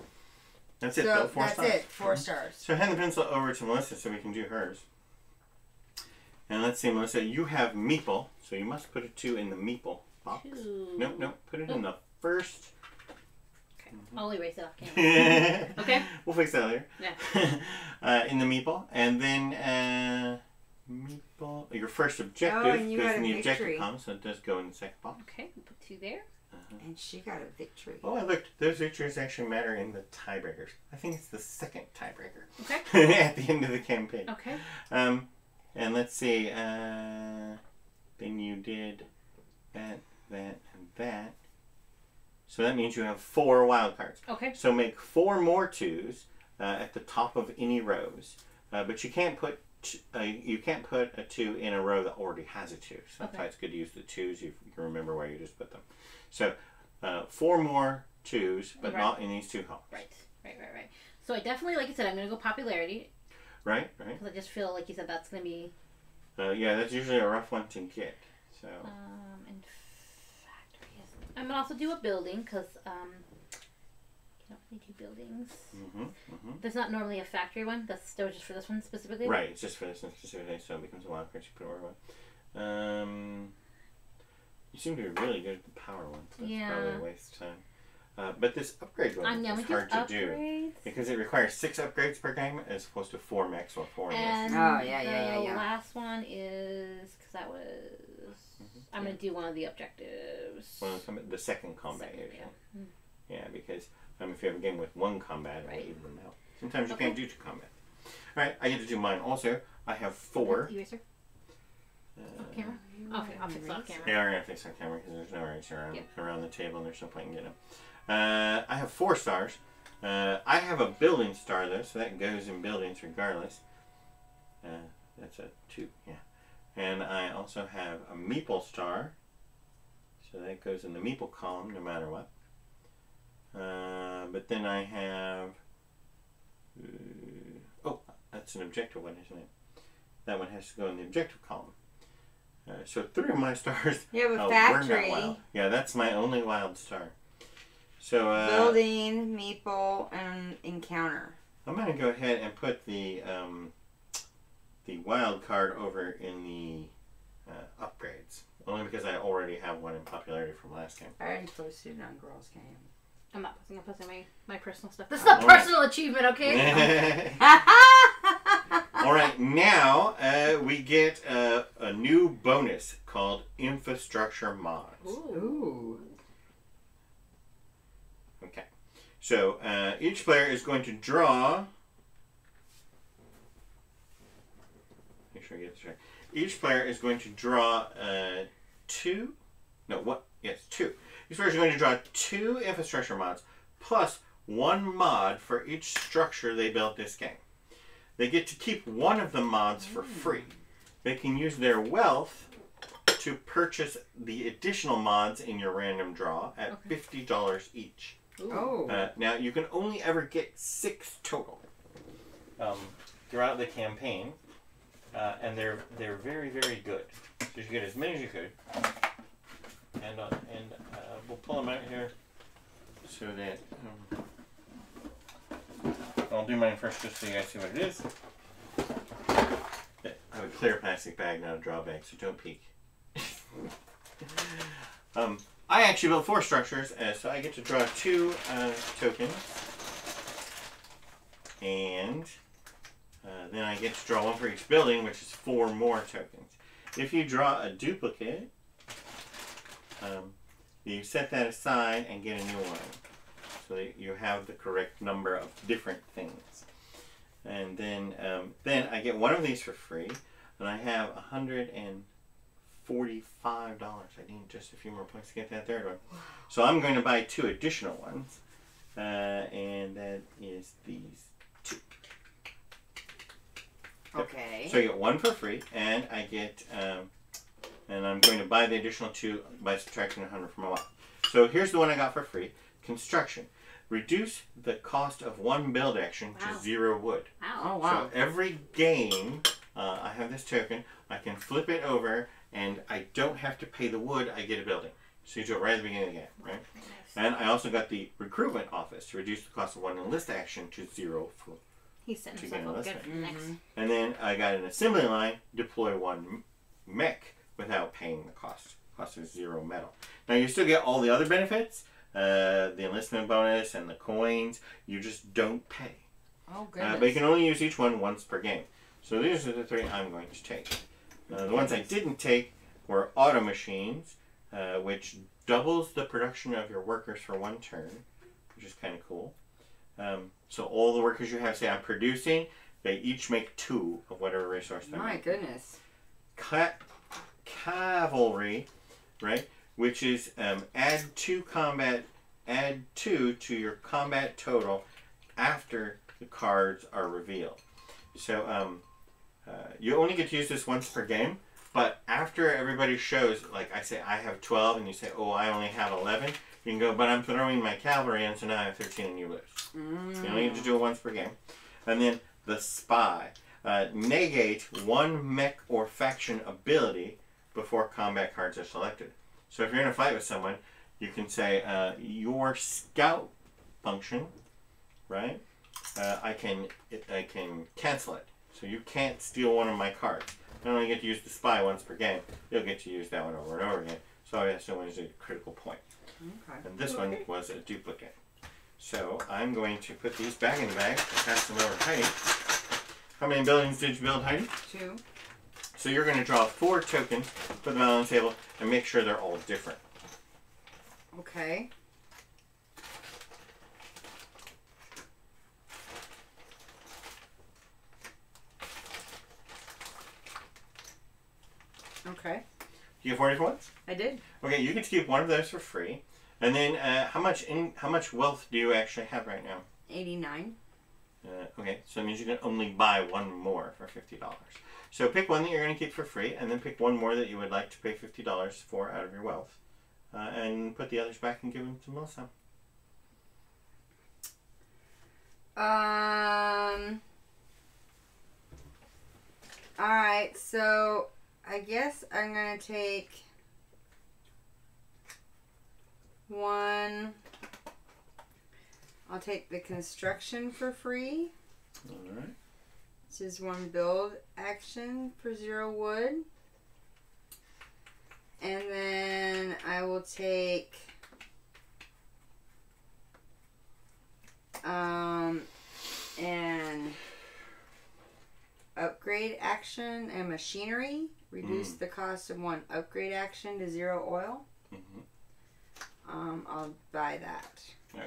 That's it, Bill. 4 stars. That's it, 4 stars. So hand the pencil over to Melissa so we can do hers. And let's see, Melissa, you have meeple, so you must put a 2 in the meeple box. 2. No, put it in the first. Okay, I'll erase it off camera. Okay. We'll fix that later. Yeah. In the meeple, and then... meatball. Your first objective goes in the objective column, so it does go in the second box. Okay, we'll put 2 there. And she got a victory. Oh, I looked. Those victories actually matter in the tiebreakers. I think it's the second tiebreaker. Okay. At the end of the campaign. Okay. And let's see. Then you did that, and that. So that means you have 4 wild cards. Okay. So make 4 more 2s at the top of any rows, but you can't put a 2 in a row that already has a 2. So that's why it's good to use the 2s. You can remember where you just put them. So 4 more 2s, but not in these 2 columns. Right. So I definitely, like you said, I'm going to go popularity. Right. Because I just feel, like you said, that's going to be... yeah, that's usually a rough one to get. So. And factory is... I'm going to also do a building, because... you don't really do buildings. There's not normally a factory one. That's still just for this one specifically. Right, it's just for this one specifically, so it becomes a wild card. You put it where you want. You seem to be really good at the power one, so it's probably a waste of time. But this upgrade one is hard to do because it requires 6 upgrades per game as opposed to 4 max or 4 and yeah. The last one is because that was. I'm going to do one of the objectives. The second combat usually. Yeah, because. If you have a game with 1 combat, it'll even them out. Sometimes you can't do 2 combat. Alright, I get to do mine also. I have 4. Eraser? Off camera? Okay, I'll fix it off camera. Yeah, we're going to fix it on camera because there's no eraser around the table and there's no point in getting them. I have 4 stars. I have a building star though, so that goes in buildings regardless. That's a 2, yeah. And I also have a meeple star. So that goes in the meeple column no matter what. But then I have... that's an objective one, isn't it? That one has to go in the objective column. So 3 of my stars have a factory. Were not wild. Yeah, that's my only wild star. So building, meeple, and encounter. I'm going to go ahead and put the wild card over in the upgrades. Only because I already have one in popularity from last game. I already posted it on Girls Game. I'm not posting. I'm posting my personal stuff. This is a personal achievement, okay? Alright, now we get a new bonus called Infrastructure Mods. Ooh. Okay. So each player is going to draw... Make sure I get this right. Each player is going to draw 2... No, what? Yes, 2. These players are going to draw 2 infrastructure mods plus 1 mod for each structure they built this game. They get to keep one of the mods for free. They can use their wealth to purchase the additional mods in your random draw at $50 each. Now, you can only ever get 6 total throughout the campaign, and they're very, very good. So you get as many as you could. And we'll pull them out here so that I'll do mine first just so you guys see what it is. I have a clear plastic bag, not a draw bag, so don't peek. I actually built 4 structures, so I get to draw 2 tokens. And then I get to draw 1 for each building, which is 4 more tokens. If you draw a duplicate, you set that aside and get a new one, so that you have the correct number of different things. And then I get 1 of these for free, and I have $45. I need just a few more points to get that third one. So I'm going to buy 2 additional ones. And that is these 2. Okay. So I get 1 for free, and I get, and I'm going to buy the additional 2 by subtracting 100 from my wallet. So here's the one I got for free. Construction. Reduce the cost of 1 build action to 0 wood. Wow. Oh, wow. So every game, I have this token. I can flip it over, and I don't have to pay the wood. I get a building. So you do it right at the beginning of the game, right? Nice. And I also got the recruitment office to reduce the cost of 1 enlist action to 0 for. He's setting To himself get up good for the next. And then I got an assembly line, deploy 1 mech without paying the cost. Cost is 0 metal. Now you still get all the other benefits, the enlistment bonus and the coins. You just don't pay. Oh, goodness. But you can only use each one once per game. So these are the 3 I'm going to take. The ones I didn't take were auto machines, which doubles the production of your workers for 1 turn, which is kind of cool. So all the workers you have, say I'm producing, they each make 2 of whatever resource they're My making. goodness. Cavalry, right? Which is add 2 to your combat total after the cards are revealed. So you only get to use this once per game, but after everybody shows, like I say I have 12 and you say, oh, I only have 11, you can go, but I'm throwing my cavalry in, so now I have 13 and you lose. So you only get to do it once per game. And then the spy. Negate 1 mech or faction ability before combat cards are selected. So if you're in a fight with someone, you can say your scout function, right? I can cancel it. So you can't steal one of my cards. I only get to use the spy once per game. You'll get to use that one over and over again. So I assume it's a critical point. Okay. And this one was a duplicate. So I'm going to put these back in the bag and pass them over to Heidi. How many buildings did you build, Heidi? 2. So you're going to draw 4 tokens, put them out on the table, and make sure they're all different. Okay. Okay. You get 4 different ones? I did. Okay, you get to keep one of those for free. And then how much wealth do you actually have right now? 89. Okay, so that means you can only buy 1 more for $50. So pick one that you're going to keep for free, and then pick 1 more that you would like to pay $50 for out of your wealth. And put the others back and give them to Melissa. Alright, so I guess I'm going to take 1. I'll take the construction for free. Alright. This is 1 build action for 0 wood. And then I will take an upgrade action and machinery. Reduce the cost of 1 upgrade action to 0 oil. I'll buy that. Okay.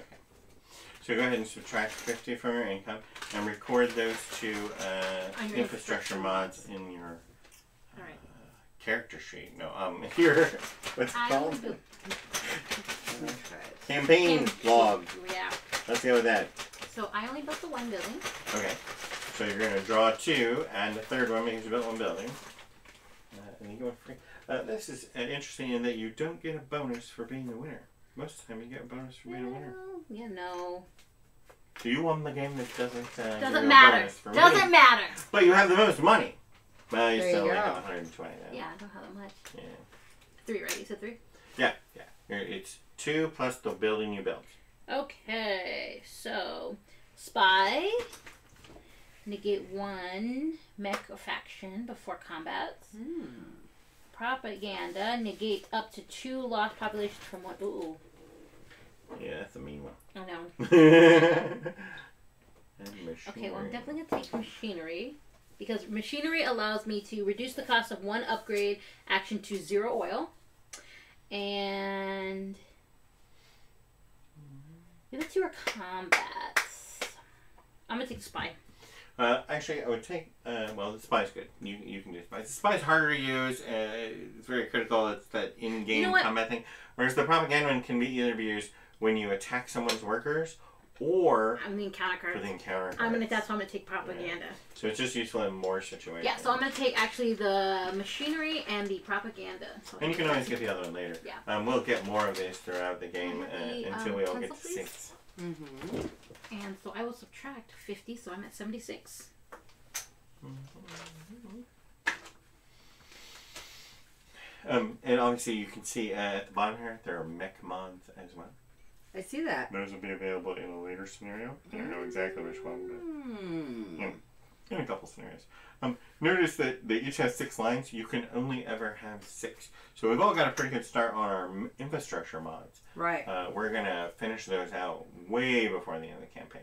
So go ahead and subtract 50 from your income and record those 2 infrastructure mods in your character sheet. No, your what's it called? Campaign log. Yeah. Let's go with that. So I only built the 1 building. Okay. So you're going to draw 2 and the 3rd one because you built 1 building. And you go free. This is interesting in that you don't get a bonus for being the winner. Most of the time you get a bonus for being a winner. You know. So you won the game that doesn't give you Doesn't a matter. bonus for Doesn't winning. matter. But you have the most money. Well, you There still you only go. have 120 then. Yeah, I don't have that much. Yeah. 3, right? You said 3? Yeah. It's 2 plus the building you built. Okay, so spy, negate 1 mech or faction before combat. Propaganda, negate up to 2 lost population from 1. Ooh. Yeah, that's a mean one. I know. And Okay, well I'm definitely gonna take machinery because machinery allows me to reduce the cost of 1 upgrade action to 0 oil, and the other 2 are combats. I'm gonna take spy. Actually, I would take, well, the spy's good. You can do spy. The spy's harder to use. It's very critical. It's that in-game combat thing. Whereas the propaganda one can either be used when you attack someone's workers or I'm the encounter card. for the encounter That's cards. why I'm gonna take propaganda. Yeah. So it's just useful in more situations. Yeah, so I'm gonna take actually the machinery and the propaganda. So And you can always get the other one later. Yeah. We'll get more of this throughout the game until we all get to pencil, 6. Mm-hmm. And so I will subtract 50, so I'm at 76. And obviously you can see at the bottom here, there are mech mods as well. I see that. Those will be available in a later scenario. I don't know exactly which one, but in a couple scenarios. Notice that they each have 6 lines. You can only ever have 6. So we've all got a pretty good start on our infrastructure mods. Right. We're going to finish those out way before the end of the campaign.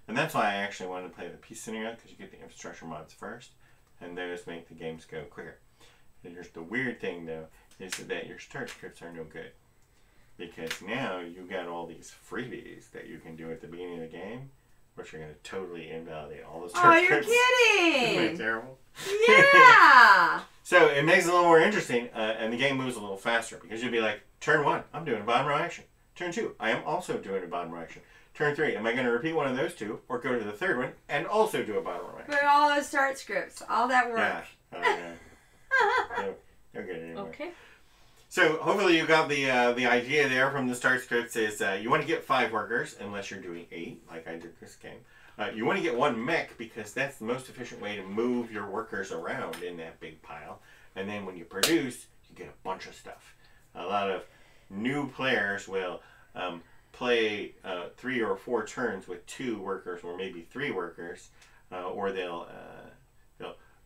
And that's why I actually wanted to play the peace scenario, because you get the infrastructure mods first, and those make the games go quicker. And here's the weird thing, though, is that your start scripts are no good. Because now you got all these freebies that you can do at the beginning of the game, which are going to totally invalidate all the start scripts. Oh, you're kidding! Isn't that terrible? Yeah! So it makes it a little more interesting, and the game moves a little faster, because you'll be like, turn 1, I'm doing a bottom row action. Turn 2, I am also doing a bottom row action. Turn 3, am I going to repeat one of those 2, or go to the third one and also do a bottom row action? But all those start scripts, all that work. Yeah. Oh, yeah. Don't get it anymore. Okay. So hopefully you got the idea there from the start scripts is you want to get 5 workers, unless you're doing 8, like I did this game. You want to get 1 mech, because that's the most efficient way to move your workers around in that big pile. And then when you produce, you get a bunch of stuff. A lot of new players will play 3 or 4 turns with 2 workers, or maybe 3 workers, or they'll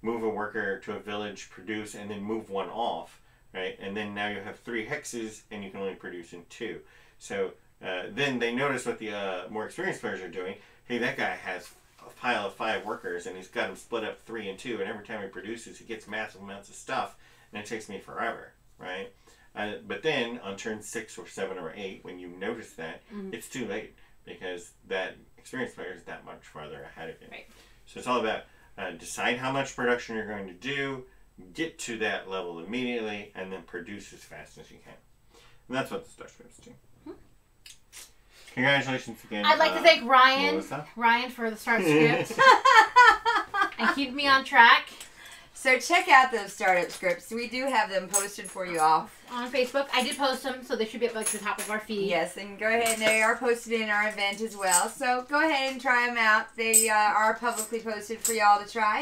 move a worker to a village, produce, and then move 1 off. Right, and then now you have 3 hexes, and you can only produce in 2. So then they notice what the more experienced players are doing. Hey, that guy has a pile of 5 workers, and he's got them split up 3 and 2, and every time he produces, he gets massive amounts of stuff, and it takes me forever, right? But then on turn 6 or 7 or 8, when you notice that, it's too late, because that experienced player is that much farther ahead of you. Right. So it's all about decide how much production you're going to do, get to that level immediately, and then produce as fast as you can. And that's what the start scripts do. Congratulations again. I'd like to thank Ryan for the start script and keep me on track. So check out those startup scripts. We do have them posted for you all on Facebook. I did post them, so they should be up like the top of our feed. Yes, and go ahead, and they are posted in our event as well. So go ahead and try them out. They are publicly posted for y'all to try,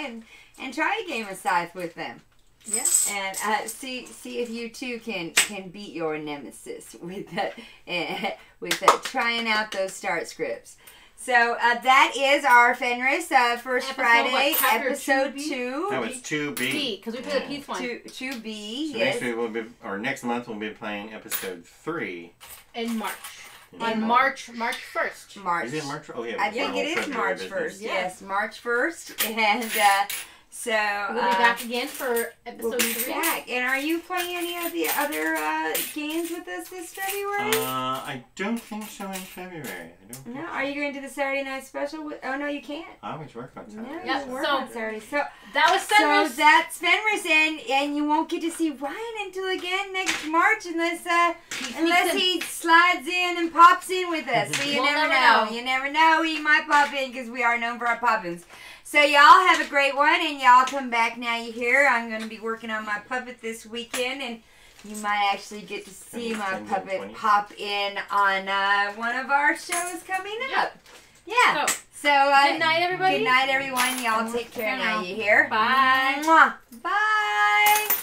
and try a game of Scythe with them. Yes. And see if you too can beat your nemesis with trying out those start scripts. So that is our Fenris First Friday episode 2. That was 2B. Because we played the peace one. 2B. So yes. next month we'll be playing episode 3 in March. On March 1st. March. Is it March? Oh yeah. I think it is March 1st. Yes, March 1st, and so we'll be back again for episode 3. Back. And are you playing any of the other games with us this February? I don't think so in February. I don't. No. Are you going to the Saturday night special? Oh no, you can't. I always work on Saturday. No, you work on Saturday. So that was Fenris. So that's Fenris, and you won't get to see Ryan until again next March unless he slides in and pops in with us. So you never know. You never know. He might pop in because we are known for our pop-ins. So y'all have a great one, and y'all come back now you hear. I'm going to be working on my puppet this weekend, and you might actually get to see my puppet pop in on one of our shows coming up. Yeah. So good night, everybody. Good night, everyone. Y'all take care now you hear. Bye. Mwah. Bye.